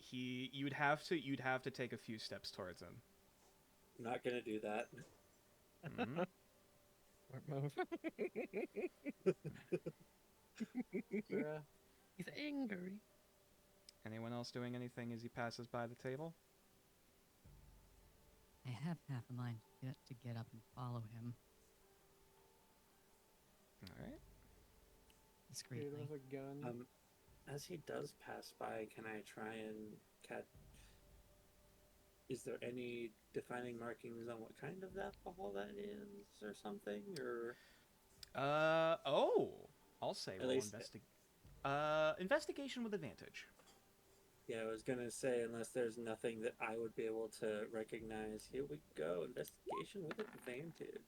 You'd have to take a few steps towards him. Not gonna do that. Mm-hmm. Move. Yeah. He's angry. Anyone else doing anything as he passes by the table? I have half a mind to get up and follow him All right. discreetly. With a gun. As he does pass by, can I try and catch... Is there any defining markings on what kind of alcohol that is, or something, or? I'll say At we'll least- investigation with advantage. Yeah, I was gonna say, unless there's nothing that I would be able to recognize. Here we go, investigation with advantage.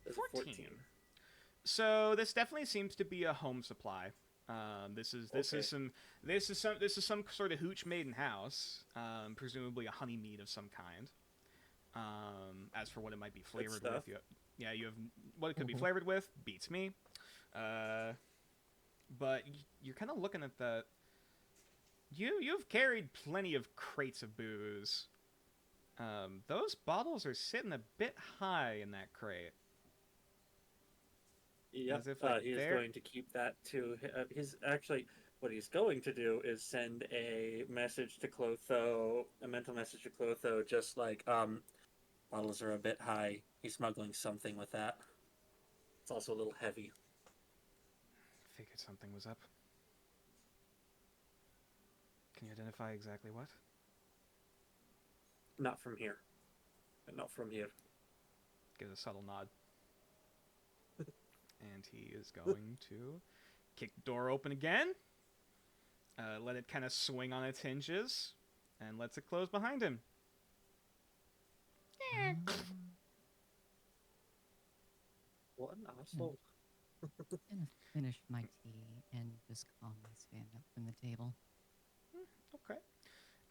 That's a 14. So this definitely seems to be a home supply. This is some sort of hooch made in house, presumably a honey mead of some kind. As for what it might be flavored with, stuff. you have what it could be flavored with. Beats me. But you're kind of looking at that. You've carried plenty of crates of booze. Those bottles are sitting a bit high in that crate. Yep. As if, like, He is they're- going to keep that to his. Actually, what he's going to do is send a message to Clotho, a mental message to Clotho, just like, bottles are a bit high. He's smuggling something with that. It's also a little heavy. Figured something was up. Can you identify exactly what? Not from here. And not from here. Gives a subtle nod. And he is going to kick the door open again. Let it kind of swing on its hinges. And lets it close behind him. What an asshole. Gonna finish my tea and just calmly stand up from the table. Okay.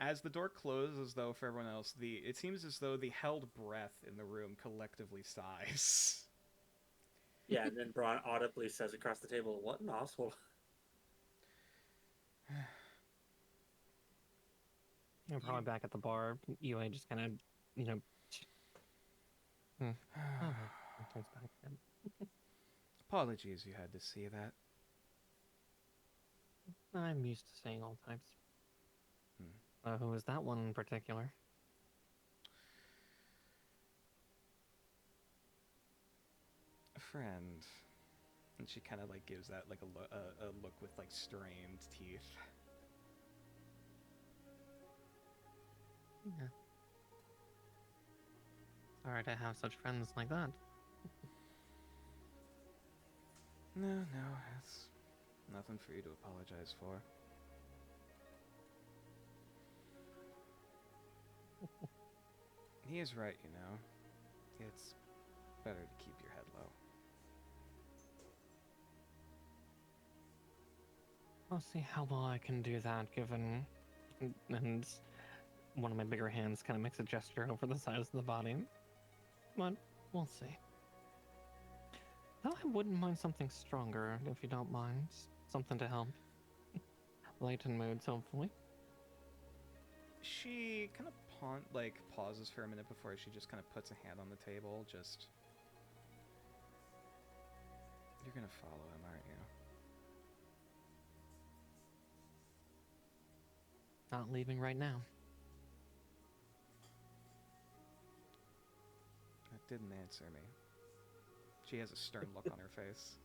As the door closes, though, for everyone else, it seems as though the held breath in the room collectively sighs. Yeah, and then Braun audibly says across the table, "What an asshole." You're probably back at the bar. UA just kind of, you know. Oh, it turns back again. Apologies you had to see that. I'm used to seeing all types. Who was that one in particular? A friend. And she kind of, like, gives that, like, a look with, like, strained teeth. Yeah. Sorry to have such friends like that. No, it's nothing for you to apologize for. He is right, you know. It's better to keep your head low. I'll see how well I can do that, given... And one of my bigger hands kind of makes a gesture over the size of the body. But we'll see. Though I wouldn't mind something stronger, if you don't mind. Something to help lighten moods, hopefully. She kind of pauses for a minute before she just kind of puts a hand on the table, just... You're gonna follow him, aren't you? Not leaving right now. That didn't answer me. She has a stern look on her face.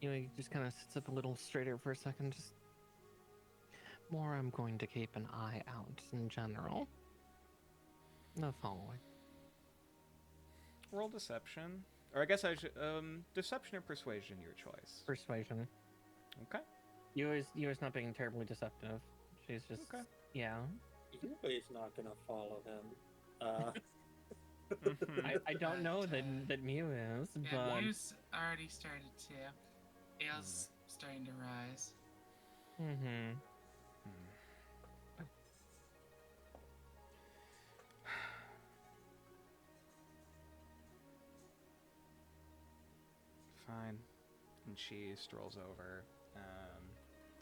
You know, he just kind of sits up a little straighter for a second, just... More I'm going to keep an eye out in general. The following. Roll deception. Or I guess I should... deception or persuasion, your choice. Persuasion. Okay. Yui's not being terribly deceptive. She's just... Okay. Yeah. Yui's not gonna follow him. I don't know that Mew is, Yeah, but... Mew's already started to. Ale's starting to rise. Mm-hmm. Fine. And she strolls over,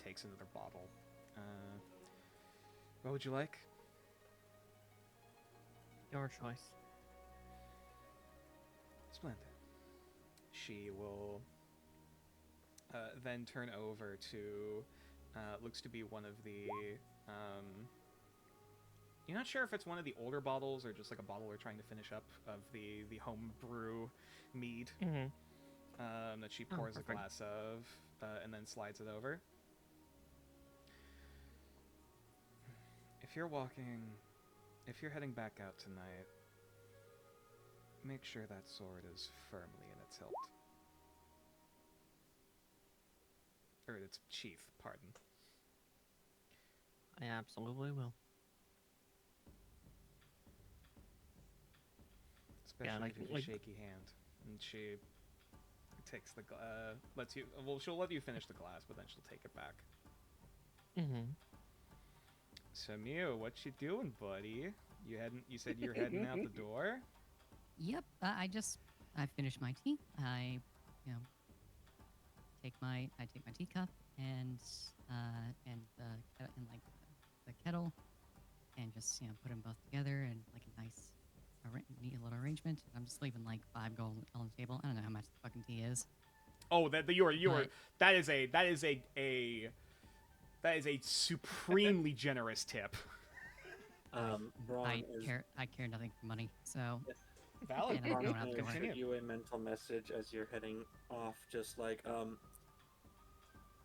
takes another bottle. What would you like? Your choice. Splendid. She will then turn over to, looks to be one of the, you're not sure if it's one of the older bottles or just like a bottle we're trying to finish up of the home brew mead. Mm-hmm. That she pours a perfect. glass of, and then slides it over. If you're heading back out tonight, make sure that sword is firmly in its hilt. Or its sheath, pardon. I absolutely will. Especially like- if you have a like- shaky hand. And she takes the lets you. Well, she'll let you finish the glass, but then she'll take it back. Mm-hmm. So Mew, what you doing, buddy? You said you're heading out the door. Yep. I finished my tea. I, you know, take my teacup and like the kettle, and just put them both together and like a nice, neat little arrangement. I'm just leaving like 5 gold on the table. I don't know how much the fucking tea is. Oh, that is a supremely generous tip. Ron I care nothing for money, so. Valid. And I'm going Ron out the will door. shoot you a mental message as you're heading off, just like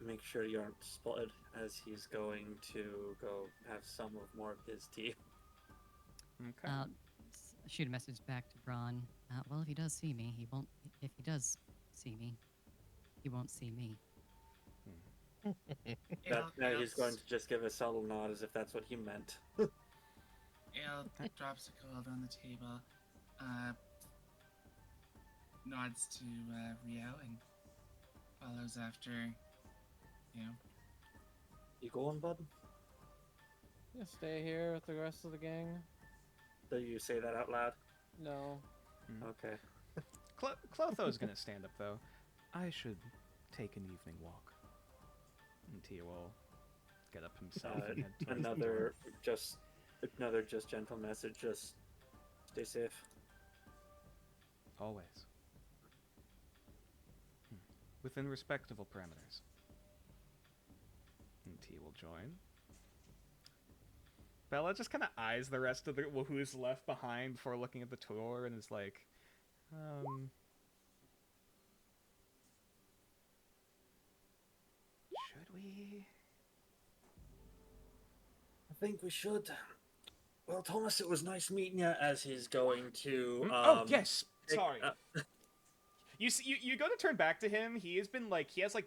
make sure you aren't spotted, as he's going to go have some of more of his tea. Okay. Shoot a message back to Braun. Well, if he does see me, he won't. If he does see me, he won't see me. Now he's going to just give a subtle nod as if that's what he meant. Ale drops a gold on the table, nods to Rio, and follows after, You going, bud? Yeah, stay here with the rest of the gang. Do you say that out loud? No. Okay. Clotho's gonna stand up though. I should take an evening walk. And Tia will get up himself and head towards the door. Another gentle message. Just stay safe. Always. Within respectable parameters. And T will join. Bella just kind of eyes the rest of who's left behind before looking at the tour and is like, should we? I think we should. Well, Thomas, it was nice meeting you. As he's going to. Oh yes, sorry. You go to turn back to him. He has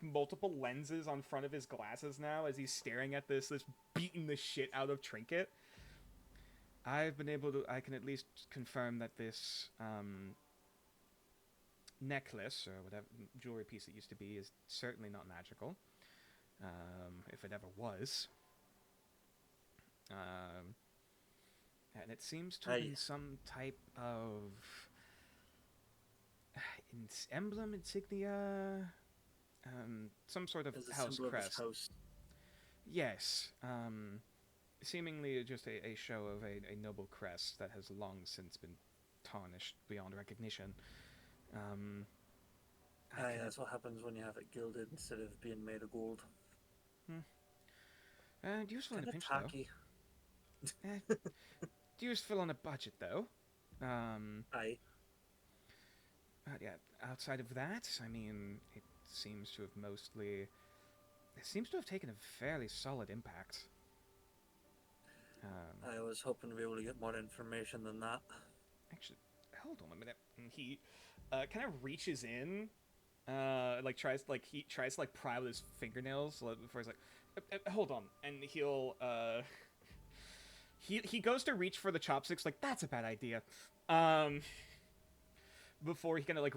multiple lenses on front of his glasses now as he's staring at this beating the shit out of trinket. I can at least confirm that this necklace or whatever jewelry piece it used to be is certainly not magical. If it ever was. And it seems to be some type of emblem, insignia, some sort of house crest. House. Yes, seemingly just a show of a noble crest that has long since been tarnished beyond recognition. That's what happens when you have it gilded instead of being made of gold. Useful in a pinch, tacky. though. Useful on a budget, though. Aye. Yeah, outside of that, I mean, it seems to have taken a fairly solid impact. I was hoping to be able to get more information than that. Actually, hold on a minute. And he kind of reaches in, tries to pry with his fingernails before he's like, hold on, and he'll he goes to reach for the chopsticks, like that's a bad idea. Before he kind of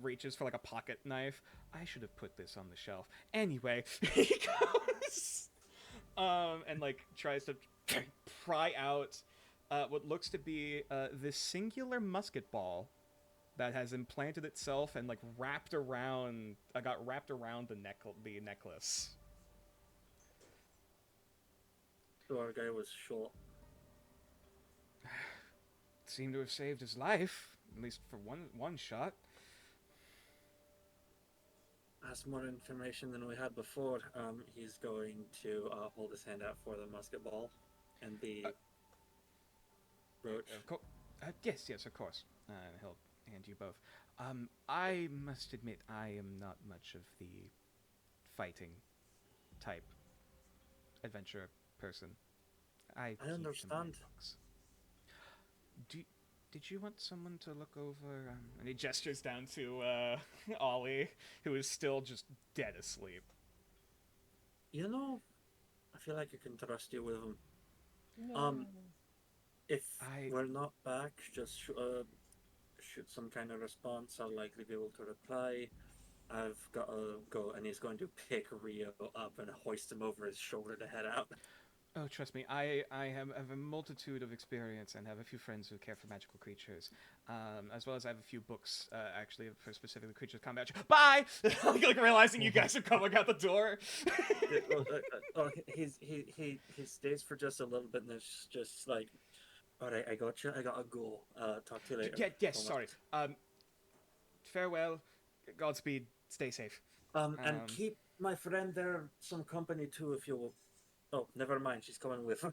reaches for like a pocket knife. I should have put this on the shelf. Anyway, he goes and tries to pry out what looks to be this singular musket ball that has implanted itself and got wrapped around the necklace. So our guy was short. Seemed to have saved his life, at least for one shot. That's more information than we had before. He's going to hold his hand out for the musket ball and the brooch. Yes, of course. He'll hand you both. I must admit, I am not much of the fighting type adventure person. I keep them in understand. books. Did you want someone to look over? And he gestures down to Ollie, who is still just dead asleep. You know, I feel like I can trust you with him. No. If we're not back, just shoot some kind of response. I'll likely be able to reply. I've got to go, and he's going to pick Rio up and hoist him over his shoulder to head out. Oh, trust me, I have a multitude of experience and have a few friends who care for magical creatures, as well as I have a few books, actually, for specifically creatures combat. Bye! like realizing you guys are coming out the door. He stays for just a little bit, and it's just like, all right, I got you. I got to go. Talk to you later. Yeah, yes, Thomas. sorry. Farewell, Godspeed, stay safe. And keep my friend there some company too, if you will. Oh, never mind. She's coming with.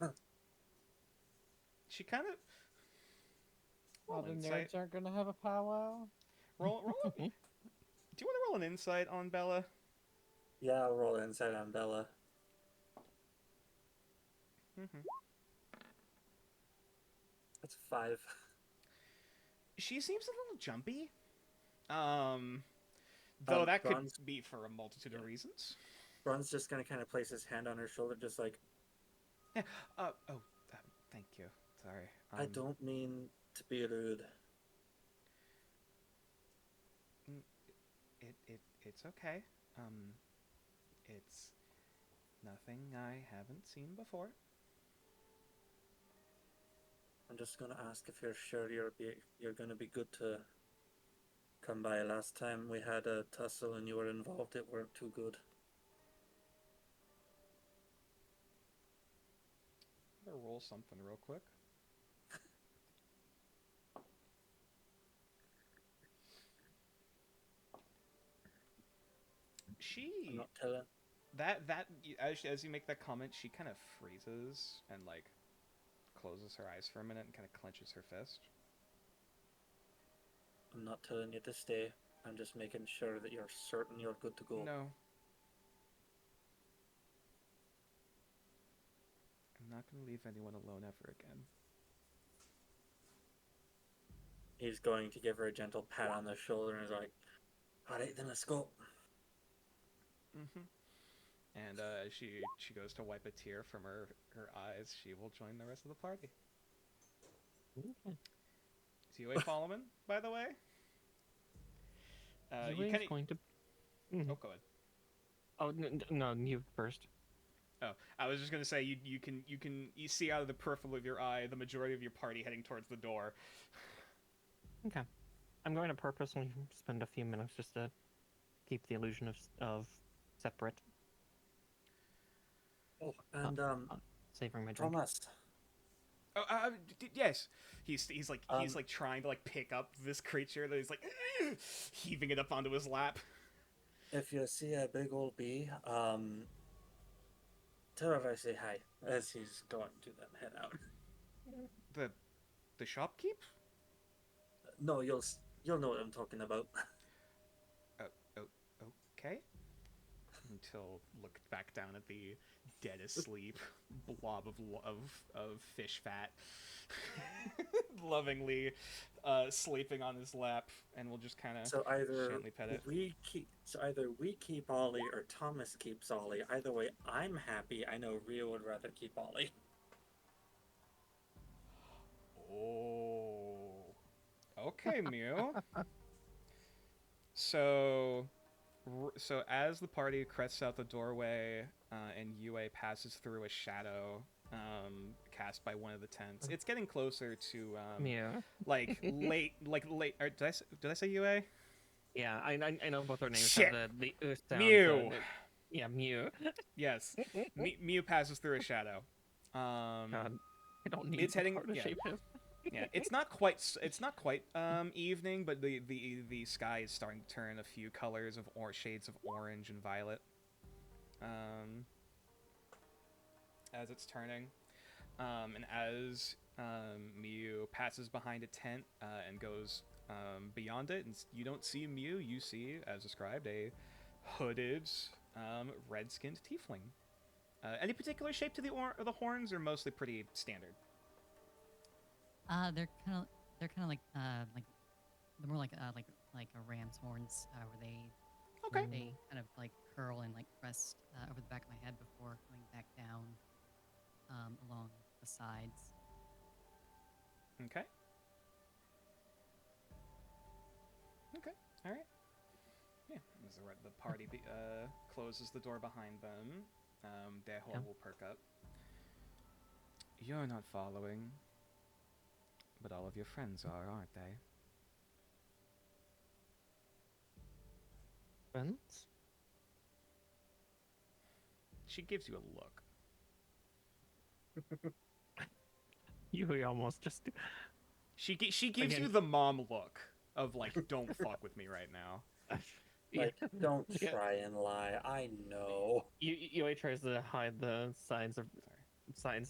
She kind of... Oh, the nerds aren't gonna have a powwow? Roll. Do you want to roll an insight on Bella? Yeah, I'll roll inside on Bella. That's 5. She seems a little jumpy. Though that could be for a multitude of reasons. Ron's just gonna kind of place his hand on her shoulder, just like, thank you. Sorry. I don't mean to be rude. It's okay. It's nothing I haven't seen before. I'm just gonna ask if you're sure you're gonna be good to come by. Last time we had a tussle and you were involved, it weren't too good. Better roll something real quick. I'm not telling. As you make that comment, she kind of freezes and like closes her eyes for a minute and kind of clenches her fist. I'm not telling you to stay. I'm just making sure that you're certain you're good to go. No. I'm not going to leave anyone alone ever again. He's going to give her a gentle pat on the shoulder and is like, alright, then let's go. And she goes to wipe a tear from her eyes. She will join the rest of the party. Okay. Is Yue following, by the way? Yue's going to... Oh, go ahead. Oh, no, you first. Oh, I was just gonna say you see out of the peripheral of your eye the majority of your party heading towards the door. Okay. I'm going to purposely spend a few minutes just to keep the illusion of separate. Oh, and savoring my drink. Thomas. Oh, yes. He's like trying to like pick up this creature that he's like heaving it up onto his lap. If you see a big old bee, tell her I say hi as he's going to then head out. The shopkeep? No, you'll know what I'm talking about. Okay. Until look back down at the dead asleep blob of fish fat, lovingly sleeping on his lap, and we'll just kind of gently pet it. Either we keep Ollie or Thomas keeps Ollie. Either way, I'm happy. I know Rio would rather keep Ollie. Oh. Okay, Mew. So as the party crests out the doorway and Yue passes through a shadow cast by one of the tents, it's getting closer to like late. Or did I say Yue? Yeah, I know both their names. Shit. Have the sound. Mew. Yeah, Mew. Yes, Mew passes through a shadow. God, I don't need it's heading. to shape him. Yeah, it's not quite evening, but the sky is starting to turn a few colors of shades of orange and violet. As it's turning, and as Mew passes behind a tent and goes beyond it, and you don't see Mew, you see, as described, a hooded, red-skinned tiefling. Any particular shape to the horns, or mostly pretty standard? They're kind of like they're more like a ram's horns, where they kind of like curl and like rest over the back of my head before coming back down along the sides. Okay. All right. Yeah. as the party closes the door behind them, Deho will perk up. You're not following, but all of your friends are, aren't they? Friends? She gives you a look. You almost just... She gives you Again. the mom look of, like, don't fuck with me right now. Like, don't Yeah. try and lie. I know. Yui tries to hide the sides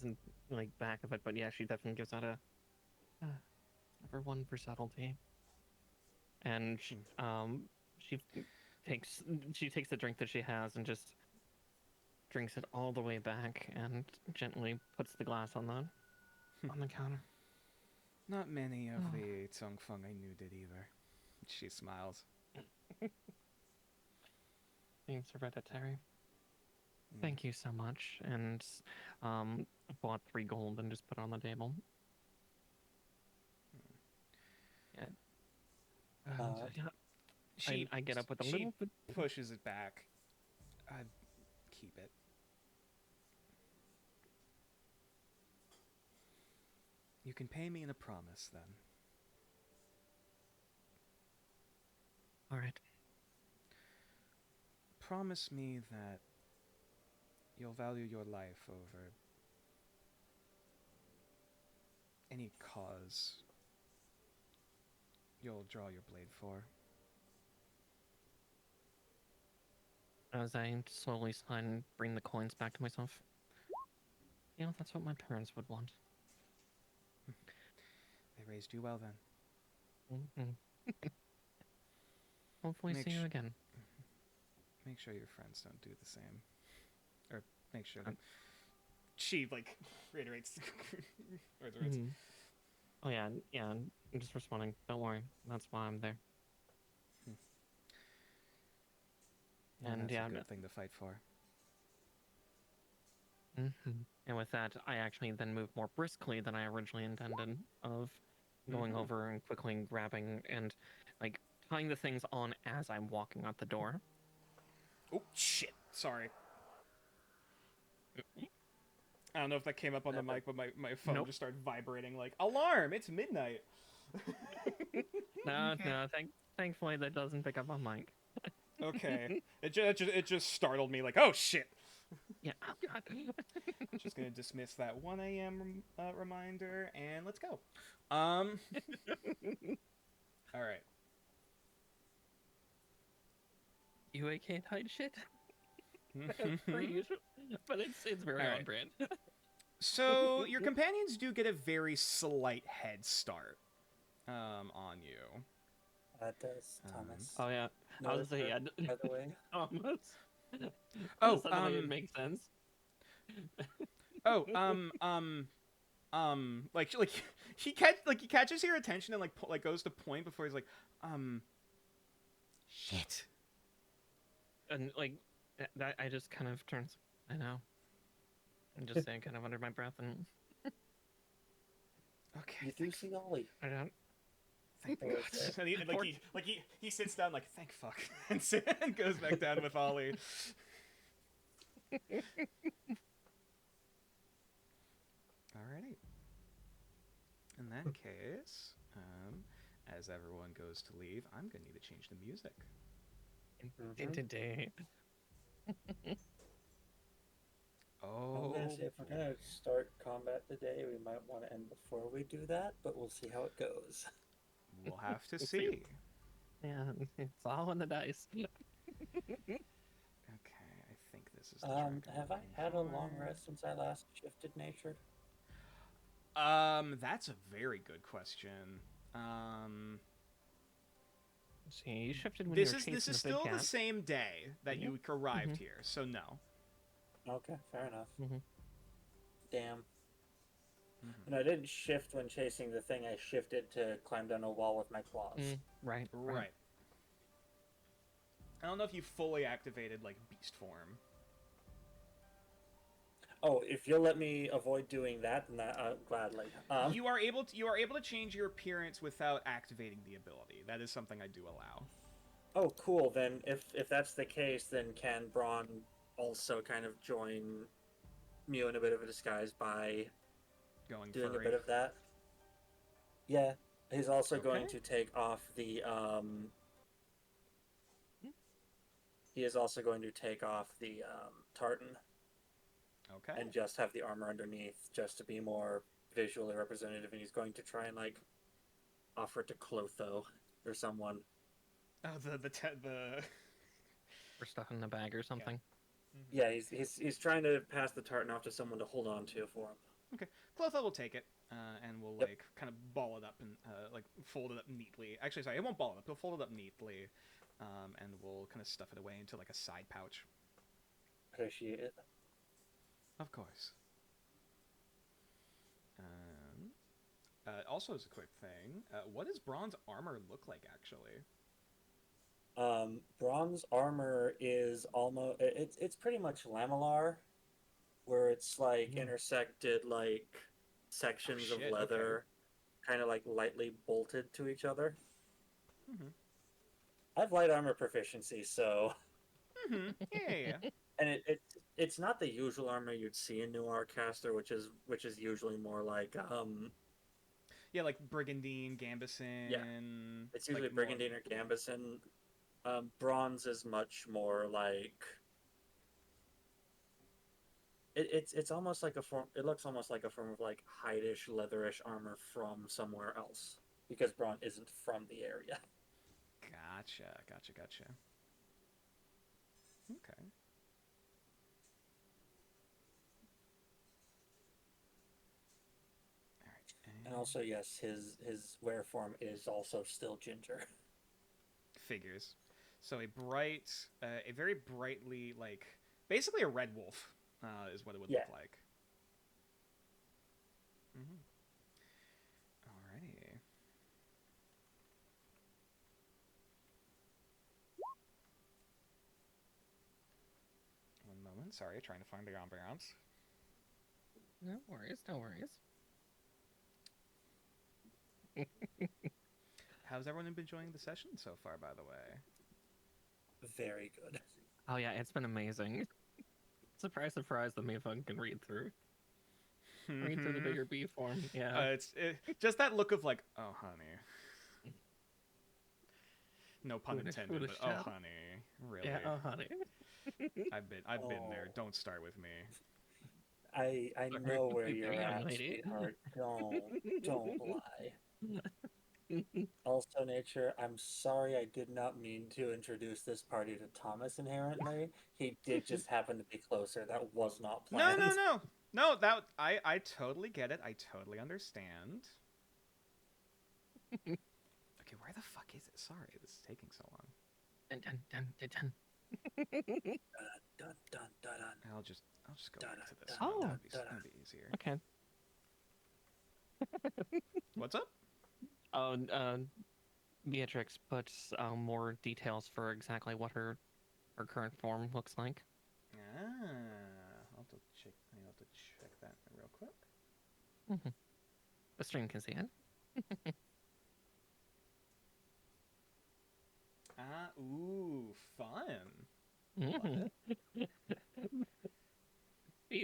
and like back of it, but yeah, she definitely gives out a number one for subtlety. And she takes the drink that she has and just drinks it all the way back and gently puts the glass on the counter. Not many of the Tongfeng I knew did either. She smiles. Seems hereditary. Thank you so much. And bought 3 gold and just put it on the table. Yeah. I get up with a little bit. Pushes it back. Keep it. You can pay me in a promise, then. All right. Promise me that you'll value your life over any cause you'll draw your blade for. As I slowly sign and bring the coins back to myself. You know, that's what my parents would want. They raised you well, then. Mm-hmm. Hopefully see you again. Make sure your friends don't do the same. Or make sure that... She, like, reiterates... Mm-hmm. Oh, yeah, I'm just responding. Don't worry. That's why I'm there. And that's yeah, a good thing to fight for. And with that, I actually then move more briskly than I originally intended, of going over and quickly grabbing and like tying the things on as I'm walking out the door. Oh shit! Sorry. I don't know if that came up on the mic, but my phone just started vibrating like, alarm! It's midnight! No, thankfully that doesn't pick up on mic. Okay. It just startled me like, oh shit! Yeah, oh god. Just gonna dismiss that 1 a.m. Reminder, and let's go. Alright. You can't hide shit. Per usual. But it's very on brand. So, your companions do get a very slight head start on you. That does, Thomas. Oh yeah. No, I was saying, by the way. Almost. It makes sense. Like he catches your attention and like goes to point before he's like, shit. And like that, I just kind of turns. I know. I'm just saying, kind of under my breath, and okay. You do see Ollie. I don't. Thank God. And he sits down like, thank fuck, and goes back down with Ollie. Alrighty. In that case, as everyone goes to leave, I'm gonna need to change the music. Today. I'm gonna say if we're gonna start combat today, we might want to end before we do that, but we'll see how it goes. We'll have to see. Yeah, it's all in the dice. Okay, I think this is the track have I had a long rest since I last shifted natured? That's a very good question. See, you shifted when this you were chasing is the big still cat. the same day that you arrived here, so no. Okay, fair enough. Damn. And I didn't shift when chasing the thing. I shifted to climb down a wall with my claws. Right. I don't know if you fully activated like beast form. Oh, if you'll let me avoid doing that, then gladly. You are able to change your appearance without activating the ability. That is something I do allow. Oh, cool. Then, if that's the case, then can Braun also kind of join Mew in a bit of a disguise by Going doing a furry. bit of that? Yeah. He's also Okay. going to take off the He is also going to take off the tartan Okay. and just have the armor underneath, just to be more visually representative. And he's going to try and like offer it to Clotho or someone. Oh, the Or stuff in the bag or something. Mm-hmm. Yeah, he's trying to pass the tartan off to someone to hold on to for him. Okay, Clotho will take it, and will Yep. like kind of ball it up and like fold it up neatly. Actually, sorry, it won't ball it up. He'll fold it up neatly, and we'll kind of stuff it away into like a side pouch. Appreciate it. Of course. Also, as a quick thing, what does bronze armor look like actually? Bronze armor is almost it's pretty much lamellar, where it's like intersected like sections of shit, leather, kind of like lightly bolted to each other. Mm-hmm. I have light armor proficiency, so Mm-hmm. Yeah. and it's not the usual armor you'd see in New Arcaster, which is usually more like Yeah, like Brigandine, Gambison. Yeah. It's usually like Brigandine or Gambison. Bronze is much more like it's almost like a form. It looks almost like a form of like hide-ish, leatherish armor from somewhere else because Braun isn't from the area. Gotcha. Okay. All right. And also, yes, his wear form is also still ginger. Figures. So a very brightly like, basically a red wolf, is what it would Yeah. look like. Mm-hmm. Alrighty. One moment. Sorry, trying to find the ambiance. No worries, no worries. How's everyone been enjoying the session so far, by the way? Very good. Oh yeah, it's been amazing. Surprise, surprise, the Mayfun can read through. Read through the bigger B form, yeah. It's just that look of like, oh honey. No pun intended, foolish but child. oh honey, really? Yeah, oh honey. I've been there. Don't start with me. I know where you're Very young at, lady. sweetheart. Don't lie. Also, Nature, I'm sorry I did not mean to introduce this party to Thomas inherently. He did just happen to be closer. That was not planned. No. That I totally get it. I totally understand. Okay, where the fuck is it? Sorry, this is taking so long. Dun, dun, dun, dun, dun. Dun, dun, dun, dun. I'll just go Dun, back to this. dun, one. dun, That'd dun. be easier. Okay. What's up? Oh, Beatrix puts more details for exactly what her current form looks like. I'll have to check. I'll have to check that real quick. Mm-hmm. The stream can see it. Ooh, fun. Mm-hmm.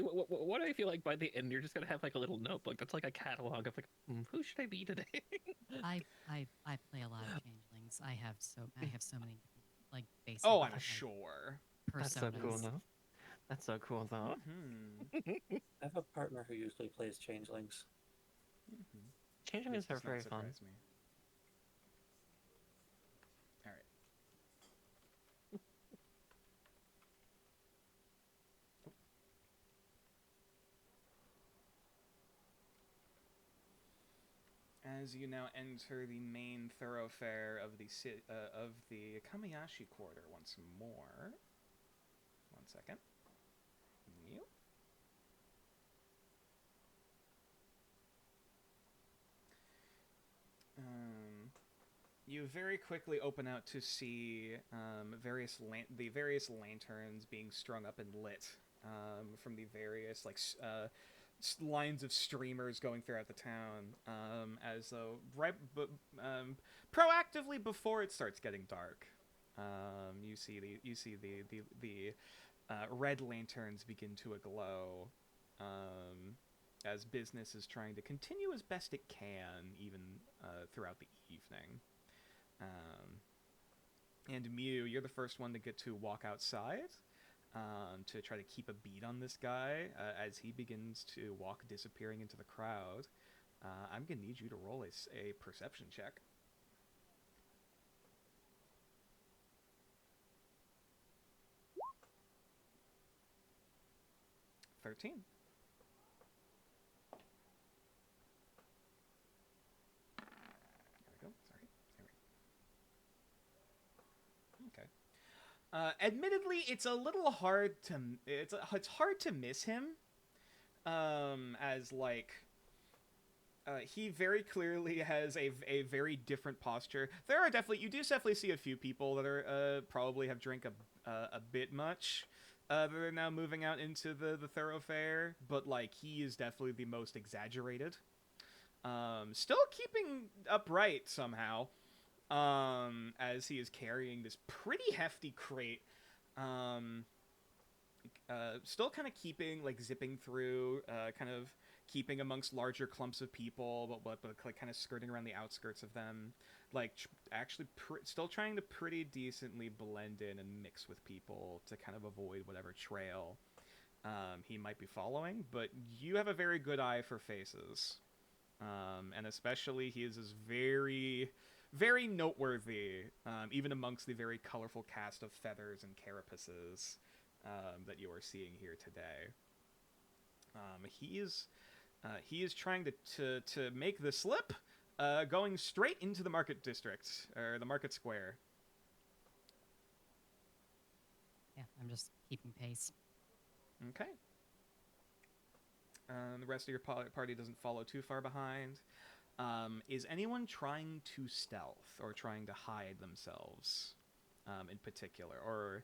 What do I feel like by the end you're just gonna have like a little notebook that's like a catalog of like, who should I be today? I play a lot of changelings. I have so many like basic. Oh, I'm like, sure. That's so cool personas. though. That's so cool though. Mm-hmm. I have a partner who usually plays changelings. Mm-hmm. Changing is Does not very fun. surprise me. All right. As you now enter the main thoroughfare of the Kamiyashi Quarter once more. 1 second. Yep. You very quickly open out to see the various lanterns being strung up and lit from the various lines of streamers going throughout the town, as though proactively before it starts getting dark. You see the red lanterns begin to aglow, as business is trying to continue as best it can, even throughout the evening. And Mew, you're the first one to get to walk outside, to try to keep a beat on this guy as he begins to walk, disappearing into the crowd. I'm gonna need you to roll a perception check. 13. There we go. Sorry. There we go. Okay. Admittedly, it's a little hard to it's hard to miss him. As like. He very clearly has a very different posture. You do definitely see a few people that are probably have drank a bit much. They're now moving out into the thoroughfare, but like he is definitely the most exaggerated. Still keeping upright somehow, as he is carrying this pretty hefty crate. Still kind of keeping, like, zipping through, kind of keeping amongst larger clumps of people, but like kind of skirting around the outskirts of them, like actually still trying to pretty decently blend in and mix with people to kind of avoid whatever trail he might be following. But you have a very good eye for faces, and especially he is very, very noteworthy, even amongst the very colorful cast of feathers and carapaces that you are seeing here today. He is trying to make the slip, going straight into the market district, or the market square. Yeah, I'm just keeping pace. Okay. The rest of your party doesn't follow too far behind. Is anyone trying to stealth or trying to hide themselves, in particular? Or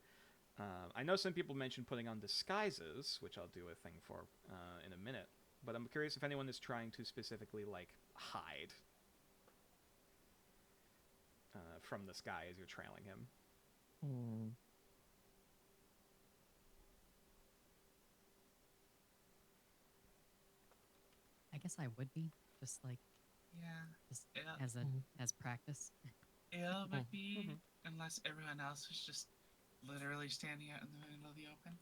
I know some people mentioned putting on disguises, which I'll do a thing for in a minute. But I'm curious if anyone is trying to specifically, like, hide from this guy as you're trailing him. I guess I would be, just like, just as practice. It would be, unless everyone else was just literally standing out in the middle of the open.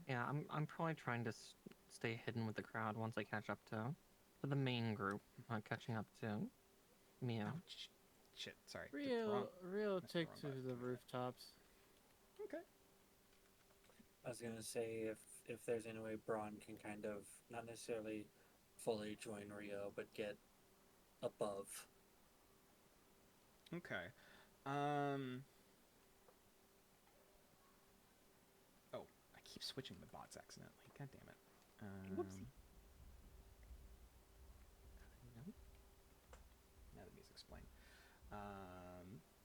Yeah, I'm probably trying to stay hidden with the crowd once I catch up to the main group, catching up to Mew. Oh, shit, sorry. Real take to the rooftops. Okay. I was gonna say if there's any way Braun can kind of not necessarily fully join Rio, but get above. Okay. Oh, I keep switching the bots accidentally. God damn it. Whoopsie. Now the music's playing.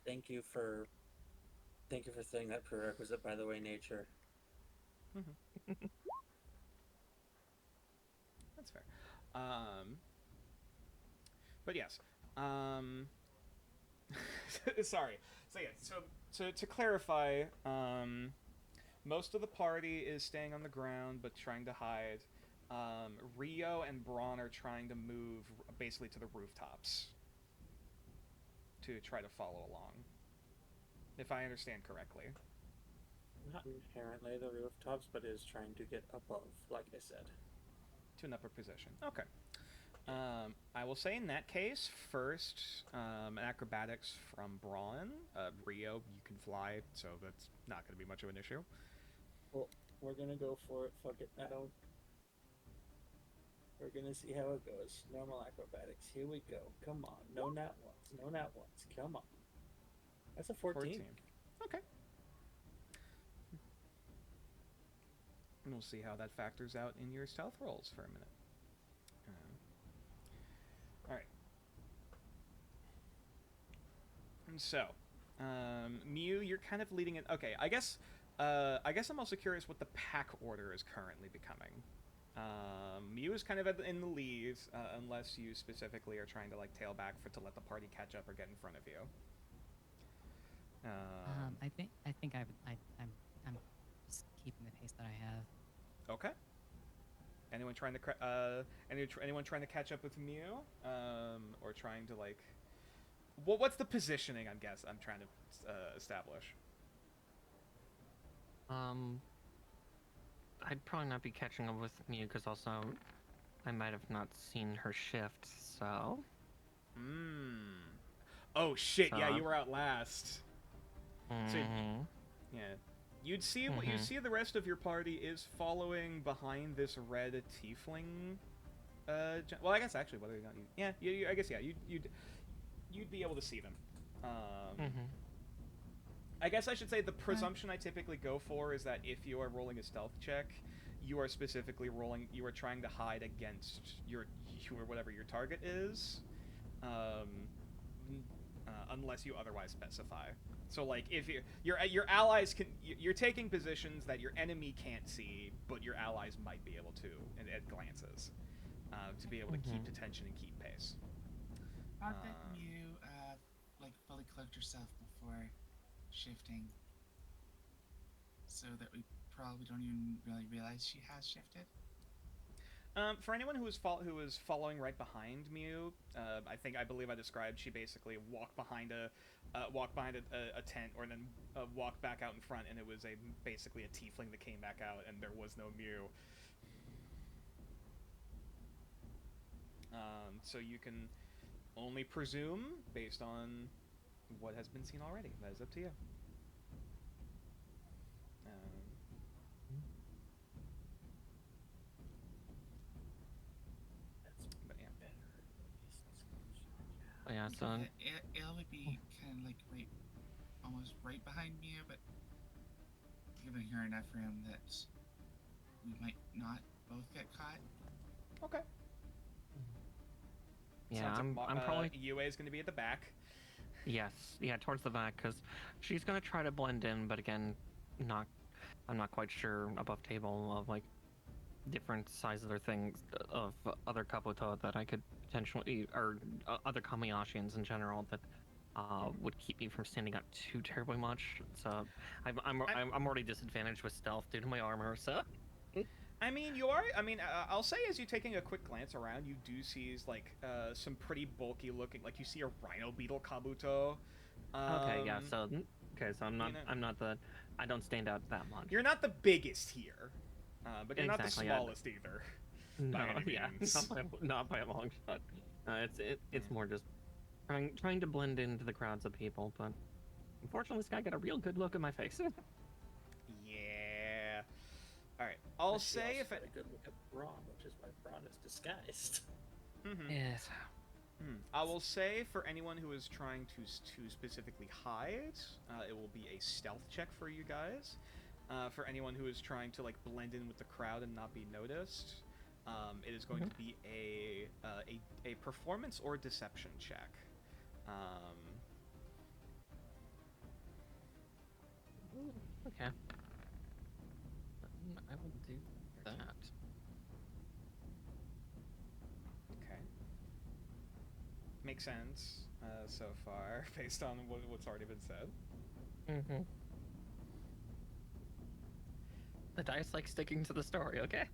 Thank you for saying that prerequisite, by the way, nature. That's fair. But yes. Sorry. So yeah, so to clarify, most of the party is staying on the ground but trying to hide. Rio and Braun are trying to move basically to the rooftops to try to follow along, if I understand correctly. Not inherently the rooftops, but is trying to get above, like I said. To an upper position. Okay. I will say in that case, first, acrobatics from Braun. Rio, you can fly, so that's not going to be much of an issue. Well, we're gonna go for it. Fuck it. We're gonna see how it goes. Normal acrobatics. Here we go. Come on. No nat ones. No nat ones. Come on. That's a 14. Okay. And we'll see how that factors out in your stealth rolls for a minute. Alright. And so, Mew, you're kind of leading it. Okay, I guess I'm also curious what the pack order is currently becoming. Mew is kind of in the lead, unless you specifically are trying to like tail back to let the party catch up or get in front of you. I think I'm just keeping the pace that I have. Okay. Anyone trying to anyone trying to catch up with Mew, or trying to like, what's the positioning? I'm trying to establish. I'd probably not be catching up with Mew because also I might have not seen her shift. So. Oh shit! So, Yeah, you were out last. So, yeah. You'd see you see the rest of your party is following behind this red tiefling. Well, I guess actually, whether or not you, yeah, I guess yeah, you'd be able to see them. I guess I should say the presumption I typically go for is that if you are rolling a stealth check, you are specifically you are trying to hide against your or whatever your target is, unless you otherwise specify. So, like, if your allies you're taking positions that your enemy can't see, but your allies might be able to, and at glances, to be able to keep attention and keep pace. Thought that you like fully cloaked yourself before shifting, so that we probably don't even really realize she has shifted. For anyone who was following right behind Mew, I believe I described she basically walked behind a tent, or then walked back out in front, and it was basically a tiefling that came back out, and there was no Mew. So you can only presume based on what has been seen already. That is up to you. But yeah. Yeah, so It would be kind of like almost right behind me, but giving her enough room that we might not both get caught. Okay. Yeah, Sounds like I'm probably UA is going to be at the back. Yes, yeah, towards the back, because she's gonna try to blend in, but again, I'm not quite sure above table of like different sizes or things of other kabuto that I could potentially, or other kamiashians in general that would keep me from standing out too terribly much. So I'm already disadvantaged with stealth due to my armor. So. I mean, you are. I mean, I'll say as you're taking a quick glance around, you do see like some pretty bulky looking. Like you see a rhino beetle kabuto. Okay, yeah. So I'm not. I'm not the. I don't stand out that much. You're not the biggest here, but you're exactly, not the smallest either. No, yeah, not by a long shot. It's more just trying to blend into the crowds of people, but unfortunately, this guy got a real good look at my face. Yeah. All right. I'll say if a good look at Braun, which is why Braun is disguised. Yes. I will say for anyone who is trying to specifically hide, it will be a stealth check for you guys. For anyone who is trying to like blend in with the crowd and not be noticed, it is going to be a performance or deception check. Okay. I will do that. Okay. Makes sense so far, based on what's already been said. The dice like sticking to the story, okay?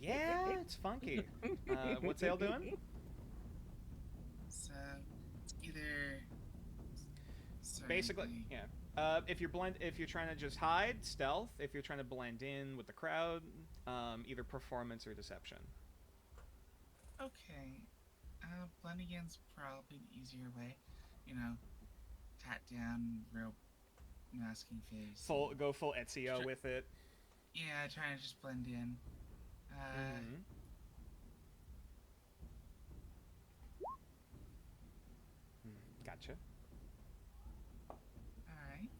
Yeah, it's funky. What's Ale doing? So it's either Basically, yeah. If you're trying to just hide, stealth. If you're trying to blend in with the crowd, either performance or deception. Okay. Blending in's probably the easier way. You know, hat down, real masking face. Go full Ezio with it. Yeah, trying to just blend in. Gotcha. Alright.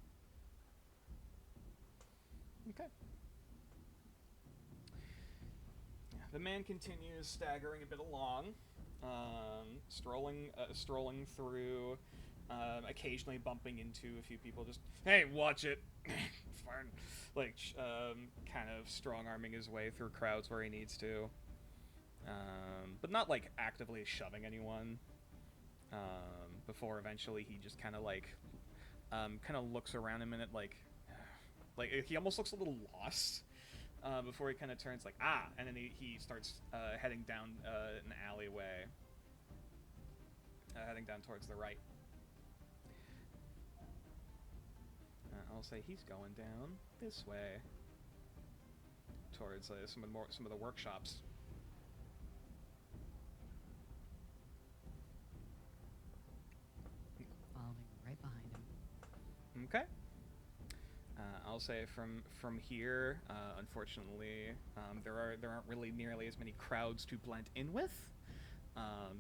Okay. The man continues staggering a bit along, strolling through, occasionally bumping into a few people. Just, hey, watch it. Fine. Like, kind of strong-arming his way through crowds where he needs to, but not like actively shoving anyone. Before eventually he just kind of like kind of looks around a minute, like he almost looks a little lost. Before he kind of turns like, and then he starts heading down an alleyway, heading down towards the right. I'll say he's going down this way towards some of the workshops. Following right behind him. Okay. I'll say from here, unfortunately, there aren't really nearly as many crowds to blend in with.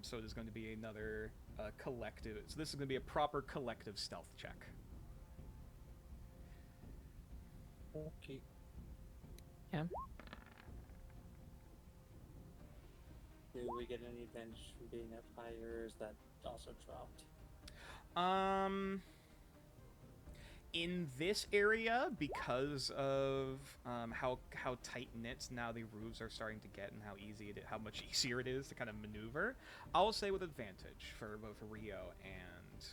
So there's going to be another collective. So this is going to be a proper collective stealth check. Okay. Yeah. Do we get any advantage from being up higher? Is that also dropped? In this area, because of how tight knit now the roofs are starting to get, and how much easier it is to kind of maneuver, I'll say with advantage for both Rio and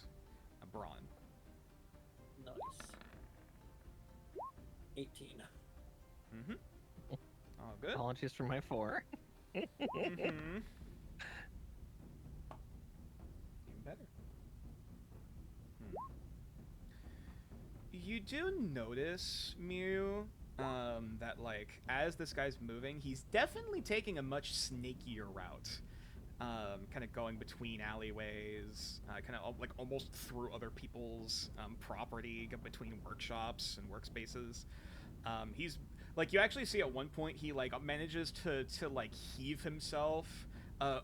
Braun. Nice. 18. Mm-hmm. All good. Apologies for my 4. Mm-hmm. Even better. You do notice, Mew, that, like, as this guy's moving, he's definitely taking a much snakier route. Kind of going between alleyways, kind of, like, almost through other people's property, between workshops and workspaces. He's, like, you actually see at one point he, like, manages to like, heave himself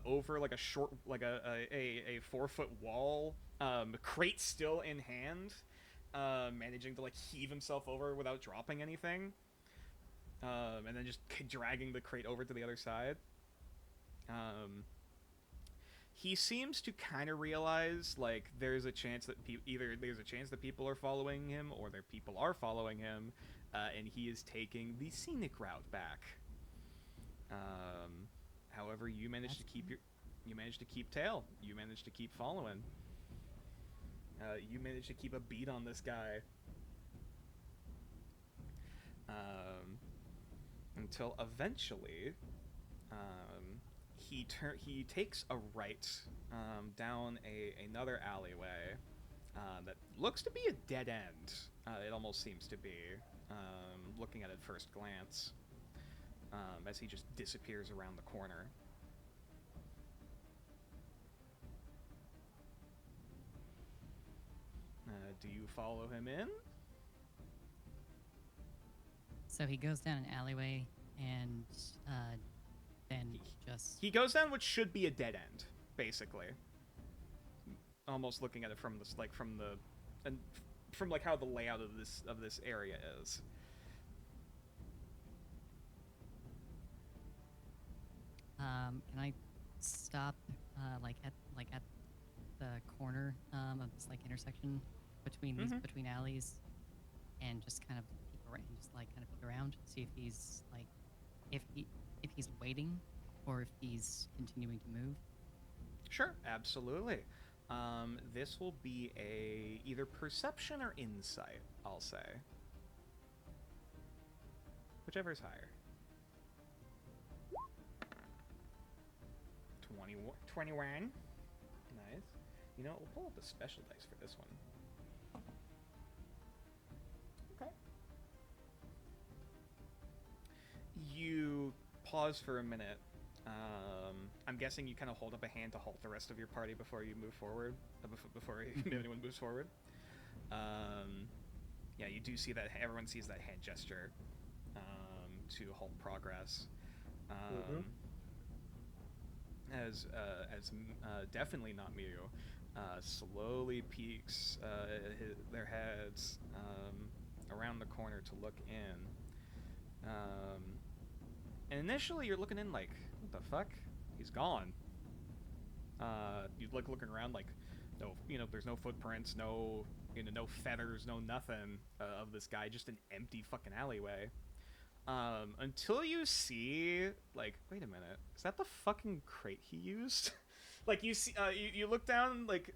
over, like, a short, like, a 4-foot wall, crate still in hand. Managing to, like, heave himself over without dropping anything. And then just dragging the crate over to the other side. He seems to kind of realize, like, there's a chance that people are following him, or their people are following him, and he is taking the scenic route back. However, you managed to keep tail. You managed to keep following. You managed to keep a beat on this guy. Until eventually, he takes a right down another alleyway that looks to be a dead end. It almost seems to be, looking at it first glance, as he just disappears around the corner. Do you follow him in? So he goes down an alleyway and then He goes down what should be a dead end, basically. Almost looking at it from this, like, from how the layout of this area is. Can I stop at the corner of this, like, intersection between these between alleys, and just kind of peek around, see if he's like if he's waiting or if he's continuing to move? Sure, absolutely. This will be either perception or insight, I'll say. Whichever's higher. 21. Nice. You know, we'll pull up the special dice for this one. Okay. You pause for a minute. I'm guessing you kind of hold up a hand to halt the rest of your party before you move forward, before anyone moves forward. Yeah, you do see that everyone sees that hand gesture to halt progress. As definitely not Mew, slowly peeks their heads around the corner to look in. And initially you're looking in like, what the fuck? He's gone. You looking around like, no, there's no footprints, no feathers, no nothing of this guy, just an empty fucking alleyway. Until you see, like, wait a minute, is that the fucking crate he used? Like, you see, you look down, like,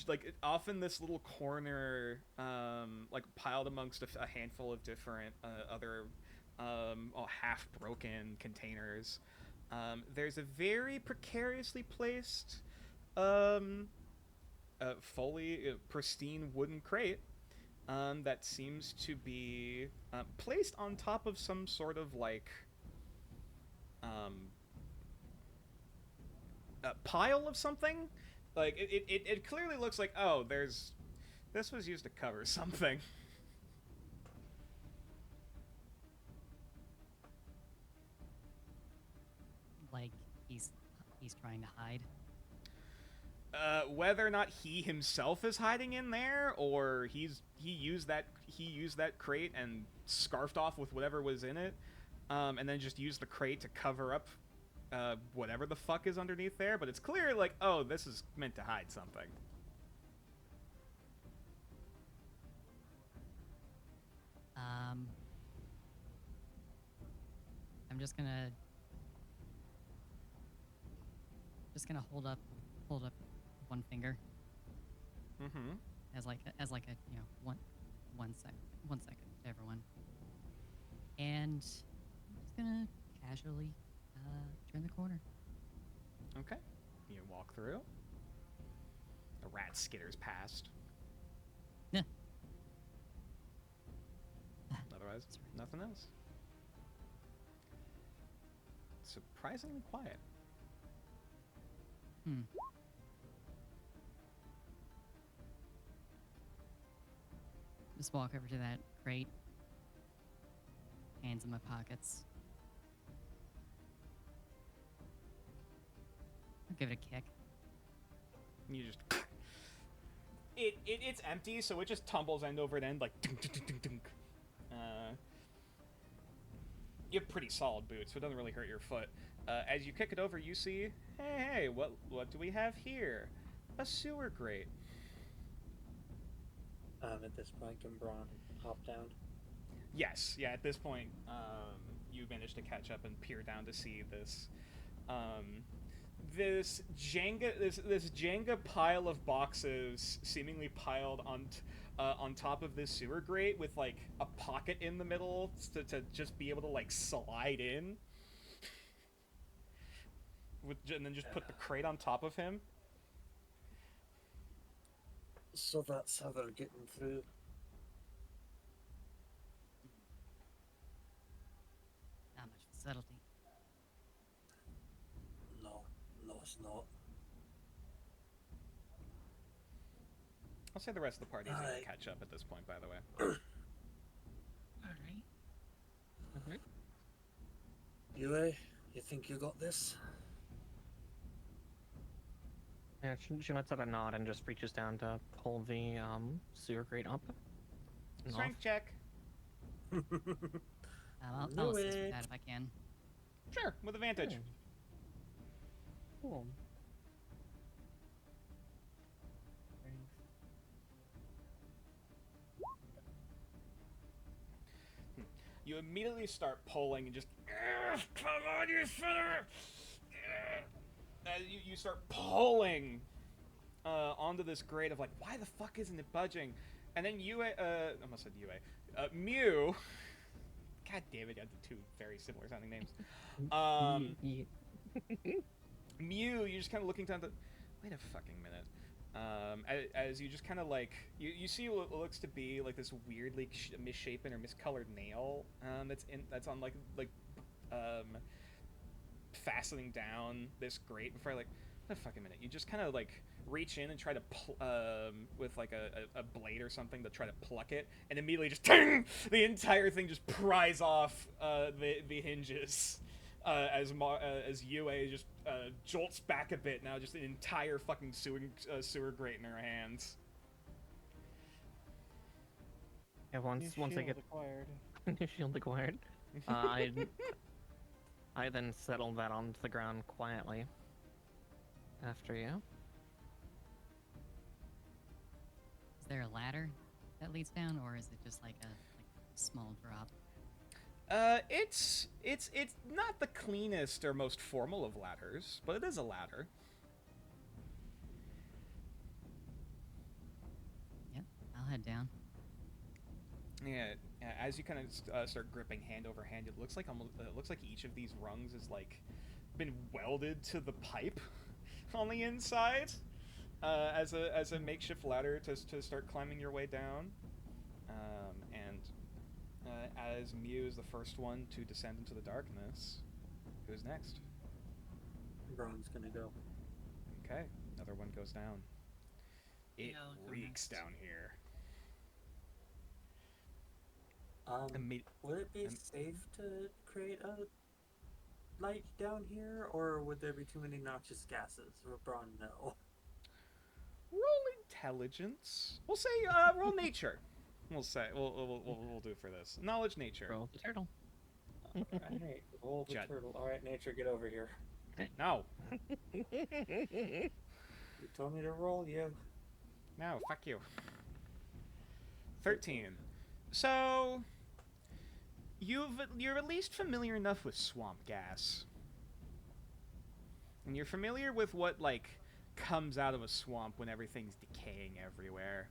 like off in this little corner, like piled amongst a handful of different other half broken containers. There's a very precariously placed, fully pristine wooden crate that seems to be placed on top of some sort of like a pile of something. Like it clearly looks like, oh, this was used to cover something. Like he's trying to hide. Whether or not he himself is hiding in there, or he used that crate and scarfed off with whatever was in it, and then just used the crate to cover up whatever the fuck is underneath there. But it's clear, like, oh, this is meant to hide something. I'm just gonna hold up one finger. Mm-hmm. As like a one second to everyone, and I'm just gonna casually turn the corner. Okay. You walk through. The rat skitters past. Yeah. Otherwise, nothing else. Surprisingly quiet. Just walk over to that crate. Hands in my pockets. I'll give it a kick. You just... It's empty, so it just tumbles end over end, like... Dunk, dunk, dunk, dunk. You have pretty solid boots, so it doesn't really hurt your foot. As you kick it over, you see... Hey, what do we have here? A sewer grate. At this point, can Braun hop down? Yes, yeah, at this point, you manage to catch up and peer down to see this... this Jenga pile of boxes seemingly piled on top of this sewer grate with like a pocket in the middle to just be able to like slide in, and then just put the crate on top of him. So that's how they're getting through. Not much subtlety. No, it's not. I'll say the rest of the party is going to catch up at this point, by the way. Alright. Yue, you think you got this? Yeah, she lets out a nod and just reaches down to pull the sewer grate up. and Strength off. check. I'll assist with that if I can. Sure, with advantage. Cool. You immediately start pulling and just... Come on, you son of a... you start pulling onto this grate of like, why the fuck isn't it budging? And then Yue... I almost said Yue. Mew... God damn it, I had the two very similar sounding names. Mew, you're just kind of looking down the... Wait a fucking minute. As you just kind of like... You see what looks to be like this weirdly misshapen or miscolored nail that's on like fastening down this grate before like... Wait a fucking minute. You just kind of like reach in and try to with like a blade or something to try to pluck it, and immediately just ting! The entire thing just pries off the hinges as Yue just jolts back a bit. Now just an entire fucking sewer grate in her hands. Yeah, once I get acquired. new shield acquired, I then settle that onto the ground quietly. After you. Is there a ladder that leads down, or is it just like a small drop? It's not the cleanest or most formal of ladders, but it is a ladder. head down. Yeah, as you kind of start gripping hand over hand, it looks like each of these rungs is like been welded to the pipe on the inside as a makeshift ladder to start climbing your way down. And as Mew is the first one to descend into the darkness, who's next? Braun's gonna go. Okay, another one goes down. It Yeah, I'll go reeks next. down here. Would it be safe to create a light down here, or would there be too many noxious gases? Would Braun know? Roll intelligence. We'll say roll nature. We'll do for this. Knowledge nature. Roll the turtle. Alright, roll the Judd. turtle. Alright, nature, get over here. No. You told me to roll you. No, fuck you. 13. So you're at least familiar enough with swamp gas. And you're familiar with what like comes out of a swamp when everything's decaying everywhere.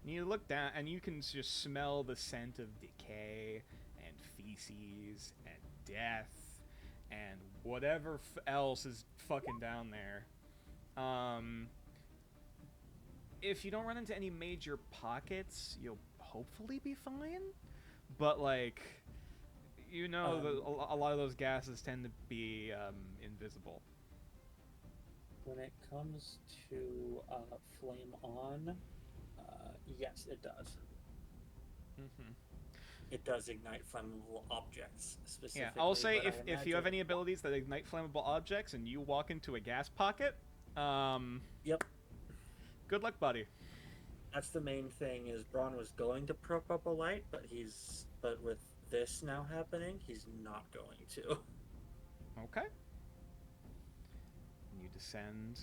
And you look down and you can just smell the scent of decay and feces and death and whatever else is fucking down there. If you don't run into any major pockets, you'll hopefully be fine. But like, you know, a lot of those gases tend to be invisible. When it comes to flame on, yes, it does. Mm-hmm. It does ignite flammable objects, specifically. Yeah, I'll say but if you have any abilities that ignite flammable objects and you walk into a gas pocket, Yep. good luck, buddy. That's the main thing, is Braun was going to prop up a light, but with this now happening, he's not going to. Okay. You descend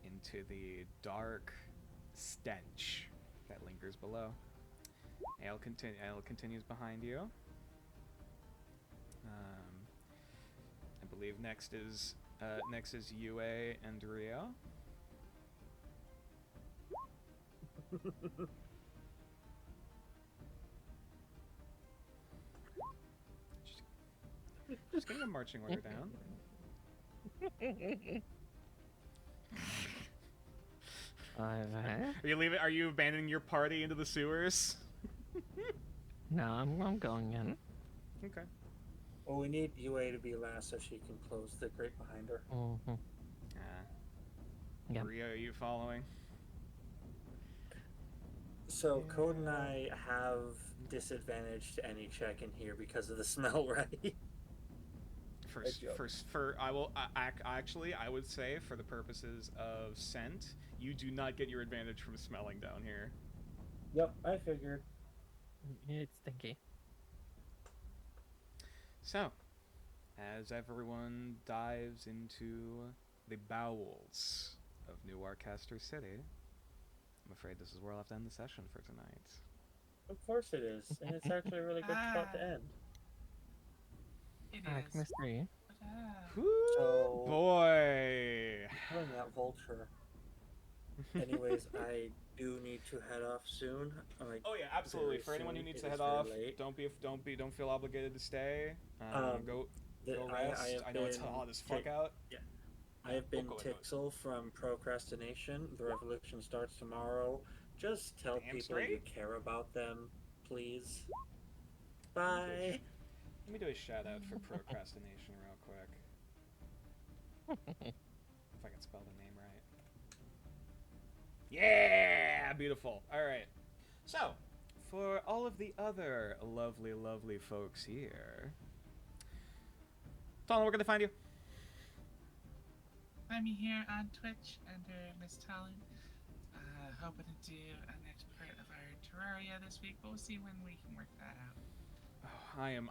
into the dark stench that lingers below. Ale continues behind you. I believe next is Yue and Rio. Just getting a marching order down. Are you abandoning your party into the sewers? No, I'm going in. Okay. Well, we need Yue to be last so she can close the grate behind her. Mm-hmm. Yep. Rio, are you following? So Code and I have disadvantage to any check in here because of the smell, right? I would say for the purposes of scent, you do not get your advantage from smelling down here. Yep, I figured. It's stinky. So, as everyone dives into the bowels of New Arcaster City, I'm afraid this is where I'll have to end the session for tonight. Of course it is, and it's actually a really good spot to end. It Alright, is. mystery. So, Boy! killing that vulture. Anyways, I do need to head off soon. Like, Oh yeah, absolutely. very For anyone who soon. needs It to is head very off, late. don't feel obligated to stay. Go rest. I know it's hot as fuck out. I have been go ahead. Tixel from Procrastination. The revolution starts tomorrow. Just tell Damn people straight. you care about them, please. Bye. Let me do a shout out for Procrastination real quick. If I can spell the name right. Yeah, beautiful. All right. So, for all of the other lovely, lovely folks here, Talon, where can they find you? Find me here on Twitch under Miss Talon. Hoping to do a next part of our Terraria this week, but we'll see when we can work that out. Oh, I am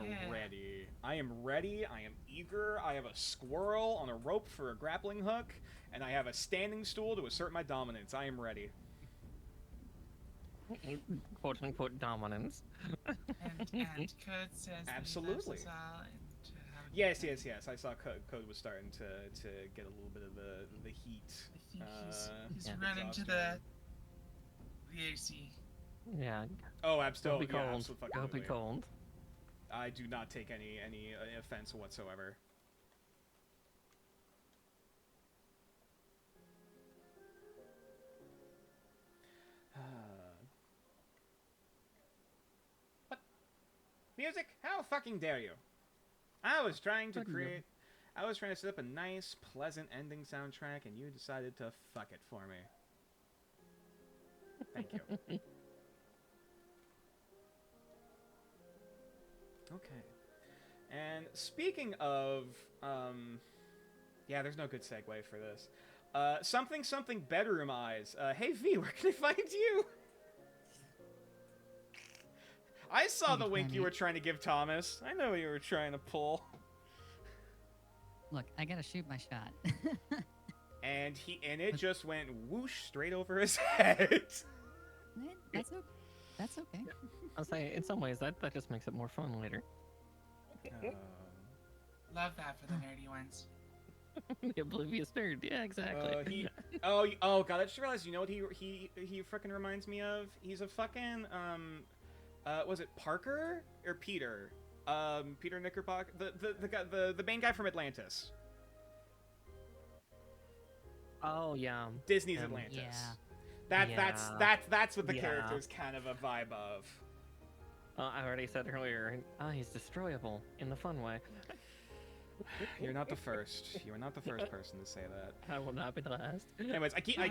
Yeah. ready. I am ready. I am eager. I have a squirrel on a rope for a grappling hook, and I have a standing stool to assert my dominance. I am ready. Quote unquote dominance. And Code says Absolutely. that he loves us all and to have a Yes. I saw Code was starting to get a little bit of the heat. I think he's Yeah. run into the AC. Yeah. Oh, Don't absolutely. be Yeah, cold. absolutely. Don't be cold. I do not take any offense whatsoever. What? Music? How fucking dare you? I was trying to set up a nice, pleasant ending soundtrack, and you decided to fuck it for me. Thank you. Okay. And speaking of, yeah, there's no good segue for this. Something bedroom eyes. Hey V, where can I find you? I saw the wink you were trying to give Thomas. I know what you were trying to pull. Look, I gotta shoot my shot. And it just went whoosh straight over his head. That's okay. I'll say, in some ways, that just makes it more fun later. Love that for the nerdy ones. The oblivious nerd. Yeah, exactly. Oh god, I just realized, you know what he freaking reminds me of? He's a fucking, was it Parker or Peter? Peter Knickerbocker, the main guy from Atlantis. Oh yeah. Disney's Atlantis. Yeah. That's what the character's kind of a vibe of. I already said earlier, he's destroyable in the fun way. You're not the first. You are not the first person to say that. I will not be the last. Anyways, I keep. Oh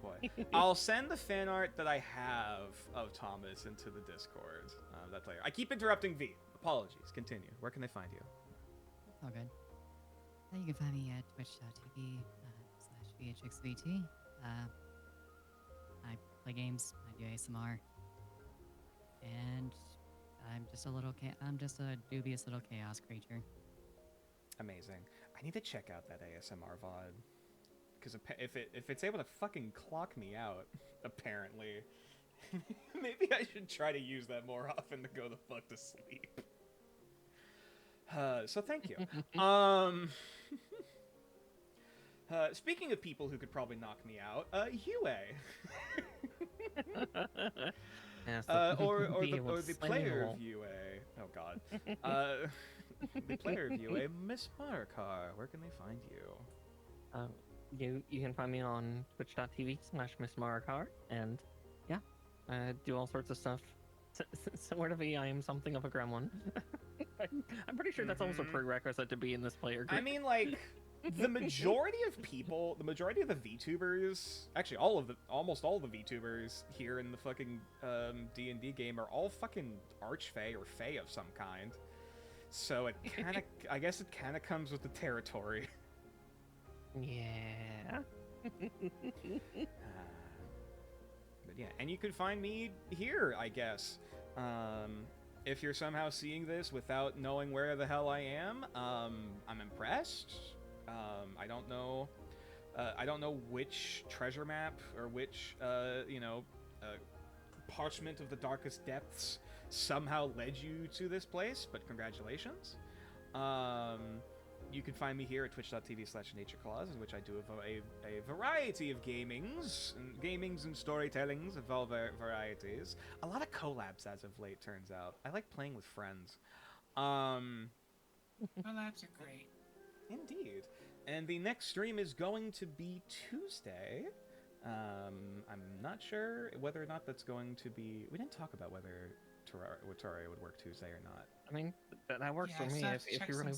boy. I'll send the fan art that I have of Thomas into the Discord. That later. I keep interrupting V. Apologies. Continue. Where can they find you? All good. You can find me at twitch.tv /VHXVT. I play games. I do ASMR. And I'm just a dubious little chaos creature. Amazing. I need to check out that ASMR VOD. Because if it's able to fucking clock me out, apparently, maybe I should try to use that more often to go the fuck to sleep. So thank you. Speaking of people who could probably knock me out, Hue. Yes, or the player of UA. Oh god. The player of UA, Miss Markar. Where can they find you? You can find me on twitch.tv/MissMarkar, and yeah, I do all sorts of stuff. Similar to me, I am something of a gremlin. I'm pretty sure that's also a prerequisite to be in this player group. I mean, like, the majority of the VTubers, actually almost all the VTubers here in the fucking D&D game are all fucking archfey or fey of some kind. So it I guess it kind of comes with the territory. Yeah. But yeah, and you can find me here, I guess. If you're somehow seeing this without knowing where the hell I am, I'm impressed. I don't know which treasure map or which parchment of the darkest depths somehow led you to this place, but congratulations. You can find me here at twitch.tv/natureclaws, in which I do a variety of gamings and storytellings of all varieties. A lot of collabs as of late, turns out. I like playing with friends. Collabs are great. Indeed. And the next stream is going to be Tuesday. I'm not sure whether or not that's going to be... We didn't talk about whether Terraria would work Tuesday or not. I mean, that works for me if you really...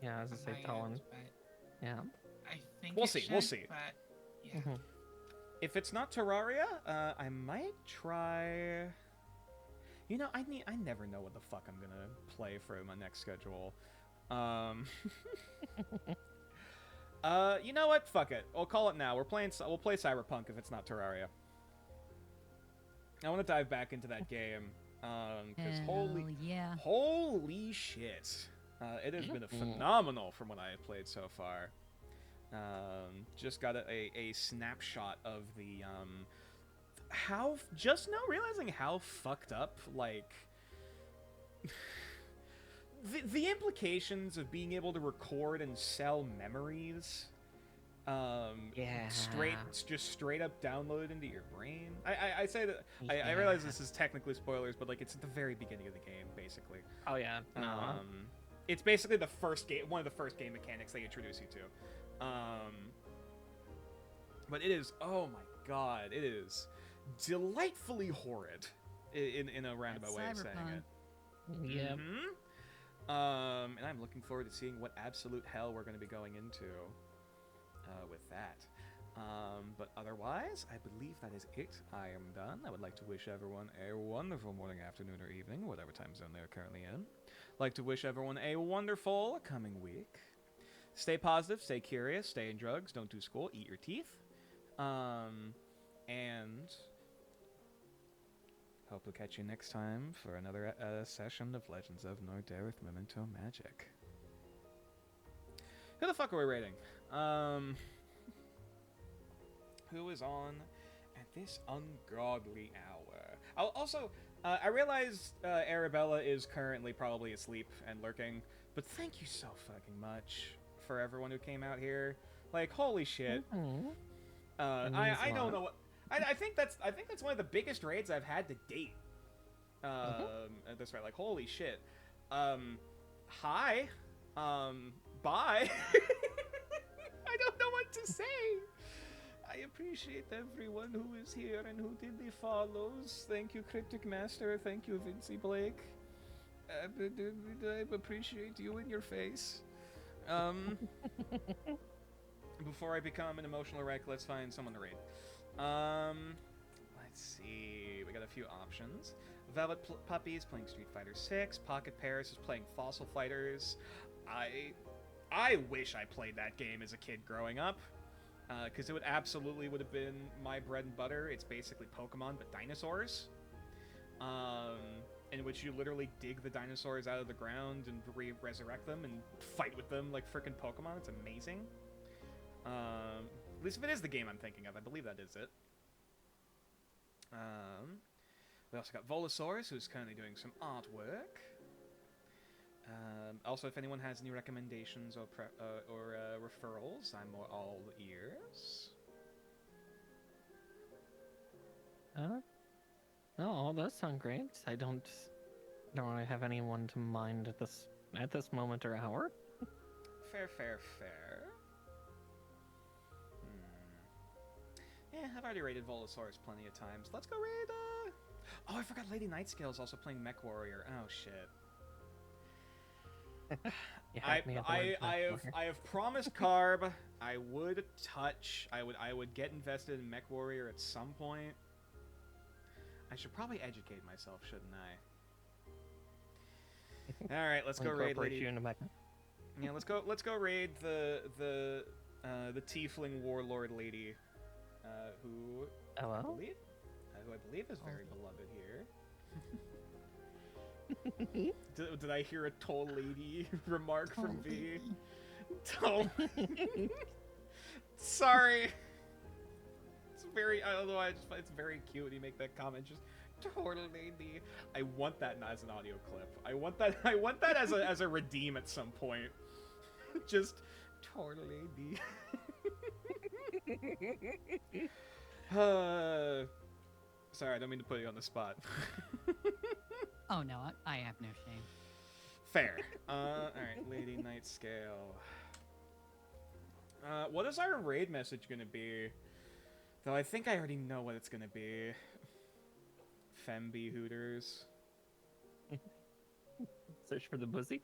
Yeah, as I say, Talon. Yeah. I think we'll see. But yeah. If it's not Terraria, I might try. You know, I never know what the fuck I'm gonna play for my next schedule. You know what? Fuck it. We'll call it now. We'll play Cyberpunk if it's not Terraria. I want to dive back into that game. Because holy shit. It has been a phenomenal from what I have played so far. Just got a snapshot of the realizing how fucked up, like, the implications of being able to record and sell memories, Yeah. straight up downloaded into your brain. I say that I realize this is technically spoilers, but like it's at the very beginning of the game, basically. Oh yeah. No. It's basically the first game, one of the first game mechanics they introduce you to. But it is, oh my god, it is delightfully horrid in a roundabout way of saying it. Yep. And I'm looking forward to seeing what absolute hell we're going to be going into with that. But otherwise, I believe that is it. I am done. I would like to wish everyone a wonderful morning, afternoon, or evening, whatever time zone they're currently in. Like to wish everyone a wonderful coming week. Stay positive, stay curious, stay in drugs, don't do school, eat your teeth. And hope to catch you next time for another session of Legends of Nordaerith Memento Magick. Who the fuck are we rating? Who is on at this ungodly hour? Also, I realize Arabella is currently probably asleep and lurking, but thank you so fucking much for everyone who came out here. Like, holy shit. I don't know what... I think that's one of the biggest raids I've had to date. At this rate, like, holy shit. Hi. Bye. I don't know what to say. I appreciate everyone who is here and who did the follows. Thank you, Cryptic Master. Thank you, Vincy Blake. I appreciate you in your face. Before I become an emotional wreck, let's find someone to raid. Let's see. We got a few options. Velvet Puppy is playing Street Fighter 6. Pocket Paris is playing Fossil Fighters. I wish I played that game as a kid growing up, because it would have been my bread and butter. It's basically Pokemon but dinosaurs, in which you literally dig the dinosaurs out of the ground and resurrect them and fight with them like frickin' Pokemon. It's amazing. At least if it is the game I'm thinking of, I believe that is it. We also got Volosaurus, who's currently doing some artwork. Also, if anyone has any recommendations or referrals, I'm all ears. No, all those sound great. I don't really have anyone to mind at this moment or hour. Fair. Yeah, I've already raided Volosaurus plenty of times. Let's go raid, Oh, I forgot Lady Nightscale's also playing Mech Warrior. Oh, shit. I have promised Carb I would get invested in Mech Warrior at some point. I should probably educate myself, shouldn't I? All right, let's go raid Lady. Yeah, let's go raid the Tiefling Warlord lady, who I believe is very beloved here. Did I hear a tall lady remark from V? Tall. Sorry. It's very. I don't know. It's very cute when you make that comment. Just tall lady. I want that as an audio clip. I want that as a redeem at some point. Just tall lady. Sorry, I don't mean to put you on the spot. Oh no, I have no shame. Fair. Alright, Lady Nightscale. What is our raid message gonna be? Though I think I already know what it's gonna be. Femby Hooters. Search for the pussy.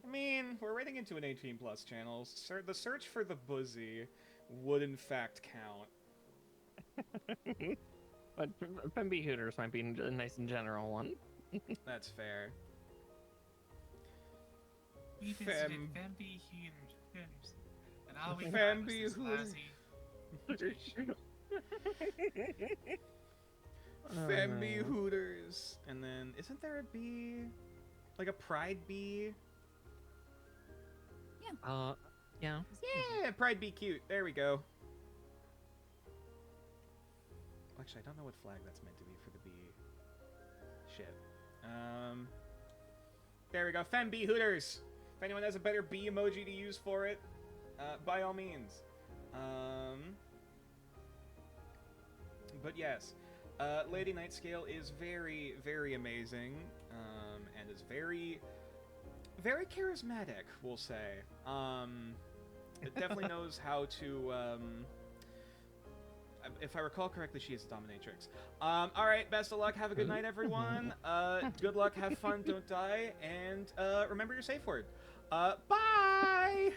I mean, we're raiding into an 18+ channel. The search for the buzzy would in fact count. But Femby Hooters might be a nice and general one. That's fair. We visited Femby Hooters, and all we found was this lousy... Femby Hooters. And then, isn't there a bee? Like a pride bee? Yeah. Yeah. Yeah, pride bee cute. There we go. Actually, I don't know what flag that's meant to be for the bee. Shit. There we go. Fem-bee Hooters! If anyone has a better bee emoji to use for it, by all means. But yes, Lady Nightscale is very, very amazing, and is very, very charismatic, we'll say. It definitely knows how to, if I recall correctly, she is a dominatrix. Alright, best of luck, have a good night, everyone. Good luck, have fun, don't die, and remember your safe word. Bye!